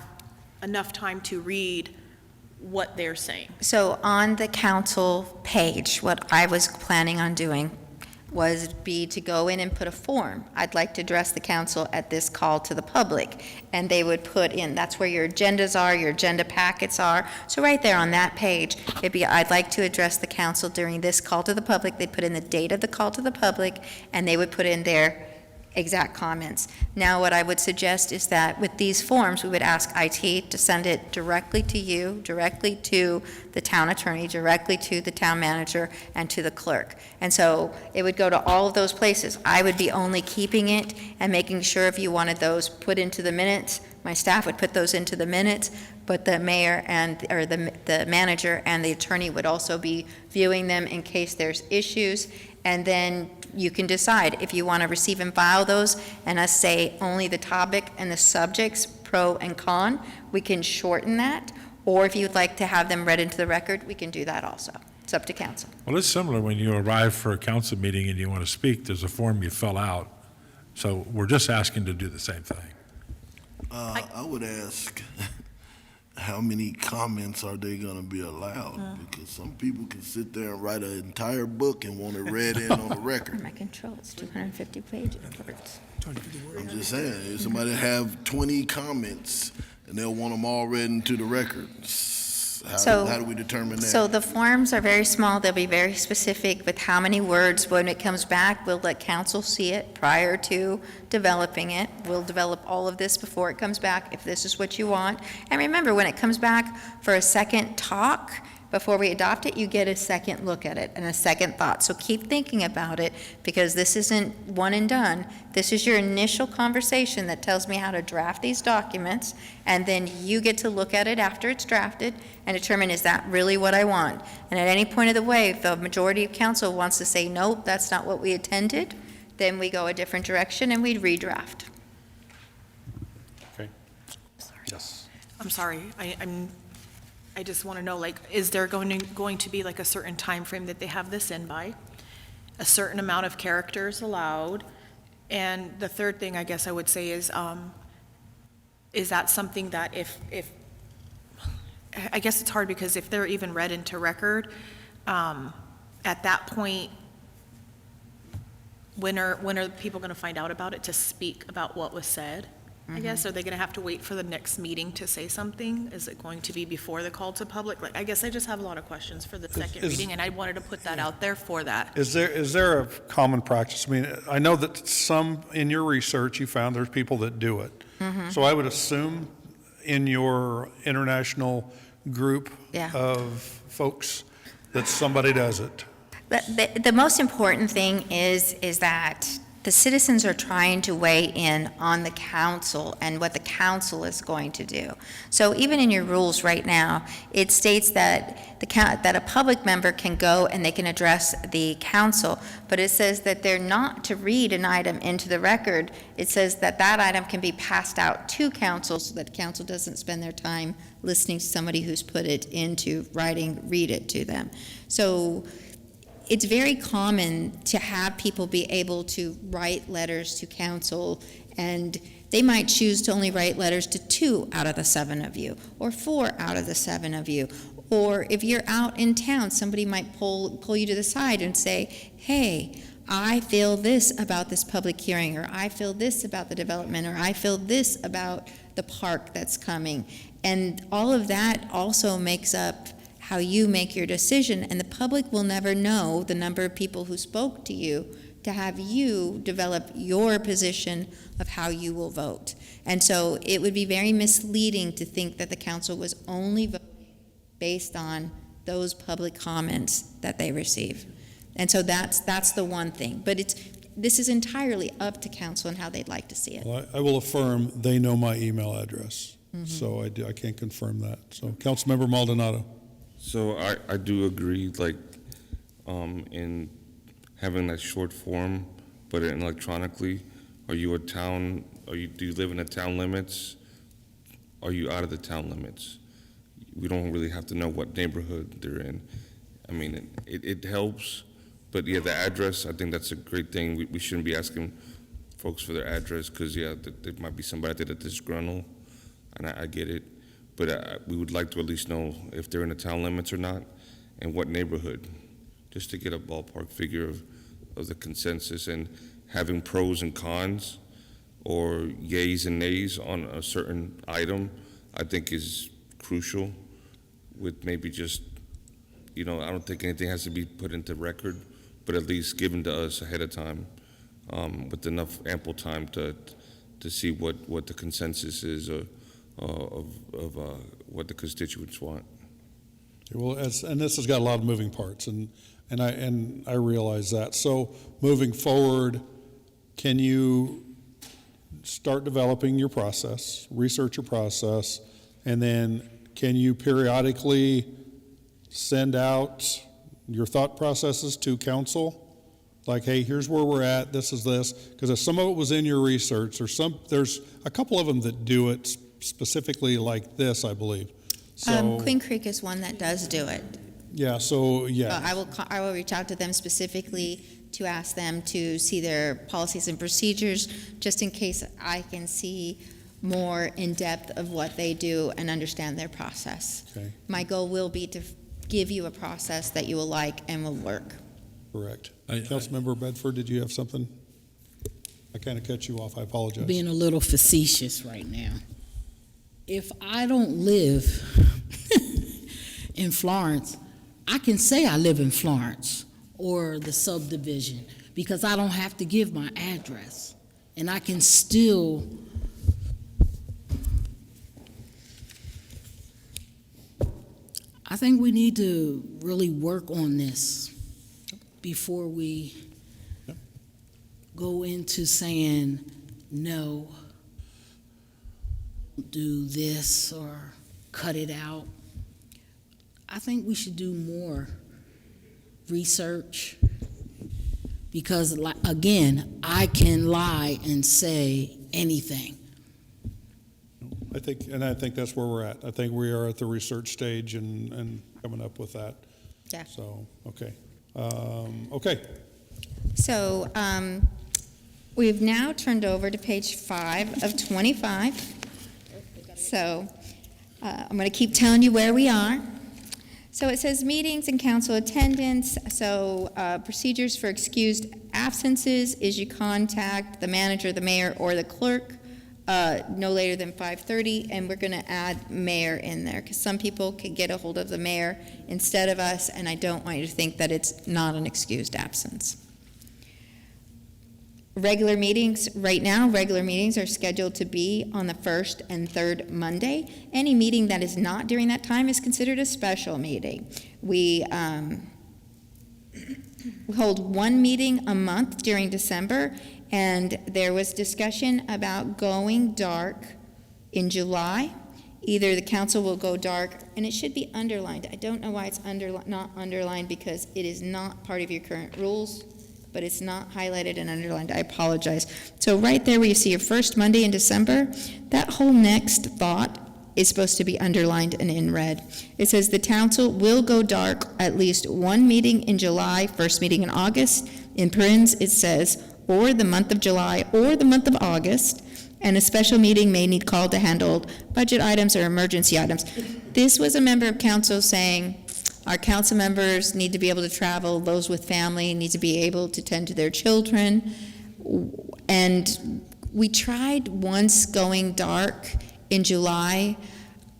enough time to read what they're saying. So on the council page, what I was planning on doing was to go in and put a form. I'd like to address the council at this call to the public. And they would put in, that's where your agendas are, your agenda packets are. So right there on that page, it'd be, I'd like to address the council during this call to the public. They'd put in the date of the call to the public, and they would put in their exact comments. Now, what I would suggest is that with these forms, we would ask IT to send it directly to you, directly to the town attorney, directly to the town manager, and to the clerk. And so it would go to all of those places. I would be only keeping it and making sure if you wanted those put into the minutes, my staff would put those into the minutes, but the mayor or the manager and the attorney would also be viewing them in case there's issues. And then you can decide if you want to receive and file those and us say only the topic and the subjects, pro and con, we can shorten that. Or if you'd like to have them read into the record, we can do that also. It's up to council. Well, it's similar when you arrive for a council meeting and you want to speak, there's a form you fill out. So we're just asking to do the same thing. I would ask, how many comments are they going to be allowed? Because some people can sit there and write an entire book and want it read in on the record. My control, it's 250 pages. I'm just saying, if somebody have 20 comments and they'll want them all read into the record, how do we determine that? So the forms are very small. They'll be very specific with how many words. When it comes back, we'll let council see it prior to developing it. We'll develop all of this before it comes back, if this is what you want. And remember, when it comes back for a second talk, before we adopt it, you get a second look at it and a second thought. So keep thinking about it, because this isn't one and done. This is your initial conversation that tells me how to draft these documents, and then you get to look at it after it's drafted and determine, is that really what I want? And at any point of the way, if the majority of council wants to say, nope, that's not what we intended, then we go a different direction and we redraft. Okay. Yes. I'm sorry, I just want to know, like, is there going to be like a certain time frame that they have this in by? A certain amount of characters allowed? And the third thing I guess I would say is that something that if I guess it's hard, because if they're even read into record, at that point, when are people going to find out about it to speak about what was said? I guess, are they going to have to wait for the next meeting to say something? Is it going to be before the call to public? Like, I guess I just have a lot of questions for the second reading, and I wanted to put that out there for that. Is there a common practice? I mean, I know that some, in your research, you found there's people that do it. So I would assume in your international group of folks that somebody does it. But the most important thing is that the citizens are trying to weigh in on the council and what the council is going to do. So even in your rules right now, it states that that a public member can go and they can address the council, but it says that they're not to read an item into the record. It says that that item can be passed out to council so that council doesn't spend their time listening to somebody who's put it into writing, read it to them. So it's very common to have people be able to write letters to council, and they might choose to only write letters to 2 out of the 7 of you, or 4 out of the 7 of you. Or if you're out in town, somebody might pull you to the side and say, hey, I feel this about this public hearing, or I feel this about the development, or I feel this about the park that's coming. And all of that also makes up how you make your decision, and the public will never know the number of people who spoke to you to have you develop your position of how you will vote. And so it would be very misleading to think that the council was only voting based on those public comments that they receive. And so that's the one thing. But this is entirely up to council and how they'd like to see it. Well, I will affirm they know my email address, so I can confirm that. So, Councilmember Maldonado. So I do agree, like, in having that short form, but electronically. Are you do you live in the town limits? Are you out of the town limits? We don't really have to know what neighborhood they're in. I mean, it helps, but yeah, the address, I think that's a great thing. We shouldn't be asking folks for their address, because there might be somebody out there that's disgruntled, and I get it. But we would like to at least know if they're in the town limits or not, and what neighborhood, just to get a ballpark figure of the consensus. And having pros and cons, or yays and nays on a certain item, I think is crucial. With maybe just, I don't think anything has to be put into record, but at least given to us ahead of time, with enough ample time to see what the consensus is of what the constituents want. Well, and this has got a lot of moving parts, and I realize that. So moving forward, can you start developing your process, research your process, and then can you periodically send out your thought processes to council? Like, hey, here's where we're at, this is this, because if some of it was in your research, there's a couple of them that do it specifically like this, I believe. So, Queen Creek is one that does do it. yeah, so, yeah. I will reach out to them specifically to ask them to see their policies and procedures, just in case I can see more in depth of what they do and understand their process. Okay. My goal will be to give you a process that you will like and will work. Correct. Councilmember Bedford, did you have something? I kind of cut you off, I apologize. Being a little facetious right now. If I don't live in Florence, I can say I live in Florence or the subdivision because I don't have to give my address. And I can still I think we need to really work on this before we go into saying, no, do this or cut it out. I think we should do more research because, again, I can lie and say anything. I think that's where we're at. I think we are at the research stage and coming up with that. Yeah. So, okay. Okay. So we've now turned over to page 5 of 25. So I'm going to keep telling you where we are. So it says meetings and council attendance. So procedures for excused absences is you contact the manager, the mayor, or the clerk no later than 5:30, and we're going to add mayor in there because some people can get a hold of the mayor instead of us, and I don't want you to think that it's not an excused absence. Regular meetings, right now, regular meetings are scheduled to be on the first and third Monday. Any meeting that is not during that time is considered a special meeting. We hold one meeting a month during December, and there was discussion about going dark in July. Either the council will go dark, and it should be underlined. I don't know why it's not underlined because it is not part of your current rules, but it's not highlighted and underlined. I apologize. So right there where you see your first Monday in December, that whole next thought is supposed to be underlined and in red. It says the council will go dark at least one meeting in July, first meeting in August. In parentheses, it says, or the month of July or the month of August, and a special meeting may need called to handle budget items or emergency items. This was a member of council saying, our council members need to be able to travel, those with family need to be able to tend to their children. And we tried once going dark in July,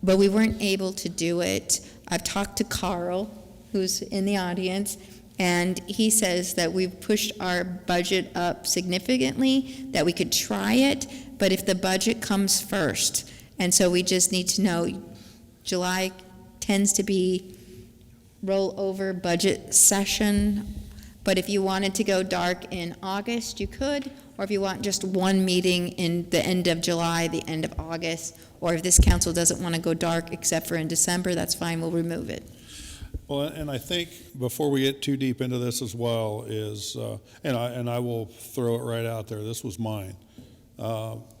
but we weren't able to do it. I've talked to Carl, who's in the audience, and he says that we've pushed our budget up significantly, that we could try it, but if the budget comes first. And so we just need to know, July tends to be rollover budget session, but if you wanted to go dark in August, you could, or if you want just one meeting in the end of July, the end of August, or if this council doesn't want to go dark except for in December, that's fine, we'll remove it. Well, and I think before we get too deep into this as well is, and I will throw it right out there, this was mine,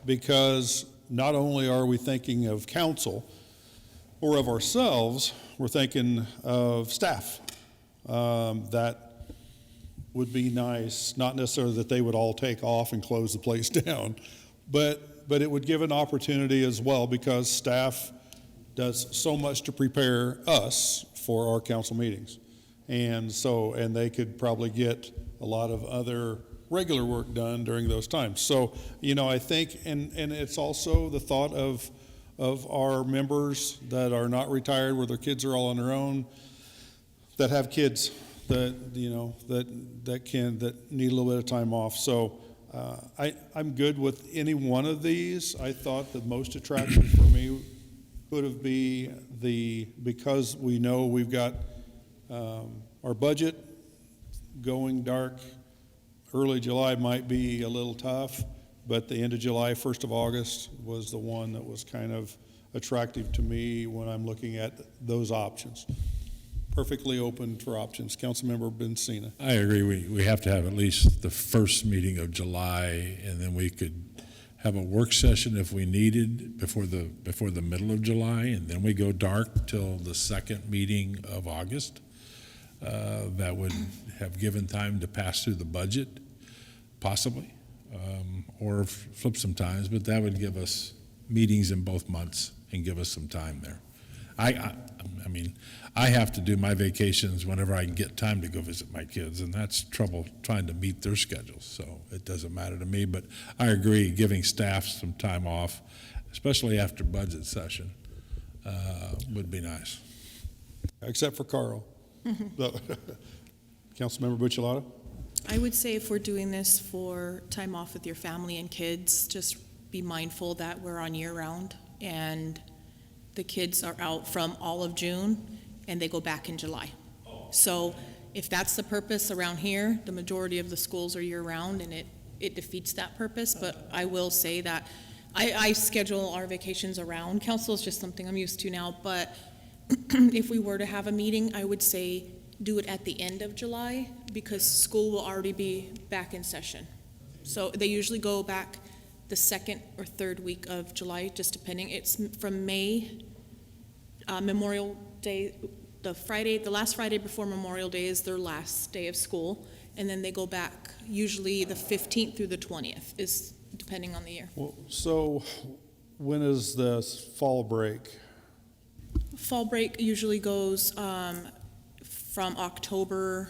because not only are we thinking of council or of ourselves, we're thinking of staff. That would be nice, not necessarily that they would all take off and close the place down, but it would give an opportunity as well because staff does so much to prepare us for our council meetings. And they could probably get a lot of other regular work done during those times. So, I think, and it's also the thought of our members that are not retired, where their kids are all on their own, that have kids that need a little bit of time off. So I'm good with any one of these. I thought the most attractive for me could have been because we know we've got our budget going dark. Early July might be a little tough, but the end of July, 1st of August was the one that was kind of attractive to me when I'm looking at those options. Perfectly open for options. Councilmember Bensina. I agree. We have to have at least the first meeting of July, and then we could have a work session if we needed before the middle of July, and then we go dark till the second meeting of August. That would have given time to pass through the budget, possibly, or flip some times, but that would give us meetings in both months and give us some time there. I mean, I have to do my vacations whenever I can get time to go visit my kids, and that's trouble trying to meet their schedules, so it doesn't matter to me. But I agree, giving staff some time off, especially after budget session, would be nice. Except for Carl. Councilmember Buccellato? I would say if we're doing this for time off with your family and kids, just be mindful that we're on year-round, and the kids are out from all of June, and they go back in July. So if that's the purpose around here, the majority of the schools are year-round, and it defeats that purpose. But I will say that I schedule our vacations around council. It's just something I'm used to now. But if we were to have a meeting, I would say do it at the end of July, because school will already be back in session. So they usually go back the second or third week of July, just depending. It's from May, Memorial Day, the last Friday before Memorial Day is their last day of school, and then they go back usually the 15th through the 20th, is depending on the year. Well, so when is the fall break? Fall break usually goes from October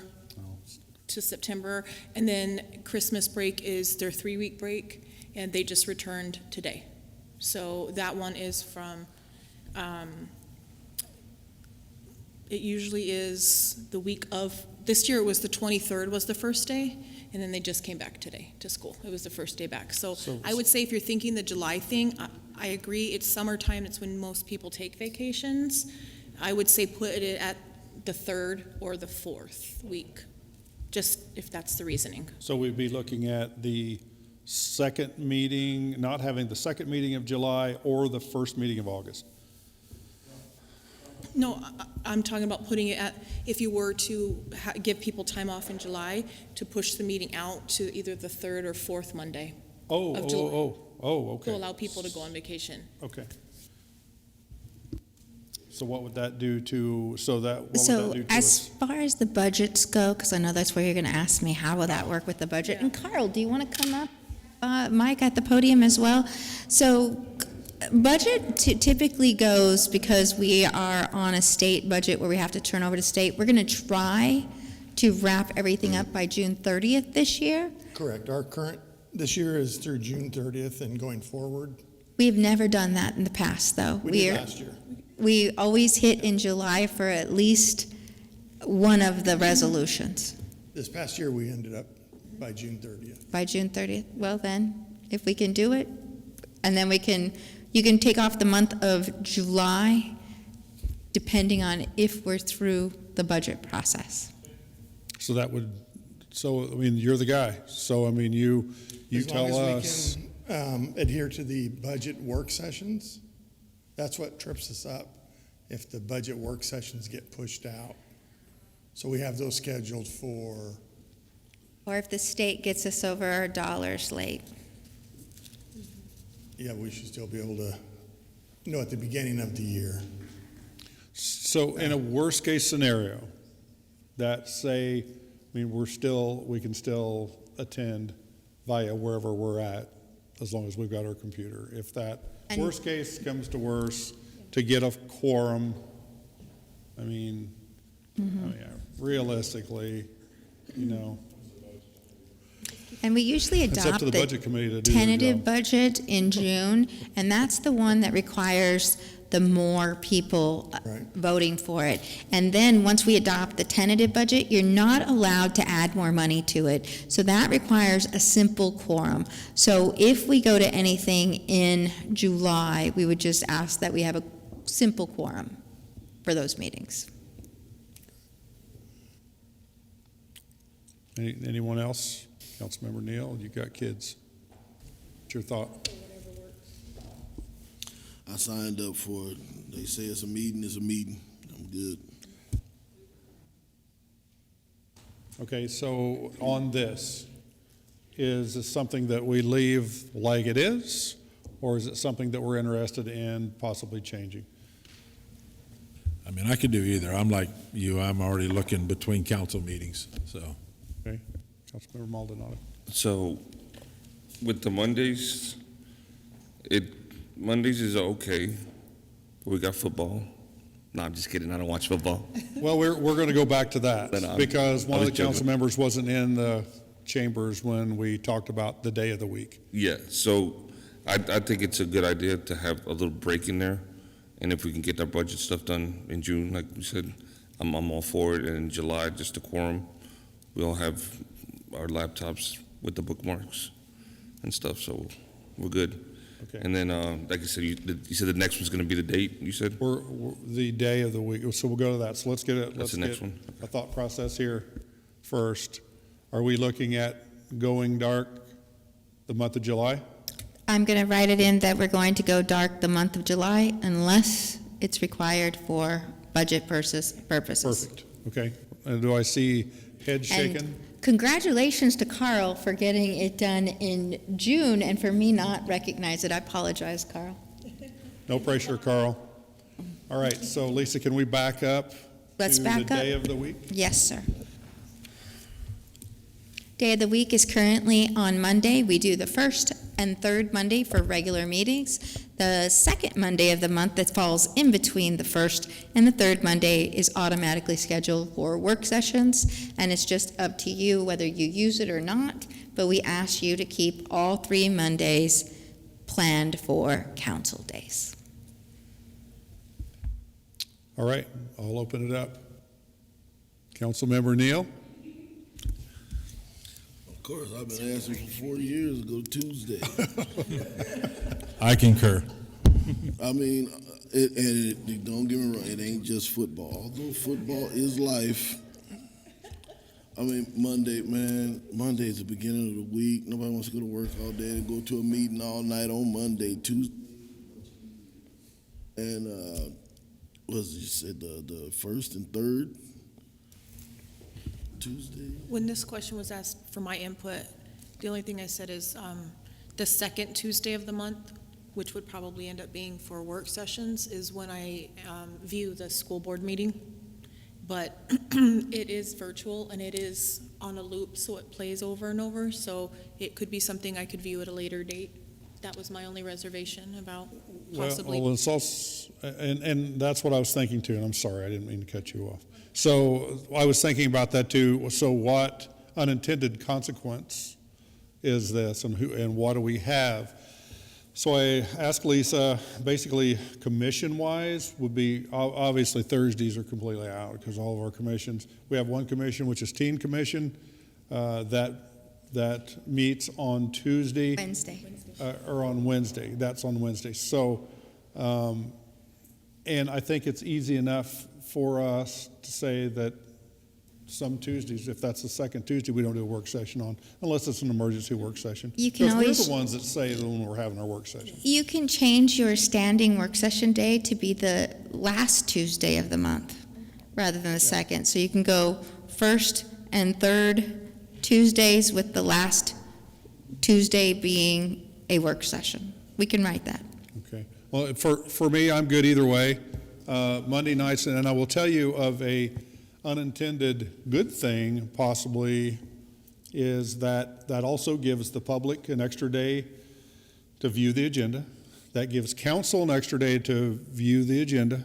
to September, and then Christmas break is their 3-week break, and they just returned today. So that one is from, it usually is the week of, this year it was the 23rd was the first day, and then they just came back today to school. It was the first day back. So I would say if you're thinking the July thing, I agree, it's summertime, it's when most people take vacations. I would say put it at the 3rd or the 4th week, just if that's the reasoning. So we'd be looking at the second meeting, not having the second meeting of July or the first meeting of August. No, I'm talking about putting it at, if you were to give people time off in July, to push the meeting out to either the 3rd or 4th Monday of July. Okay. To allow people to go on vacation. Okay. So what would that do to, what would that do to as us? far as the budgets go, because I know that's where you're going to ask me, how will that work with the budget? And Carl, do you want to come up, Mike, at the podium as well? So budget typically goes, because we are on a state budget where we have to turn over to state, we're going to try to wrap everything up by June 30th this year. Correct. Our current, this year is through June 30th and going forward. We've never done that in the past, though. We did last year. We always hit in July for at least one of the resolutions. This past year, we ended up by June 30th. By June 30th. Well then, if we can do it, and then you can take off the month of July, depending on if we're through the budget process. So that would, I mean, you're the guy. So, I mean, you tell us. As long as we can adhere to the budget work sessions, that's what trips us up, if the budget work sessions get pushed out. So we have those scheduled for. Or if the state gets us over our dollars late. Yeah, we should still be able to know at the beginning of the year. So in a worst-case scenario, that say, I mean, we can still attend via wherever we're at, as long as we've got our computer. If that worst case comes to worst, to get a quorum, I mean, realistically, And we usually It's up adopt to the budget committee to do their tentative job. budget in June, and that's the one that requires the more people Right. voting for it. And then, once we adopt the tentative budget, you're not allowed to add more money to it. So that requires a simple quorum. So if we go to anything in July, we would just ask that we have a simple quorum for those meetings. Anyone else? Councilmember Neal, you got kids. What's your thought? I signed up for it. They say it's a meeting, it's a meeting. I'm good. Okay, so on this, is this something that we leave like it is, or is it something that we're interested in possibly changing? I mean, I could do either. I'm like you, I'm already looking between council meetings, so. Okay, Councilmember Maldonado. So with the Mondays, Mondays is okay. We got football. No, I'm just kidding. I don't watch football. Well, we're going to go back to that, because one of the joking. council members wasn't in the chambers when we talked about the day of the week. Yeah, so I think it's a good idea to have a little break in there. And if we can get our budget stuff done in June, like we said, I'm all for it. And in July, just a quorum, we all have our laptops with the bookmarks and stuff, so we're good. Okay. And then, like I said, you said the next one's going to be the date, you said? We're the day of the week, so we'll go to that. So let's get it. That's the next one. A thought process here first. Are we looking at going dark the month of July? I'm going to write it in that we're going to go dark the month of July unless it's required for budget purposes. Perfect, okay. And do I see head shaking? And congratulations to Carl for getting it done in June and for me not recognize it. I apologize, Carl. No pressure, Carl. All right, so Lisa, can we back up Let's to back the up. day of the week? Yes, sir. Day of the week is currently on Monday. We do the first and third Monday for regular meetings. The second Monday of the month that falls in between the first and the third Monday is automatically scheduled for work sessions, and it's just up to you whether you use it or not, but we ask you to keep all 3 Mondays planned for council days. All right, I'll open it up. Councilmember Neal? Of course, I've been asking for 4 years to go Tuesday. I concur. I mean, don't get me wrong, it ain't just football. Although football is life. I mean, Monday's the beginning of the week. Nobody wants to go to work all day and go to a meeting all night on Monday, Tuesday. And, what was it you said, the first and third Tuesday? When this question was asked for my input, the only thing I said is the second Tuesday of the month, which would probably end up being for work sessions, is when I view the school board meeting. But it is virtual and it is on a loop, so it plays over and over. So it could be something I could view at a later date. That was my only reservation about possibly. Well, it's also, and that's what I was thinking too, and I'm sorry, I didn't mean to cut you off. So I was thinking about that too. So what unintended consequence is this, and what do we have? So I asked Lisa, basically commission-wise would be, obviously Thursdays are completely out because all of our commissions, we have one commission, which is Teen Commission, that meets on Tuesday. Wednesday. Or on Wednesday, that's on Wednesday. So, and I think it's easy enough for us to say that some Tuesdays, if that's the second Tuesday, we don't do a work session on, unless it's an emergency work session. You can Because always- we're the ones that say that when we're having our work session. You can change your standing work session day to be the last Tuesday of the month rather than the second. So you can go first and third Tuesdays with the last Tuesday being a work session. We can write that. Okay. Well, for me, I'm good either way. Monday nights, and I will tell you of a unintended good thing possibly is that also gives the public an extra day to view the agenda. That gives council an extra day to view the agenda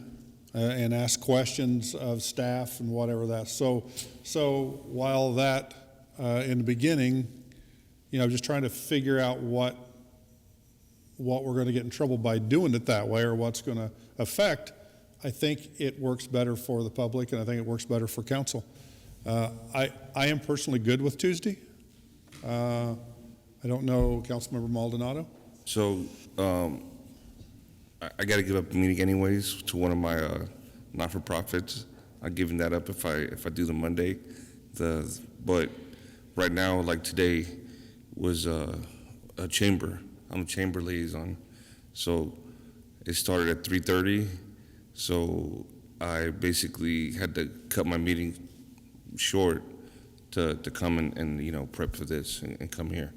and ask questions of staff and whatever that. So while that in the beginning, just trying to figure out what what we're going to get in trouble by doing it that way or what's going to affect, I think it works better for the public, and I think it works better for council. I am personally good with Tuesday. I don't know, Councilmember Maldonado? So, I got to give up a meeting anyways to one of my not-for-profits. I'm giving that up if I do the Monday. But right now, like today, was a chamber. I'm a chamber liaison, so it started at 3:30. So I basically had to cut my meeting short to come and prep for this and come here.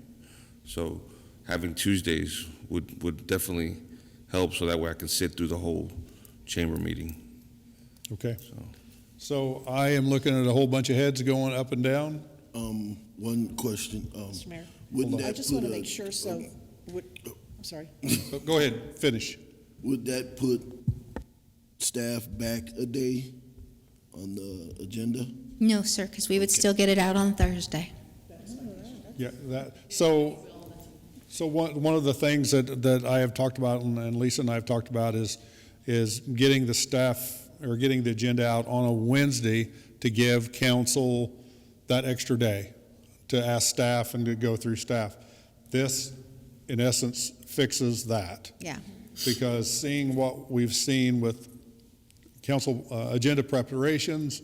So having Tuesdays would definitely help, so that way I can sit through the whole chamber meeting. Okay. So I am looking at a whole bunch of heads going up and down. One question. Mr. Mayor, Wouldn't I that just want to put make sure, so, I'm sorry. Go ahead, finish. Would that put staff back a day on the agenda? No, sir, because we would still get it out on Thursday. Yeah, so one of the things that I have talked about, and Lisa and I have talked about, is getting the staff, or getting the agenda out on a Wednesday to give council that extra day to ask staff and to go through staff. This, in essence, fixes that. Yeah. Because seeing what we've seen with council agenda preparations,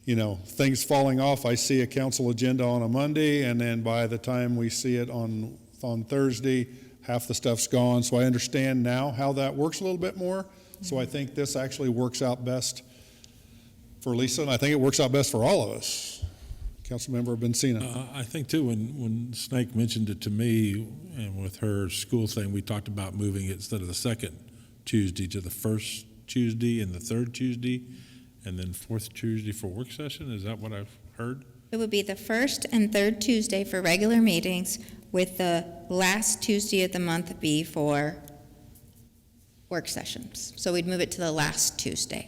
things falling off. I see a council agenda on a Monday, and then by the time we see it on Thursday, half the stuff's gone. So I understand now how that works a little bit more. So I think this actually works out best for Lisa, and I think it works out best for all of us. Councilmember Bencina. I think too, when Snake mentioned it to me, and with her school thing, we talked about moving it instead of the second Tuesday to the first Tuesday and the third Tuesday, and then fourth Tuesday for work session. Is that what I've heard? It would be the first and third Tuesday for regular meetings, with the last Tuesday of the month be for work sessions. So we'd move it to the last Tuesday.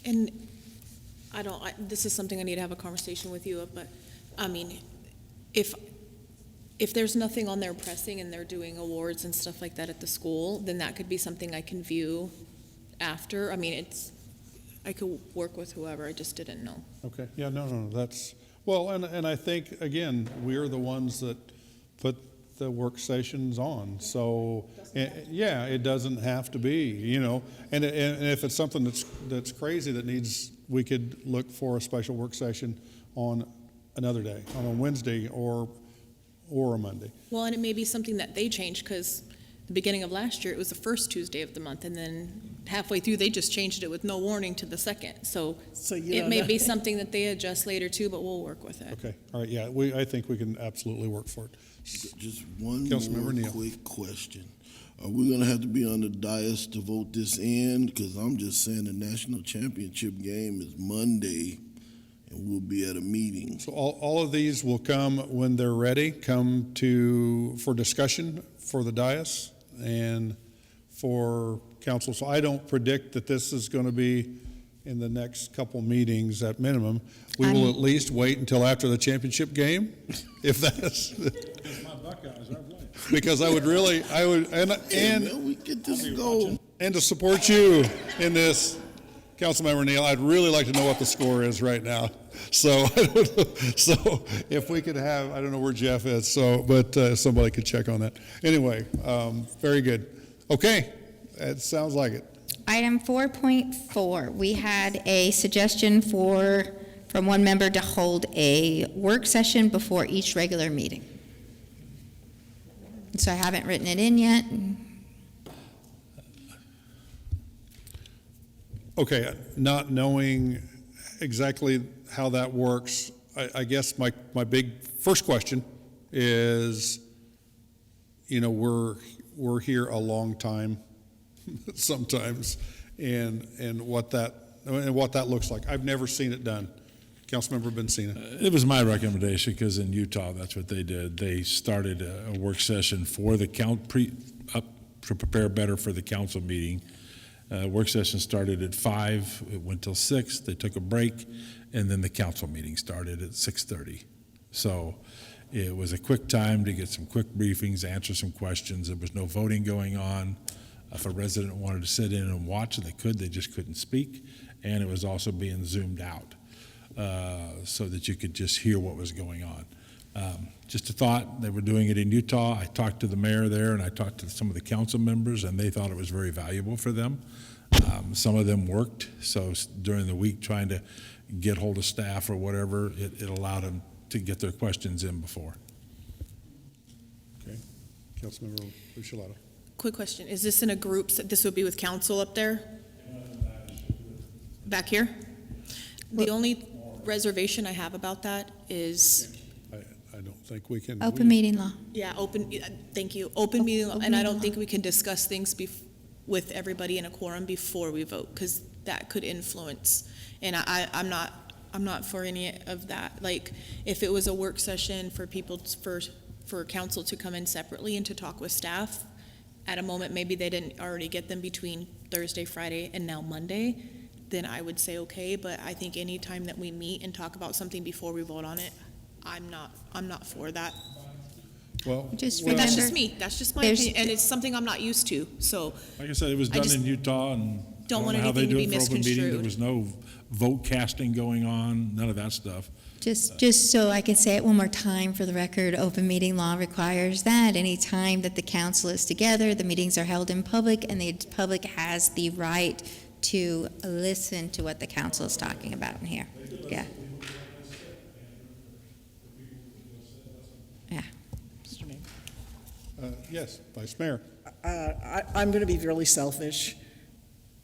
And this is something I need to have a conversation with you of, but, I mean, if there's nothing on there pressing and they're doing awards and stuff like that at the school, then that could be something I can view after. I mean, I could work with whoever, I just didn't know. Okay, yeah, no, that's, well, and I think, again, we're the ones that put the work sessions on, so, yeah, it doesn't have to be, and if it's something that's crazy that needs, we could look for a special work session on another day, on a Wednesday or a Monday. Well, and it may be something that they changed, because the beginning of last year, it was the first Tuesday of the month, and then halfway through, they just changed it with no warning to the second. So it may be something that they adjust later too, but we'll work with it. Okay, all right, yeah, I think we can absolutely work for it. Just one Councilmember more Neal. quick question. Are we going to have to be on the dais to vote this in? Because I'm just saying the national championship game is Monday, and we'll be at a meeting. So all of these will come when they're ready, for discussion for the dais and for council. So I don't predict that this is going to be in the next couple meetings at minimum. We will at least wait until after the championship game, if that's. Because I would, and we get this go. And to support you in this, Councilmember Neal, I'd really like to know what the score is right now. So if we could have, I don't know where Jeff is, but somebody could check on that. Anyway, very good. Okay, it sounds like it. Item 4.4, we had a suggestion from one member to hold a work session before each regular meeting. So I haven't written it in yet. Okay, not knowing exactly how that works, I guess my big first question is, we're here a long time sometimes, and what that looks like. I've never seen it done. Councilmember Bencina. It was my recommendation, because in Utah, that's what they did. They started a work session for the to prepare better for the council meeting. Work session started at 5, it went till 6, they took a break, and then the council meeting started at 6:30. So It was a quick time to get some quick briefings, answer some questions. There was no voting going on. If a resident wanted to sit in and watch, they could, they just couldn't speak. And it was also being zoomed out so that you could just hear what was going on. Just a thought, they were doing it in Utah. I talked to the mayor there and I talked to some of the council members and they thought it was very valuable for them. Some of them worked, so during the week trying to get hold of staff or whatever, it allowed them to get their questions in before. Okay. Councilmember Lucilato. Quick question, is this in a group, so this would be with council up there? Back here? The only reservation I have about that is, I don't think we can. Open meeting law. yeah, thank you, open meeting, and I don't think we can discuss things with everybody in a quorum before we vote, because that could influence, and I'm not for any of that. Like, if it was a work session for people, for council to come in separately and to talk with staff, at a moment maybe they didn't already get them between Thursday, Friday, and now Monday, then I would say okay, but I think any time that we meet and talk about something before we vote on it, I'm not for that. Well, Just But that's remember, just me, that's just my there's- opinion, and it's something I'm not used to, so. Like I said, it was I done just in Utah and I don't want know how they anything to do be it for open meeting. There misconstrued. was no vote casting going on, none of that stuff. just so I can say it one more time for the record, open meeting law requires that any time that the council is together, the meetings are held in public, and the public has the right to listen to what the council is talking about in here. Yeah. Yeah. Mr. Mayor. Yes, Vice Mayor. I'm going to be really selfish.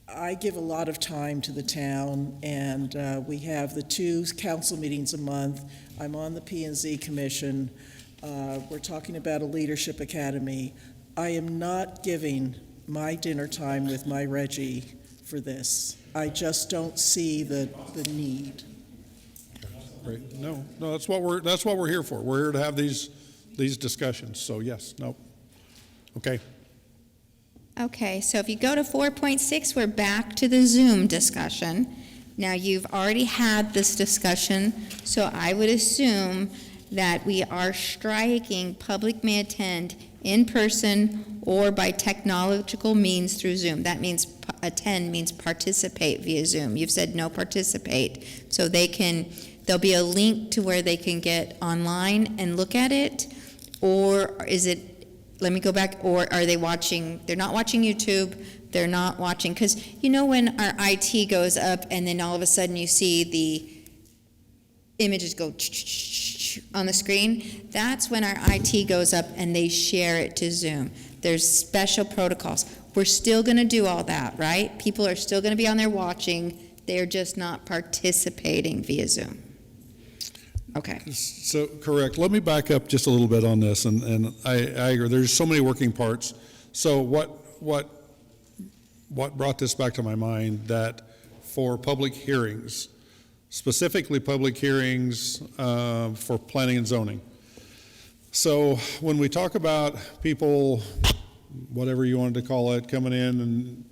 I give a lot of time to the town, and we have the 2 council meetings a month. I'm on the P&Z Commission. We're talking about a leadership academy. I am not giving my dinner time with my Reggie for this. I just don't see the need. Great. No, that's what we're here for. We're here to have these discussions. So yes, no. Okay. Okay, so if you go to 4.6, we're back to the Zoom discussion. Now, you've already had this discussion, so I would assume that we are striking public may attend in person or by technological means through Zoom. That means attend means participate via Zoom. You've said no participate. So there'll be a link to where they can get online and look at it, or is it, let me go back, or are they watching, they're not watching YouTube, they're not watching, because you know when our IT goes up and then all of a sudden you see the images go on the screen, that's when our IT goes up and they share it to Zoom. There's special protocols. We're still going to do all that, right? People are still going to be on there watching, they're just not participating via Zoom. Okay. So, correct. Let me back up just a little bit on this, and I agree. There's so many working parts. So what brought this back to my mind, that for public hearings, specifically public hearings for planning and zoning. So when we talk about people, whatever you wanted to call it, coming in and,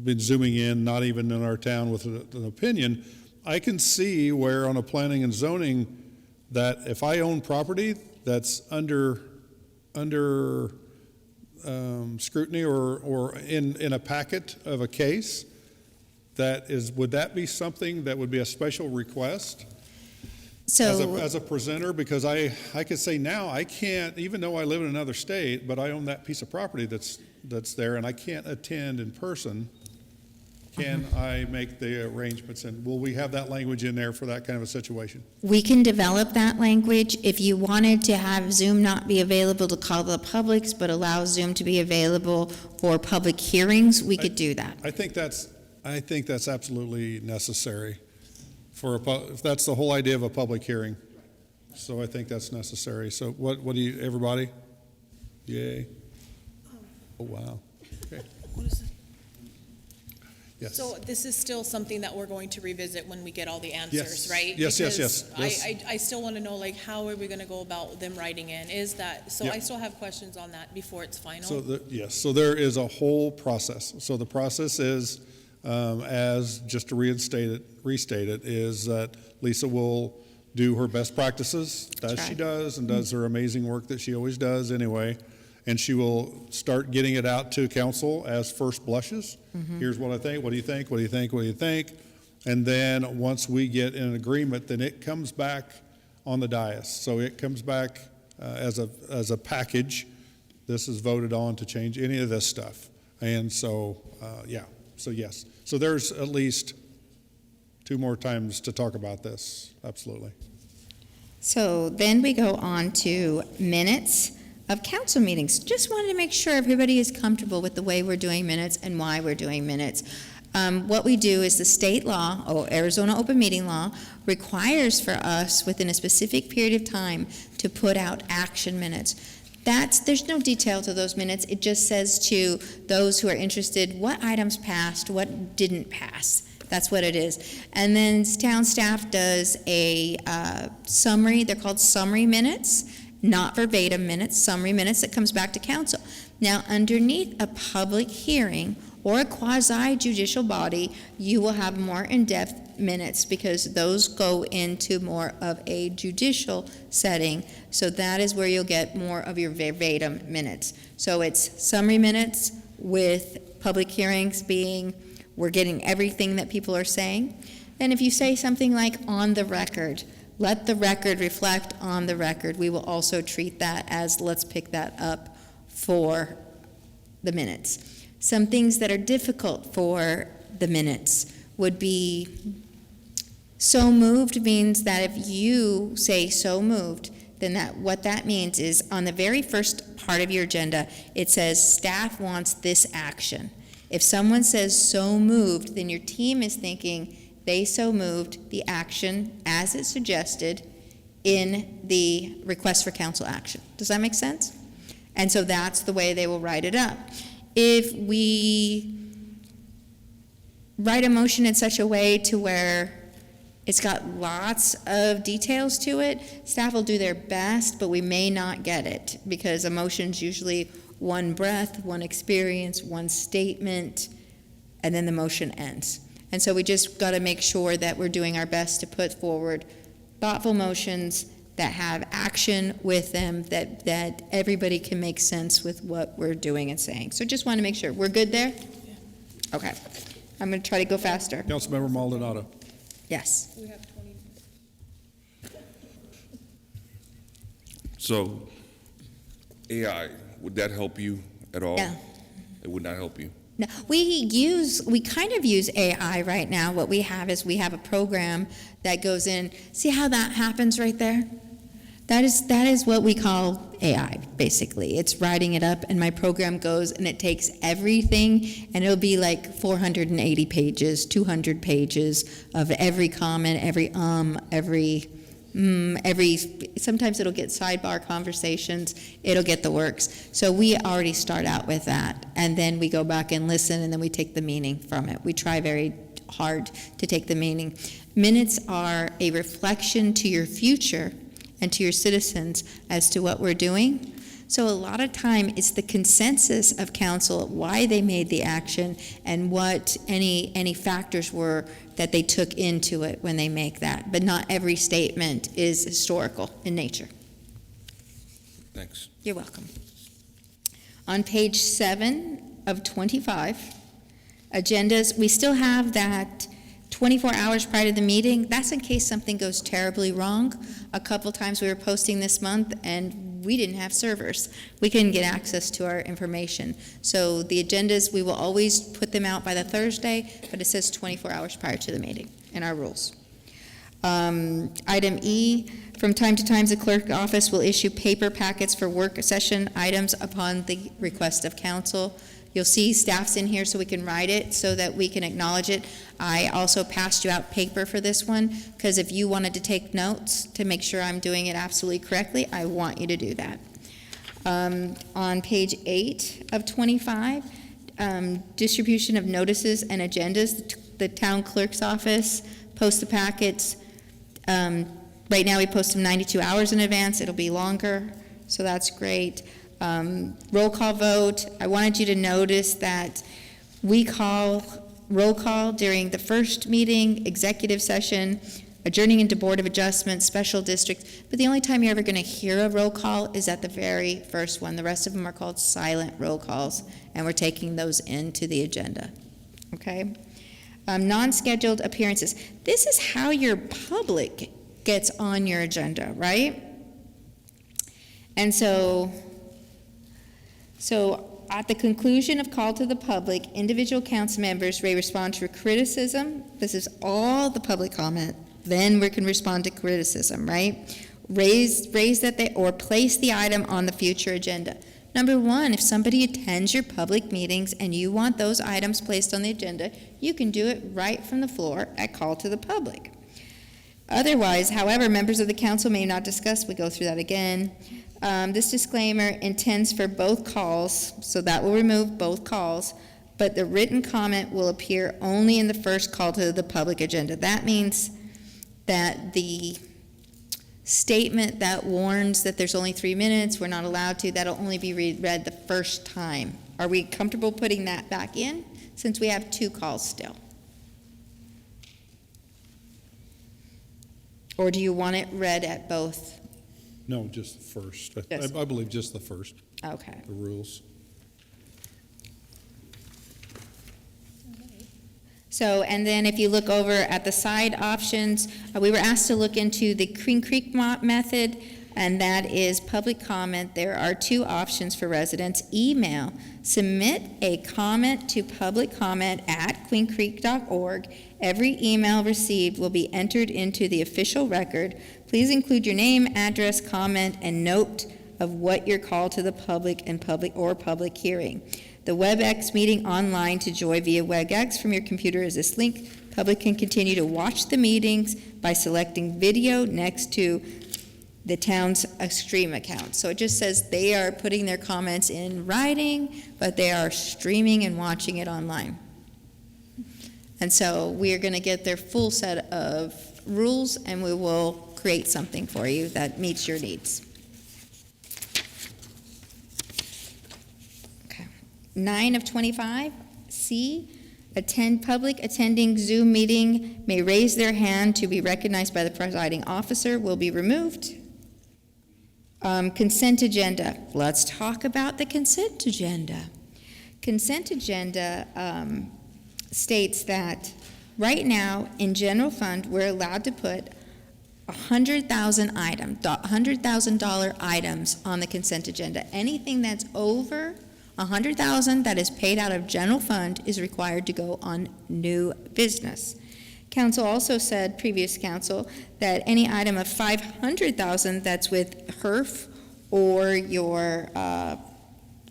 been zooming in, not even in our town with an opinion, I can see where on a planning and zoning that if I own property that's under scrutiny or in a packet of a case, would that be something that would be a special request? So As a presenter, because I could say now I can't, even though I live in another state, but I own that piece of property that's there and I can't attend in person. Can I make the arrangements, and will we have that language in there for that kind of a situation? we can develop that language. If you wanted to have Zoom not be available to call the publics, but allow Zoom to be available for public hearings, we could do that. I think that's absolutely necessary if that's the whole idea of a public hearing. So I think that's necessary. So what do you, everybody? Yay. Oh, wow. Okay. What is it? Yes. So this is still something that we're going to revisit when we get all the answers, Yes. right? Yes. Because I still want to know, like, how are we going to go about them writing in? So Yep. I still have questions on that before it's final. So there is a whole process. So the process is, as just to restate it, is that Lisa will do her best practices, as she does, and does her amazing work that she always does anyway. And she will start getting it out to council as first blushes. Here's what I think, what do you think, what do you think, what do you think? And then once we get in an agreement, then it comes back on the dais. So it comes back as a package. This is voted on to change any of this stuff. And so, so yes. So there's at least 2 more times to talk about this, absolutely. So then we go on to minutes of council meetings. Just wanted to make sure everybody is comfortable with the way we're doing minutes and why we're doing minutes. What we do is the state law, Arizona open meeting law, requires for us within a specific period of time to put out action minutes. There's no detail to those minutes. It just says to those who are interested what items passed, what didn't pass. That's what it is. And then town staff does a summary. They're called summary minutes, not verbatim minutes, summary minutes that comes back to council. Now, underneath a public hearing or a quasi-judicial body, you will have more in-depth minutes because those go into more of a judicial setting. So that is where you'll get more of your verbatim minutes. So it's summary minutes with public hearings being, we're getting everything that people are saying. And if you say something like on the record, let the record reflect on the record. We will also treat that as let's pick that up for the minutes. Some things that are difficult for the minutes would be so moved means that if you say so moved, then what that means is on the very first part of your agenda, it says staff wants this action. If someone says so moved, then your team is thinking they so moved the action as it's suggested in the request for council action. Does that make sense? And so that's the way they will write it up. If we write a motion in such a way to where it's got lots of details to it, staff will do their best, but we may not get it because a motion's usually one breath, one experience, one statement, and then the motion ends. And so we just got to make sure that we're doing our best to put forward thoughtful motions that have action with them, that everybody can make sense with what we're doing and saying. So just want to make sure. We're good there? Okay. I'm going to try to go faster. Councilmember Maldonado. Yes. So, AI, would that help you at all? No. It would not help you? No, we kind of use AI right now. What we have is we have a program that goes in. See how that happens right there? That is what we call AI, basically. It's writing it up, and my program goes and it takes everything, and it'll be like 480 pages, 200 pages of every comment, every sometimes it'll get sidebar conversations, it'll get the works. So we already start out with that, and then we go back and listen, and then we take the meaning from it. We try very hard to take the meaning. Minutes are a reflection to your future and to your citizens as to what we're doing. So a lot of time it's the consensus of council, why they made the action, and what any factors were that they took into it when they make that. But not every statement is historical in nature. Thanks. You're welcome. On page 7 of 25, agendas, we still have that 24 hours prior to the meeting. That's in case something goes terribly wrong. A couple times we were posting this month and we didn't have servers. We couldn't get access to our information. So the agendas, we will always put them out by the Thursday, but it says 24 hours prior to the meeting in our rules. Item E, from time to time, the clerk office will issue paper packets for work session items upon the request of council. You'll see staff's in here so we can write it so that we can acknowledge it. I also passed you out paper for this one because if you wanted to take notes to make sure I'm doing it absolutely correctly, I want you to do that. On page 8 of 25, distribution of notices and agendas, the town clerk's office posts the packets. Right now we post them 92 hours in advance. It'll be longer, so that's great. Roll call vote. I wanted you to notice that we call roll call during the first meeting, executive session, adjourning into Board of Adjustment, special districts, but the only time you're ever going to hear a roll call is at the very first one. The rest of them are called silent roll calls, and we're taking those into the agenda, okay? Non-scheduled appearances. This is how your public gets on your agenda, right? And so at the conclusion of call to the public, individual council members may respond to criticism. This is all the public comment. Then we can respond to criticism, right? Raise that they, or place the item on the future agenda. Number one, if somebody attends your public meetings and you want those items placed on the agenda, you can do it right from the floor at call to the public. Otherwise, however, members of the council may not discuss, we go through that again. This disclaimer intends for both calls, so that will remove both calls, but the written comment will appear only in the first call to the public agenda. That means that the statement that warns that there's only 3 minutes, we're not allowed to, that'll only be read the first time. Are we comfortable putting that back in, since we have 2 calls still? Or do you want it read at both? No, just the first. Just- I believe just the first, Okay. the rules. So, and then if you look over at the side options, we were asked to look into the Queen Creek method, and that is public comment. There are 2 options for residents. Email, submit a comment to publiccomment@queencreek.org. Every email received will be entered into the official record. Please include your name, address, comment, and note of what your call to the public and public hearing. The WebEx meeting online to join via WebEx from your computer is this link. Public can continue to watch the meetings by selecting video next to the town's stream account. So it just says they are putting their comments in writing, but they are streaming and watching it online. And so we are going to get their full set of rules, and we will create something for you that meets your needs. Okay. 9 of 25, C, public attending Zoom meeting may raise their hand to be recognized by the presiding officer, will be removed. Consent agenda. Let's talk about the consent agenda. Consent agenda states that right now in general fund we're allowed to put $100,000 items on the consent agenda. Anything that's over $100,000 that is paid out of general fund is required to go on new business. Council also said, previous council, that any item of $500,000 that's with HERF or your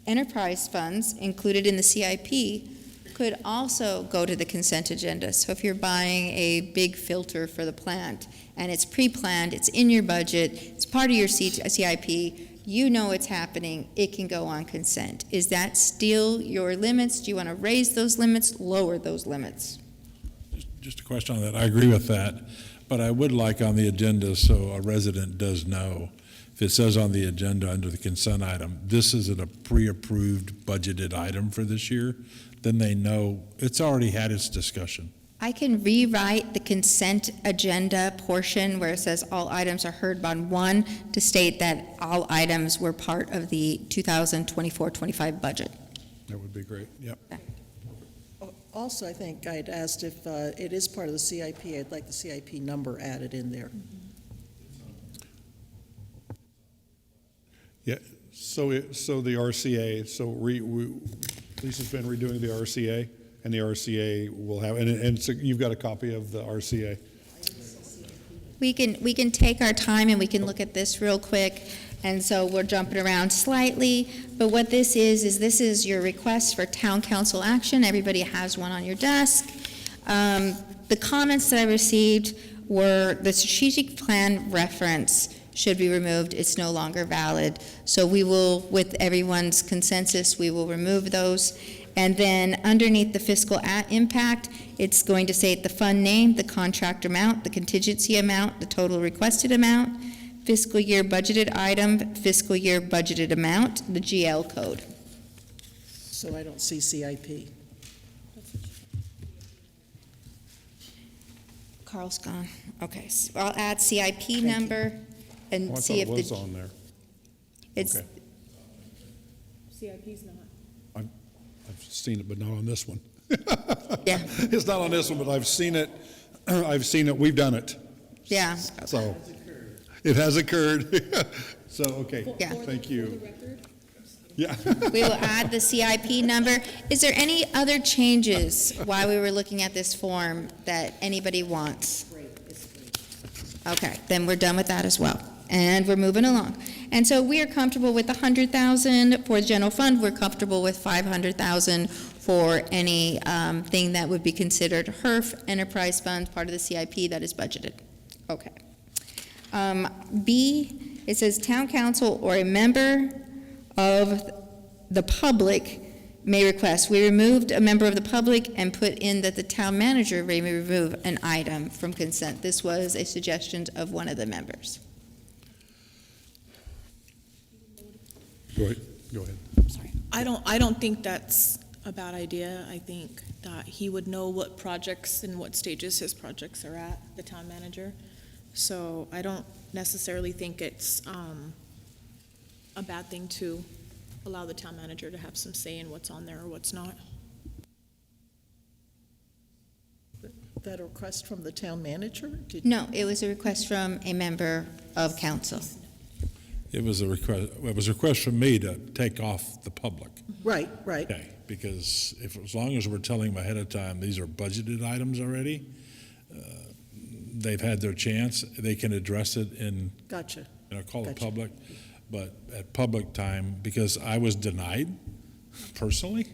enterprise funds included in the CIP could also go to the consent agenda. So if you're buying a big filter for the plant and it's pre-planned, it's in your budget, it's part of your CIP, you know it's happening, it can go on consent. Is that still your limits? Do you want to raise those limits, lower those limits? Just a question on that. I agree with that, but I would like on the agenda so a resident does know, if it says on the agenda under the consent item, this isn't a pre-approved budgeted item for this year, then they know it's already had its discussion. I can rewrite the consent agenda portion where it says all items are heard on one to state that all items were part of the 2024-25 budget. That would be great, yep. Also, I think I'd asked if it is part of the CIP, I'd like the CIP number added in there. Yeah, so the RCA, Lisa's been redoing the RCA, and the RCA will have, and so you've got a copy of the RCA. We can take our time and we can look at this real quick, and so we're jumping around slightly, but what this is your request for town council action. Everybody has one on your desk. The comments that I received were the strategic plan reference should be removed. It's no longer valid. So we will, with everyone's consensus, we will remove those. And then underneath the fiscal impact, it's going to say the fund name, the contract amount, the contingency amount, the total requested amount, fiscal year budgeted item, fiscal year budgeted amount, the GL code. So I don't see CIP. Carl's gone. Okay, so I'll add CIP number and Oh, I see thought if it was the, on there. it's, Okay. CIP's not. I've seen it, but not on this one. yeah, It's not on this one, but I've seen it, we've done it. yeah. So, it has occurred. So, okay, Yeah. thank you. Yeah. We will add the CIP number. Is there any other changes while we were looking at this form that anybody wants? Okay, then we're done with that as well. And we're moving along. And so we are comfortable with 100,000 for the general fund. We're comfortable with 500,000 for any thing that would be considered HERF enterprise funds, part of the CIP that is budgeted. Okay. B, it says town council or a member of the public may request. We removed a member of the public and put in that the town manager may remove an item from consent. This was a suggestion of one of the members. Go ahead. I don't think that's a bad idea. I think that he would know what projects and what stages his projects are at, the town manager. So I don't necessarily think it's a bad thing to allow the town manager to have some say in what's on there or what's not. That a request from the town manager? No, it was a request from a member of council. It was a request from me to take off the public. Right, right. Okay, because as long as we're telling them ahead of time, these are budgeted items already, they've had their chance, they can address it in, Gotcha. call it Gotcha. public, but at public time, because I was denied personally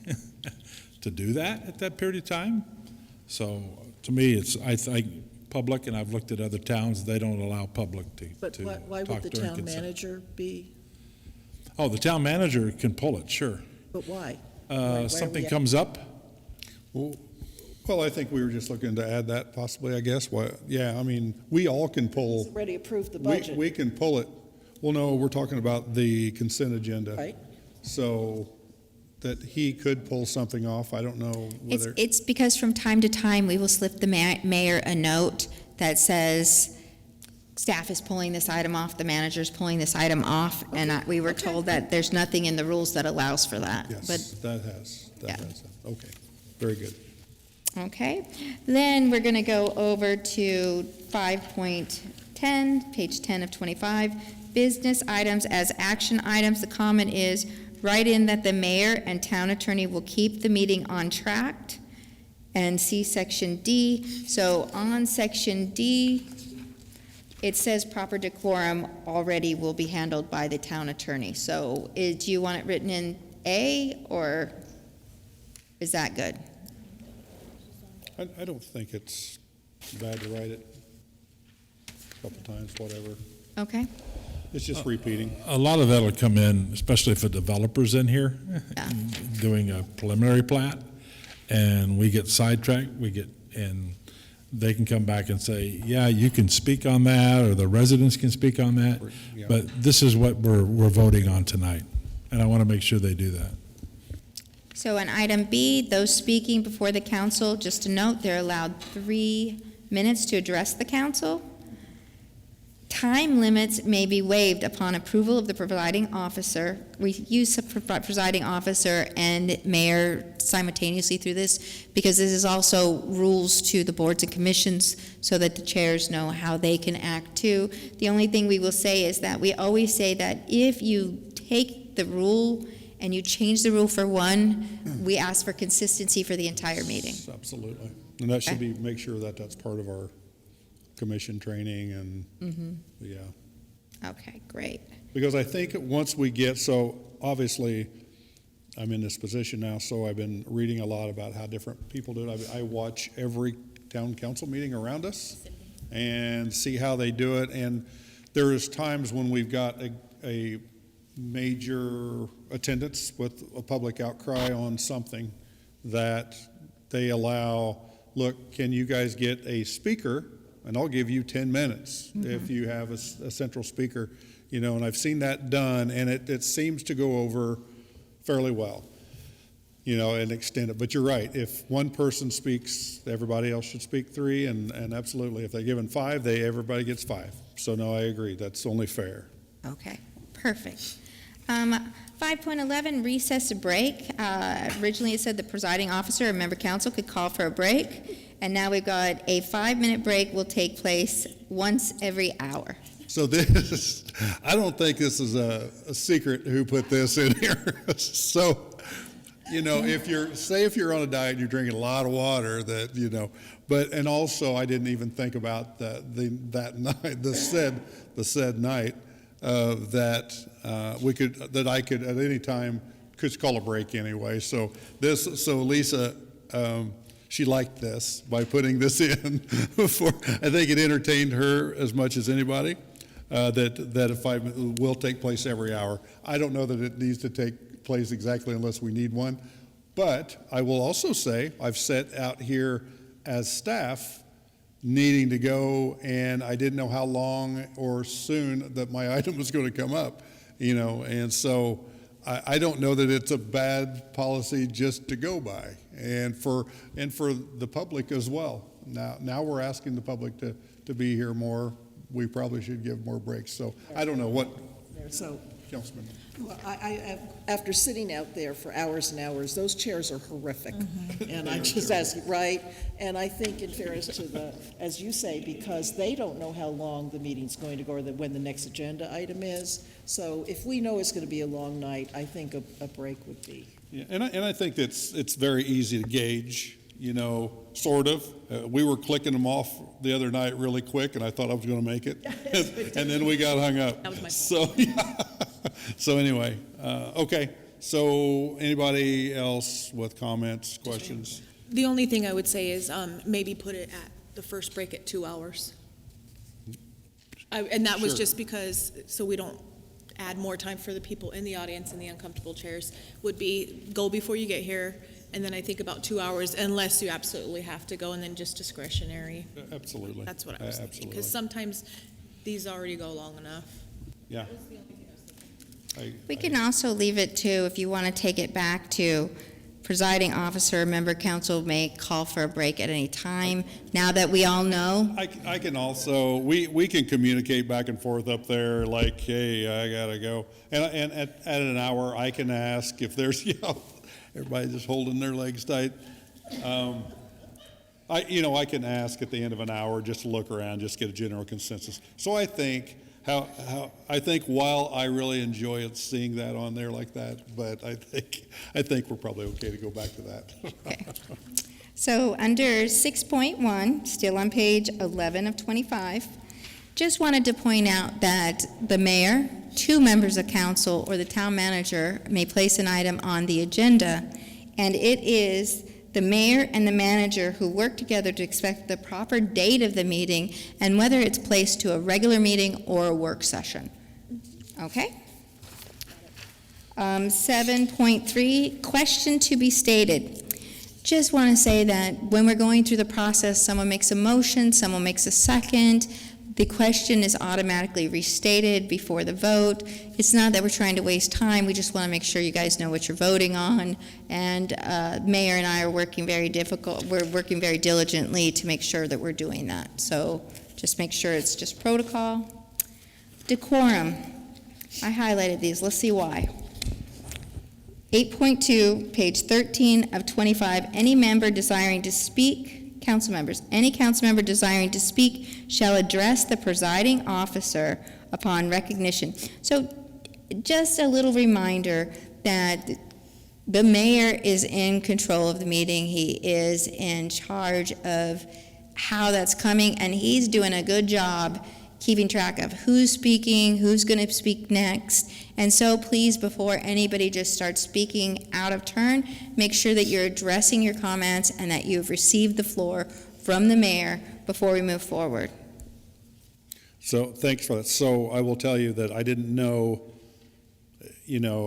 to do that at that period of time. So to me, I think public, and I've looked at other towns, they don't allow public to But why talk would the during town consent. manager be, Oh, the town manager can pull it, sure. but why? Why are Something we- comes up, Well, I think we were just looking to add that possibly, I guess. Yeah, I mean, we all can pull. He's already approved the budget. We can pull it. Well, no, we're talking about the consent agenda. Right. So that he could pull something off, I don't know whether. It's because from time to time, we will slip the mayor a note that says, staff is pulling this item off, the manager's pulling this item off, and we were told that there's nothing in the rules that allows for that. Yes, But that has. Yeah. Okay, very good. Okay, then we're going to go over to 5.10, page 10 of 25, business items as action items. The comment is, write in that the mayor and town attorney will keep the meeting on track, and see section D. So on section D, it says proper decorum already will be handled by the town attorney. So do you want it written in A, or is that good? I don't think it's bad to write it a couple times, whatever. Okay, It's just repeating. a lot of that'll come in, especially if a developer's in here doing a preliminary plat, and we get sidetracked, and they can come back and say, yeah, you can speak on that, or the residents can speak on that, Yeah. but this is what we're voting on tonight, and I want to make sure they do that. so on item B, those speaking before the council, just to note, they're allowed 3 minutes to address the council. Time limits may be waived upon approval of the presiding officer. We use presiding officer and mayor simultaneously through this, because this is also rules to the boards and commissions so that the chairs know how they can act too. The only thing we will say is that we always say that if you take the rule and you change the rule for one, we ask for consistency for the entire meeting. Absolutely. And that should Okay. be, make sure that that's part of our commission training and, yeah. Okay, great. Because I think once we get, so obviously, I'm in this position now, so I've been reading a lot about how different people do it. I watch every town council meeting around us and see how they do it. And there is times when we've got a major attendance with a public outcry on something that they allow, look, can you guys get a speaker? And I'll give you 10 minutes if you have a central speaker, and I've seen that done, and it seems to go over fairly well. and extend it. But you're right, if one person speaks, everybody else should speak 3, and absolutely, if they're given 5, everybody gets 5. So no, I agree, that's only fair. Okay, perfect. 5.11, recess to break. Originally, it said the presiding officer or member council could call for a break, and now we've got a 5-minute break will take place once every hour. So this, I don't think this is a secret who put this in here. So, if you're on a diet and you're drinking a lot of water, and also I didn't even think about that night, the said night, that I could at any time could call a break anyway. So Lisa, she liked this by putting this in. I think it entertained her as much as anybody. That a 5 will take place every hour. I don't know that it needs to take place exactly unless we need one. But I will also say I've sat out here as staff needing to go, and I didn't know how long or soon that my item was going to come up, and so I don't know that it's a bad policy just to go by, and for the public as well. Now we're asking the public to be here more. We probably should give more breaks. So I don't know what. So, Councilman. well, I after sitting out there for hours and hours, those chairs are horrific. And I just ask, right? And I think in fairness to as you say, because they don't know how long the meeting's going to go or when the next agenda item is. So if we know it's going to be a long night, I think a break would be. Yeah, and I think it's very easy to gauge, sort of. We were clicking them off the other night really quick, and I thought I was going to make it, and then we got hung up. That was my fault. So, yeah. So anyway, okay. So anybody else with comments, questions? The only thing I would say is maybe put it at the first break at 2 hours. And that was Sure. just because, so we don't add more time for the people in the audience in the uncomfortable chairs, would be go before you get here, and then I think about 2 hours, unless you absolutely have to go, and then just discretionary. Absolutely. That's what I was thinking. Absolutely. Because sometimes these already go long enough. Yeah. We can also leave it to, if you want to take it back to presiding officer, member council may call for a break at any time, now that we all know. I can also, we can communicate back and forth up there, like, hey, I gotta go. And at an hour, I can ask if there's, everybody just holding their legs tight. I can ask at the end of an hour just to look around, just get a general consensus. So I think while I really enjoy seeing that on there like that, but I think we're probably okay to go back to that. Okay. So under 6.1, still on page 11 of 25, just wanted to point out that the mayor, 2 members of council, or the town manager may place an item on the agenda, and it is the mayor and the manager who work together to expect the proper date of the meeting and whether it's placed to a regular meeting or a work session. Okay? 7.3, question to be stated. Just want to say that when we're going through the process, someone makes a motion, someone makes a second, the question is automatically restated before the vote. It's not that we're trying to waste time, we just want to make sure you guys know what you're voting on. And Mayor and I are working very diligently to make sure that we're doing that. So just make sure it's just protocol. Decorum. I highlighted these, let's see why. 8.2, page 13 of 25, any member desiring to speak, council members, any council member desiring to speak shall address the presiding officer upon recognition. So just a little reminder that the mayor is in control of the meeting. He is in charge of how that's coming, and he's doing a good job keeping track of who's speaking, who's going to speak next. And so please, before anybody just starts speaking out of turn, make sure that you're addressing your comments and that you've received the floor from the mayor before we move forward. So thanks for that. So I will tell you that I didn't know,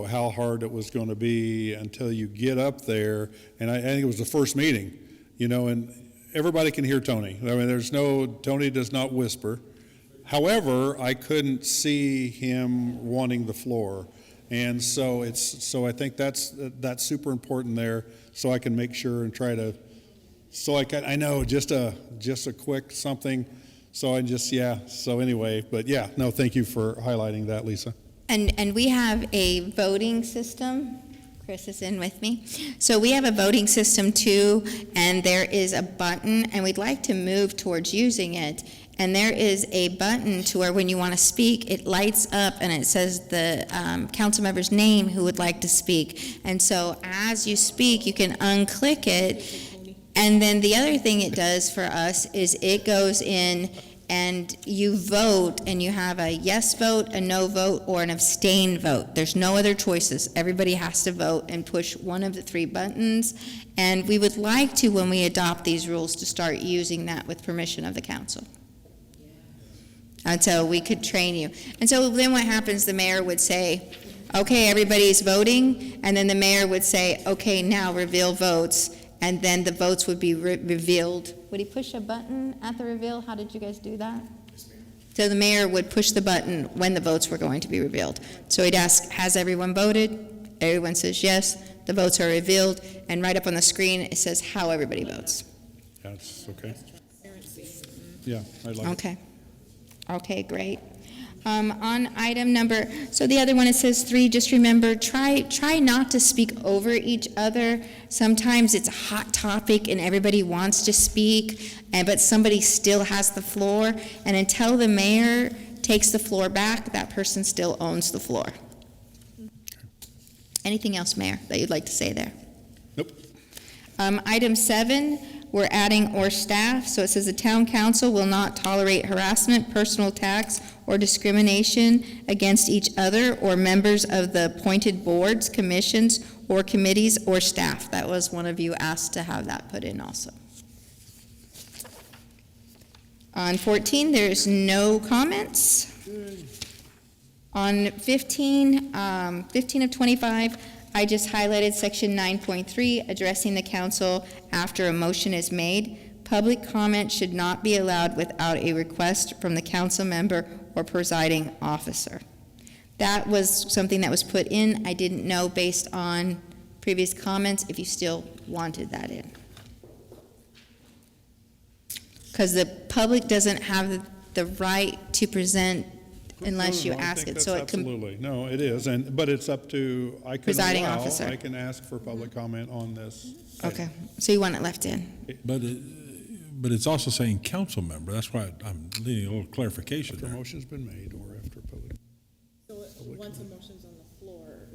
how hard it was going to be until you get up there. And I think it was the first meeting, and everybody can hear Tony. I mean, Tony does not whisper. However, I couldn't see him wanting the floor. And so so I think that's super important there, so I can make sure and try to, I know just a quick something, so anyway, but yeah, no, thank you for highlighting that, Lisa. And we have a voting system. Chris is in with me. So we have a voting system too, and there is a button, and we'd like to move towards using it. And there is a button to where when you want to speak, it lights up and it says the council member's name who would like to speak. And so as you speak, you can unclick it. And then the other thing it does for us is it goes in and you vote, and you have a yes vote, a no vote, or an abstain vote. There's no other choices. Everybody has to vote and push one of the three buttons. And we would like to, when we adopt these rules, to start using that with permission of the council. And so we could train you. And so then what happens, the mayor would say, okay, everybody's voting, and then the mayor would say, okay, now reveal votes, and then the votes would be revealed. Would he push a button at the reveal? How did you guys do that? So the mayor would push the button when the votes were going to be revealed. So he'd ask, has everyone voted? Everyone says yes, the votes are revealed, and right up on the screen it says how everybody votes. That's okay. Yeah, I like it. Okay. Okay, great. On item number, so the other one, it says 3, just remember, try not to speak over each other. Sometimes it's a hot topic and everybody wants to speak, but somebody still has the floor, and until the mayor takes the floor back, that person still owns the floor. Anything else, Mayor, that you'd like to say there? Nope. Item 7, we're adding or staff, so it says the town council will not tolerate harassment, personal attacks, or discrimination against each other or members of the appointed boards, commissions, or committees, or staff. That was one of you asked to have that put in also. On 14, there's no comments. On 15 of 25, I just highlighted section 9.3, addressing the council after a motion is made. Public comment should not be allowed without a request from the council member or presiding officer. That was something that was put in. I didn't know, based on previous comments, if you still wanted that in. Because the public doesn't have the right to present unless you ask it. So it absolutely, no, it is, but it's up to, Presiding officer. I can ask for public comment on this. Okay, so you want it left in? But it's also saying council member. That's why I'm needing a little clarification After a there. motion's been made or after public. So once a motion's on the floor,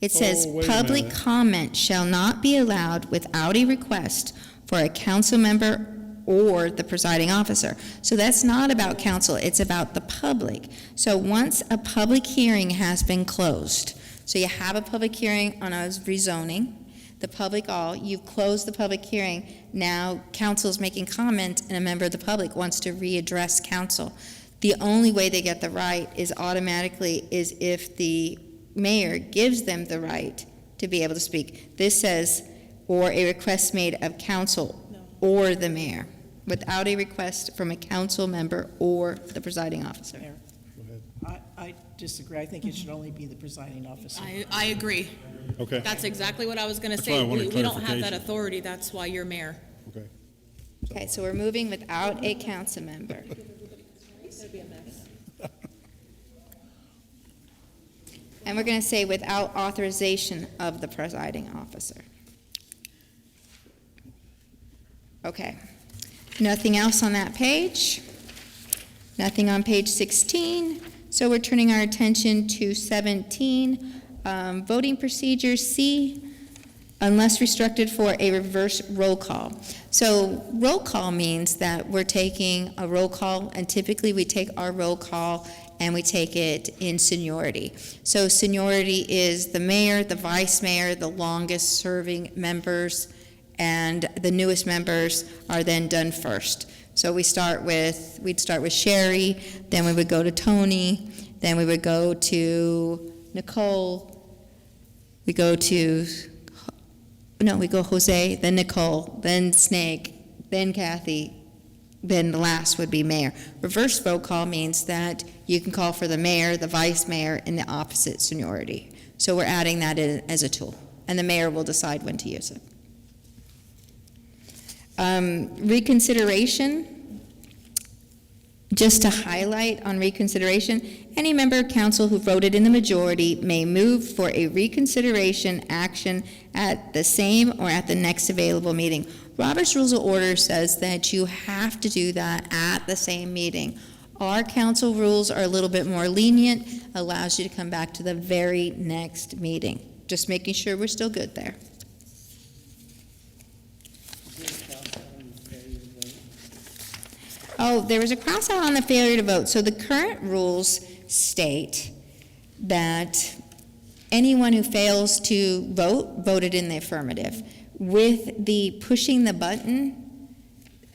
It says, wait a public minute. comment shall not be allowed without a request for a council member or the presiding officer. So that's not about council, it's about the public. So once a public hearing has been closed, so you have a public hearing on a rezoning, the public you've closed the public hearing, now council's making comment and a member of the public wants to readdress council. The only way they get the right is if the mayor gives them the right to be able to speak. This says, or a request made of council or the mayor, without a request from a council member or the presiding officer. I disagree. I think it should only be the presiding officer. I agree. Okay, That's exactly what I was going to That's why I say. wanted We don't have that clarification. authority, that's why you're mayor. okay. Okay, so we're moving without a council member. And we're going to say without authorization of the presiding officer. Okay. Nothing else on that page. Nothing on page 16. So we're turning our attention to 17. Voting procedures, C, unless restricted for a reverse roll call. So roll call means that we're taking a roll call, and typically we take our roll call and we take it in seniority. So seniority is the mayor, the vice mayor, the longest serving members, and the newest members are then done first. So we'd start with Sherry, then we would go to Tony, then we would go to Nicole, we go Jose, then Nicole, then Snake, then Kathy, then the last would be mayor. Reverse vote call means that you can call for the mayor, the vice mayor, and the opposite seniority. So we're adding that in as a tool, and the mayor will decide when to use it. Reconsideration, just to highlight on reconsideration, any member of council who voted in the majority may move for a reconsideration action at the same or at the next available meeting. Robert's Rules of Order says that you have to do that at the same meeting. Our council rules are a little bit more lenient, allows you to come back to the very next meeting. Just making sure we're still good there. Oh, there was a cross out on the failure to vote. So the current rules state that anyone who fails to vote, voted in the affirmative. With the pushing the button,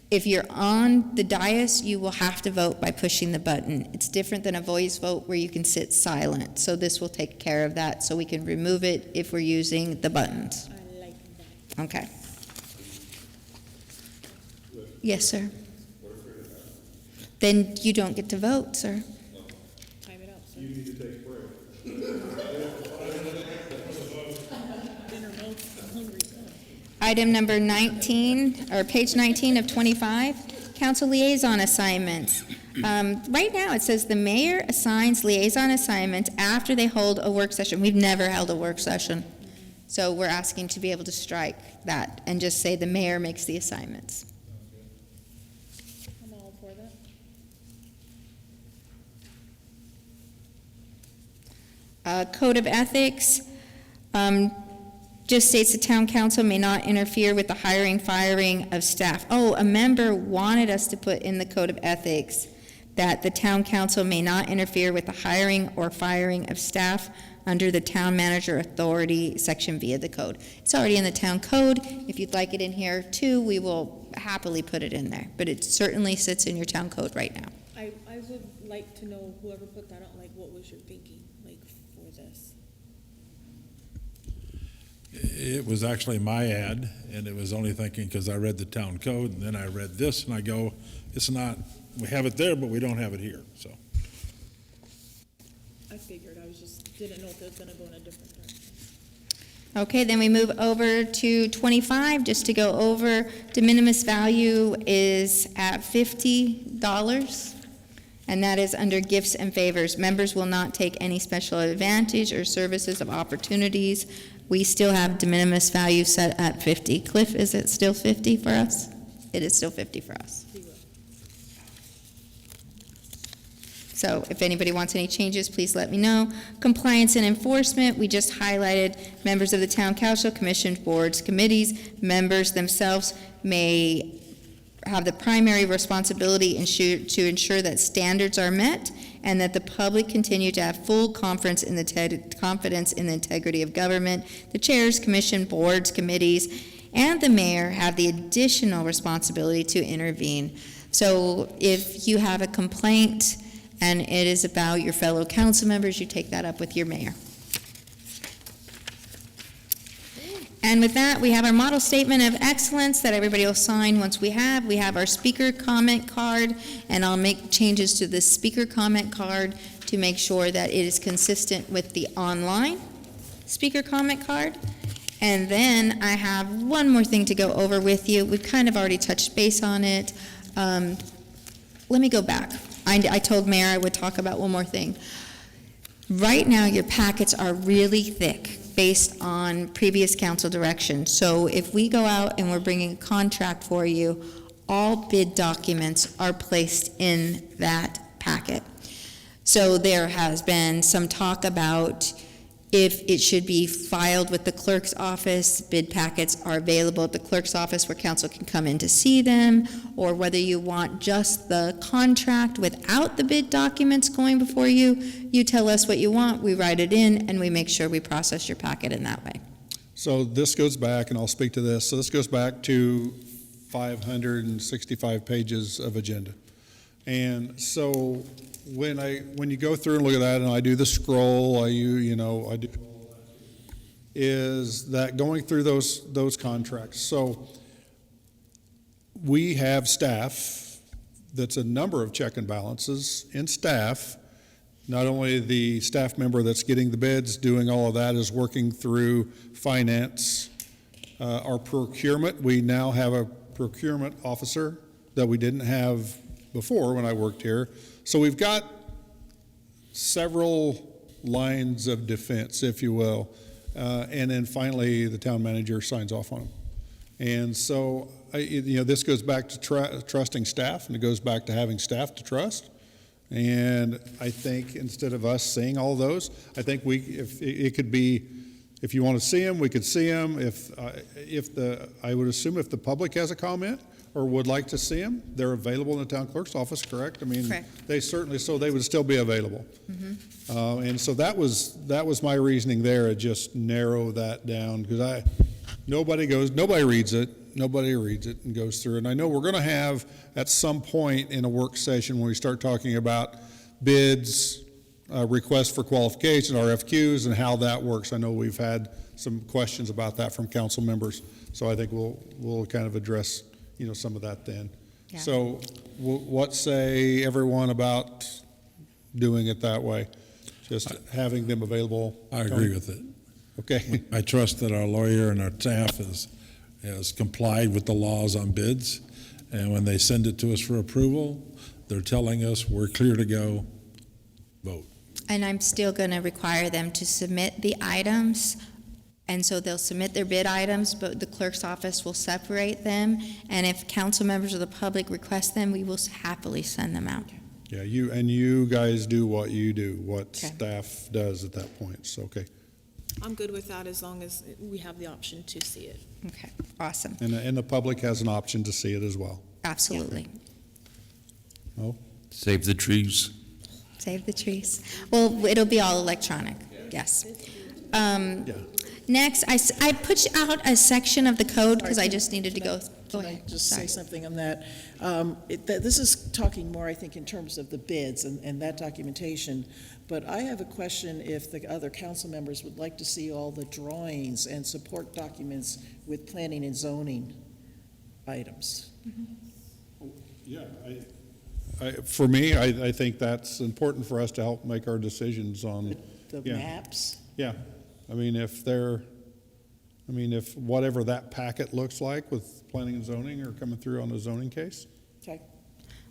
if you're on the dais, you will have to vote by pushing the button. It's different than a voice vote where you can sit silent. So this will take care of that, so we can remove it if we're using the buttons. I like that. Okay. Yes, sir. Then you don't get to vote, sir. Time it out, sir. You need to take a break. Dinner mode, I'm hungry. Item number 19, or page 19 of 25, council liaison assignments. Right now, it says the mayor assigns liaison assignments after they hold a work session. We've never held a work session. So we're asking to be able to strike that and just say the mayor makes the assignments. I'm all for that. Code of ethics, just states the town council may not interfere with the hiring, firing of staff. Oh, a member wanted us to put in the code of ethics that the town council may not interfere with the hiring or firing of staff under the town manager authority section via the code. It's already in the town code. If you'd like it in here too, we will happily put it in there, but it certainly sits in your town code right now. I would like to know, whoever put that out, like, what was your thinking, like, for this? It was actually my ad, and it was only thinking, because I read the town code, and then I read this, and I go, it's not, we have it there, but we don't have it here, so. I figured, I was just, didn't know if it was gonna go in a different direction. Okay, then we move over to 25, just to go over. De minimis value is at $50, and that is under gifts and favors. Members will not take any special advantage or services of opportunities. We still have de minimis value set at 50. Cliff, is it still 50 for us? It is still 50 for us. So if anybody wants any changes, please let me know. Compliance and enforcement, we just highlighted members of the town council, commission, boards, committees. Members themselves may have the primary responsibility to ensure that standards are met and that the public continue to have full confidence in the integrity of government. The chairs, commission, boards, committees, and the mayor have the additional responsibility to intervene. So if you have a complaint and it is about your fellow council members, you take that up with your mayor. And with that, we have our model statement of excellence that everybody will sign once we have our speaker comment card, and I'll make changes to the speaker comment card to make sure that it is consistent with the online speaker comment card. And then I have one more thing to go over with you. We've kind of already touched base on it. Let me go back. I told Mayor I would talk about one more thing. Right now, your packets are really thick based on previous council direction. So if we go out and we're bringing a contract for you, all bid documents are placed in that packet. So there has been some talk about if it should be filed with the clerk's office. Bid packets are available at the clerk's office where council can come in to see them, or whether you want just the contract without the bid documents going before you. You tell us what you want, we write it in, and we make sure we process your packet in that way. So this goes back, and I'll speak to this, so this goes back to 565 pages of agenda. And so when you go through and look at that, and I do the scroll, is that going through those contracts. So we have staff that's a number of check and balances in staff. Not only the staff member that's getting the bids, doing all of that, is working through finance. Our procurement, we now have a procurement officer that we didn't have before when I worked here. So we've got several lines of defense, if you will. And then finally, the town manager signs off on them. And so, this goes back to trusting staff, and it goes back to having staff to trust. And I think instead of us seeing all those, I think if it could be, if you want to see them, we could see them. I would assume if the public has a comment or would like to see them, they're available in the town clerk's office, correct? I mean, Correct. they certainly, so they would still be available. And so that was my reasoning there, to just narrow that down, because nobody reads it and goes through it. And I know we're going to have, at some point in a work session, when we start talking about bids, requests for qualification, RFQs, and how that works. I know we've had some questions about that from council members, so I think we'll kind of address, some of that then. Yeah. So what say everyone about doing it that way? Just having them available? I agree with it. Okay. I trust that our lawyer and our staff has complied with the laws on bids, and when they send it to us for approval, they're telling us we're clear to go, vote. And I'm still going to require them to submit the items, and so they'll submit their bid items, but the clerk's office will separate them, and if council members or the public request them, we will happily send them out. Yeah, you guys do what you do, what Okay. staff does at that point, so, okay. I'm good with that as long as we have the option to see it. Okay, awesome. And the public has an option to see it as well. Absolutely. Oh, Save the trees. Save the trees. Well, it'll be all electronic, yes. yeah. Next, I put out a section of the code because I just needed to go. Go Can I ahead. just Sorry. say something on that? This is talking more, I think, in terms of the bids and that documentation, but I have a question if the other council members would like to see all the drawings and support documents with planning and zoning items. Yeah, for me, I think that's important for us to help make our decisions on. The Yeah. maps? Yeah, if whatever that packet looks like with planning and zoning or coming through on a zoning case. Okay.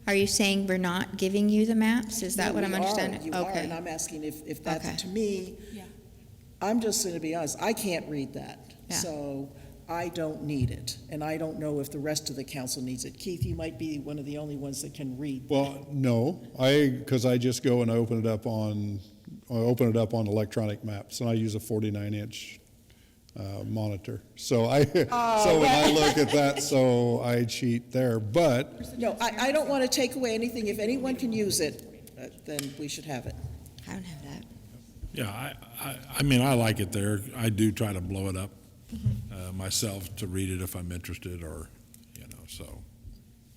Are you saying we're not giving you the maps? Is that No, what I'm you are, understanding? You are, Okay. and I'm asking if Okay. that's, to me, Yeah. I'm just going to be honest, I can't read that. Yeah. So I don't need it, and I don't know if the rest of the council needs it. Keith, you might be one of the only ones that can read. Well, no, because I just go and open it up on electronic maps, and I use a 49-inch monitor. So when I look at that, so I cheat there. But No, I don't want to take away anything. If anyone can use it, then we should have it. I don't have that. Yeah, I like it there. I do try to blow it up myself to read it if I'm interested, or, so,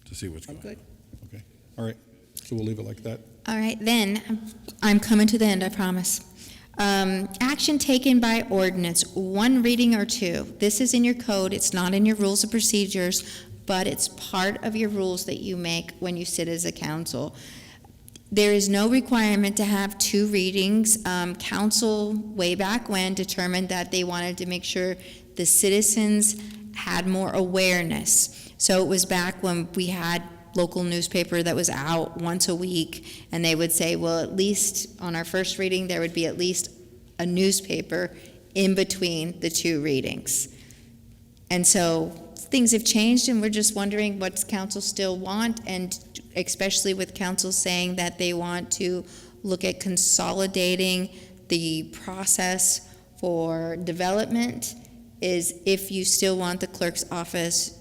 to see what's I'm going on. good. okay, all right. So we'll leave it like that. All right, then, I'm coming to the end, I promise. Action taken by ordinance, one reading or two. This is in your code, it's not in your rules of procedures, but it's part of your rules that you make when you sit as a council. There is no requirement to have two readings. Council, way back when, determined that they wanted to make sure the citizens had more awareness. So it was back when we had local newspaper that was out once a week, and they would say, well, at least on our first reading, there would be at least a newspaper in between the two readings. And so things have changed, and we're just wondering what does council still want, and especially with council saying that they want to look at consolidating the process for development, is if you still want the clerk's office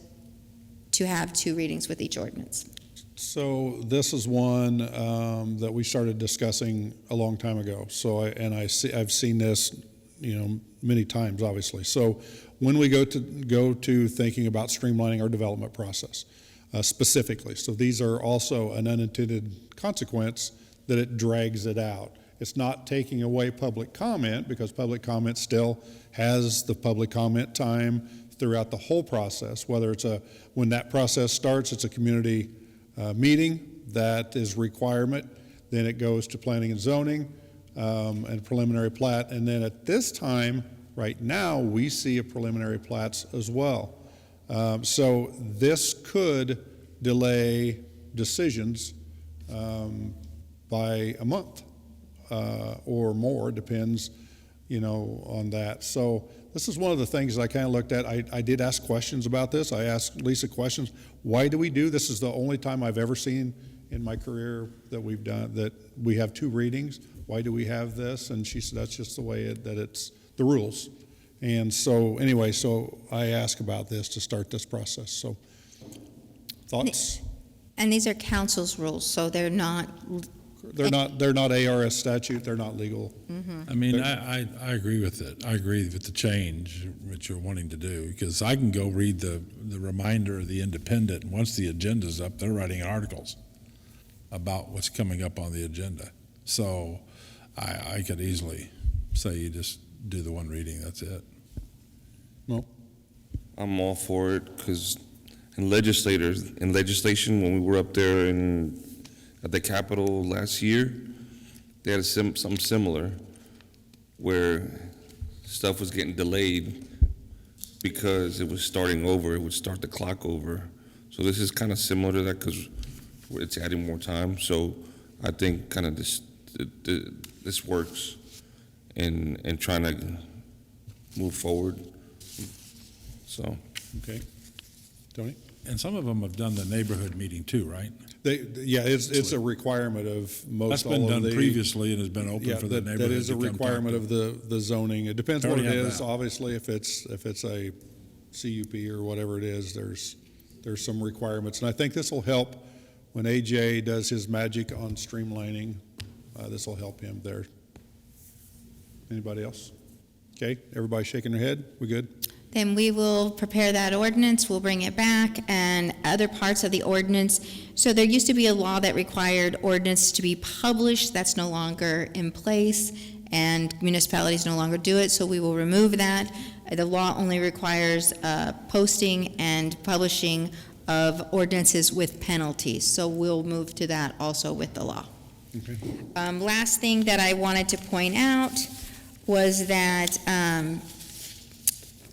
to have two readings with each ordinance. So this is one that we started discussing a long time ago. So I've seen this, many times, obviously. So when we go to thinking about streamlining our development process, specifically, so these are also an unintended consequence that it drags it out. It's not taking away public comment, because public comment still has the public comment time throughout the whole process, whether it's when that process starts, it's a community meeting, that is requirement. Then it goes to planning and zoning, and preliminary plat. And then at this time, right now, we see a preliminary plats as well. So this could delay decisions by a month or more, depends, on that. So this is one of the things I kind of looked at. I did ask questions about this. I asked Lisa questions. Why do we do this? Is the only time I've ever seen in my career that we've done that we have 2 readings. Why do we have this? And she said that's just the way that it's the rules. And so anyway, so I asked about this to start this process. So thoughts? And these are council's rules, so they're not. They're not ARS statute. They're not legal. I mean, I agree with it. I agree with the change that you're wanting to do, because I can go read the reminder of the Independent, and once the agenda's up, they're writing articles about what's coming up on the agenda. So I could easily say you just do the one reading, that's it. No. I'm all for it, because in legislation, when we were up there at the Capitol last year, they had something similar, where stuff was getting delayed because it was starting over, it would start the clock over. So this is kind of similar to that, because it's adding more time. So I think kind of this works in trying to move forward. So. Okay. Tony? And some of them have done the neighborhood meeting too, right? Yeah, it's a requirement of most That's all been of done the. previously and has been open for the neighborhood. That is a to come requirement talk of to. the zoning. It depends I what it already have is. that. Obviously, if it's a CUP or whatever it is, there's some requirements. And I think this will help when AJ does his magic on streamlining. This will help him there. Anybody else? Okay, everybody shaking their head? We good? Then we will prepare that ordinance, we'll bring it back, and other parts of the ordinance. So there used to be a law that required ordinance to be published. That's no longer in place, and municipalities no longer do it, so we will remove that. The law only requires posting and publishing of ordinances with penalties, so we'll move to that also with the law. Okay. Last thing that I wanted to point out was that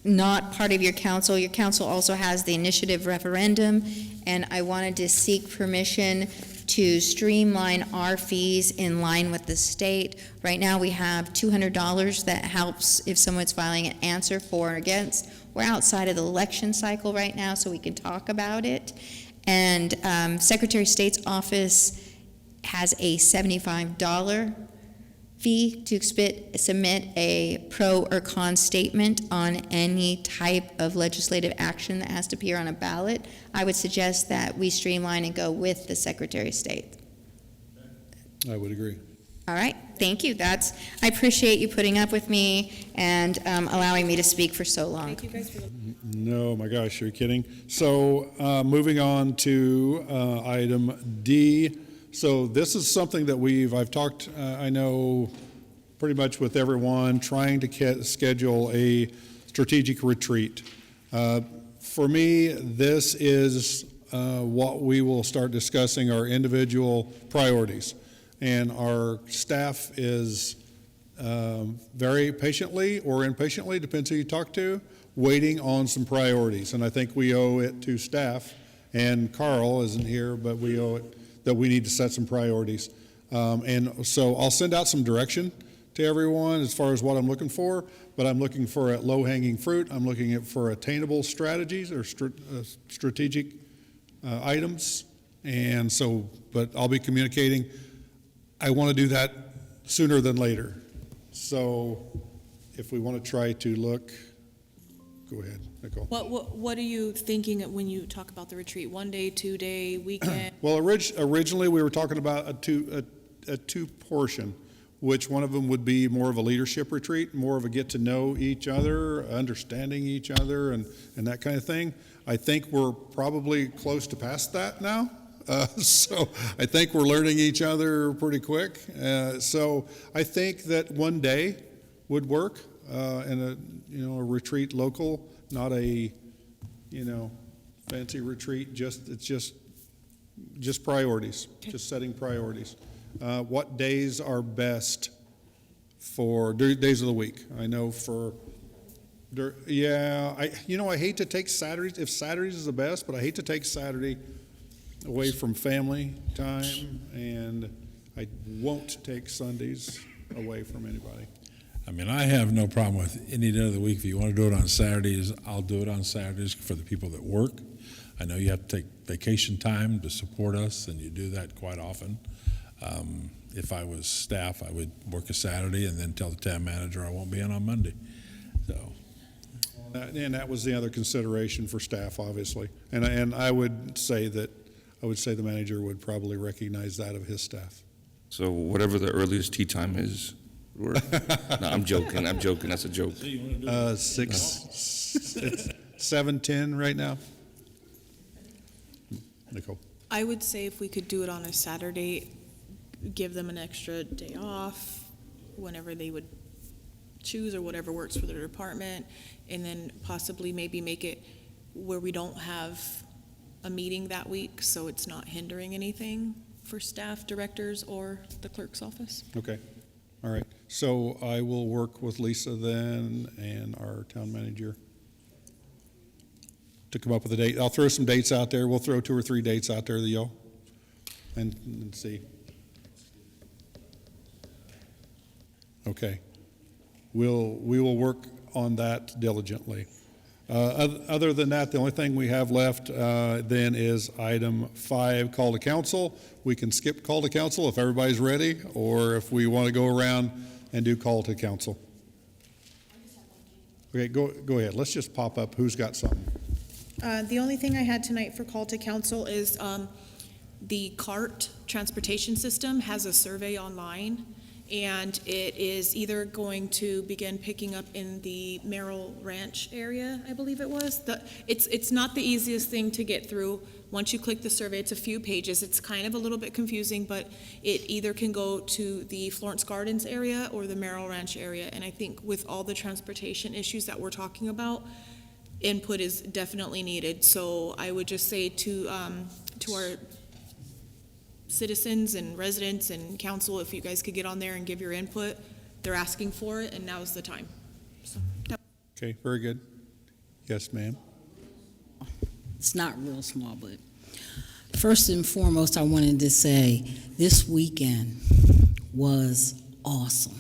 not part of your council also has the initiative referendum, and I wanted to seek permission to streamline our fees in line with the state. Right now, we have $200 that helps if someone's filing an answer for or against. We're outside of the election cycle right now, so we can talk about it. And Secretary of State's office has a $75 fee to submit a pro or con statement on any type of legislative action that has to appear on a ballot. I would suggest that we streamline and go with the Secretary of State. I would agree. All right, thank you. I appreciate you putting up with me and allowing me to speak for so long. Thank you guys for No, my gosh, you're kidding. So moving on to item D. So this is something that I've talked, I know, pretty much with everyone, trying to schedule a strategic retreat. For me, this is what we will start discussing, our individual priorities. And our staff is very patiently or impatiently, depends who you talk to, waiting on some priorities. And I think we owe it to staff, and Carl isn't here, but we owe it that we need to set some priorities. And so I'll send out some direction to everyone as far as what I'm looking for, but I'm looking for low-hanging fruit. I'm looking for attainable strategies or strategic items. And so, but I'll be communicating. I want to do that sooner than later. So if we want to try to look, go ahead, Nicole. What are you thinking when you talk about the retreat? 1 day, 2 day, weekend? Well, originally we were talking about a two portion, which one of them would be more of a leadership retreat, more of a get to know each other, understanding each other, and that kind of thing. I think we're probably close to past that now. So I think we're learning each other pretty quick. So I think that 1 day would work in a retreat local, not a fancy retreat. It's just Just priorities, just setting priorities. What days are best for days of the week? I know I hate to take Saturdays, if Saturdays is the best, but I hate to take Saturday away from family time, and I won't take Sundays away from anybody. I mean, I have no problem with any day of the week. If you want to do it on Saturdays, I'll do it on Saturdays for the people that work. I know you have to take vacation time to support us, and you do that quite often. If I was staff, I would work a Saturday and then tell the town manager I won't be in on Monday. So, And that was the other consideration for staff, obviously. And I would say the manager would probably recognize that of his staff. So whatever the earliest tea time is, no, I'm joking, that's a joke. 7:10 right now. Nicole? I would say if we could do it on a Saturday, give them an extra day off whenever they would choose or whatever works for their department, and then possibly maybe make it where we don't have a meeting that week, so it's not hindering anything for staff, directors, or the clerk's office. Okay, all right. So I will work with Lisa then and our town manager to come up with a date. I'll throw some dates out there. We'll throw 2 or 3 dates out there that y'all, and see. Okay. We will work on that diligently. Other than that, the only thing we have left then is item 5, call to council. We can skip call to council if everybody's ready, or if we want to go around and do call to council. Okay, go ahead. Let's just pop up who's got something. The only thing I had tonight for call to council is the CART transportation system has a survey online, and it is either going to begin picking up in the Merrill Ranch area, I believe it was. It's not the easiest thing to get through. Once you click the survey, it's a few pages. It's kind of a little bit confusing, but it either can go to the Florence Gardens area or the Merrill Ranch area. And I think with all the transportation issues that we're talking about, input is definitely needed. So I would just say to our citizens and residents and council, if you guys could get on there and give your input. They're asking for it, and now's the time. So, Okay, very good. Yes, ma'am. It's not real small, but first and foremost, I wanted to say this weekend was awesome.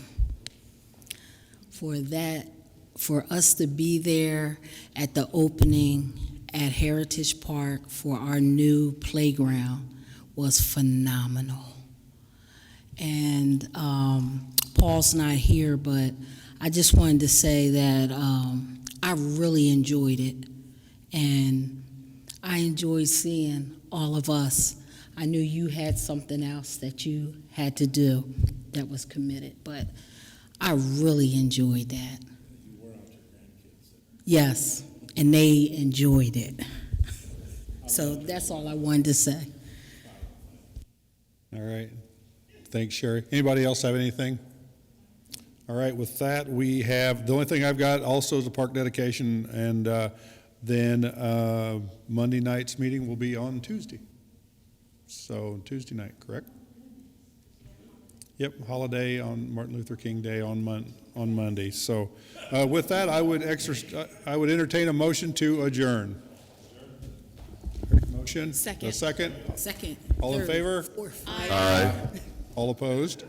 For us to be there at the opening at Heritage Park for our new playground was phenomenal. And Paul's not here, but I just wanted to say that I really enjoyed it. And I enjoyed seeing all of us. I knew you had something else that you had to do that was committed, but I really enjoyed that. Yes, and they enjoyed it. So that's all I wanted to say. All right. Thanks, Sherry. Anybody else have anything? All right, with that, we have, the only thing I've got also is a park dedication, and then Monday night's meeting will be on Tuesday. So Tuesday night, correct? Yep, holiday on Martin Luther King Day on Monday. So with that, I would entertain a motion to adjourn. Motion? Second. A second? Second. All in third, favor? fourth. Aye. All opposed?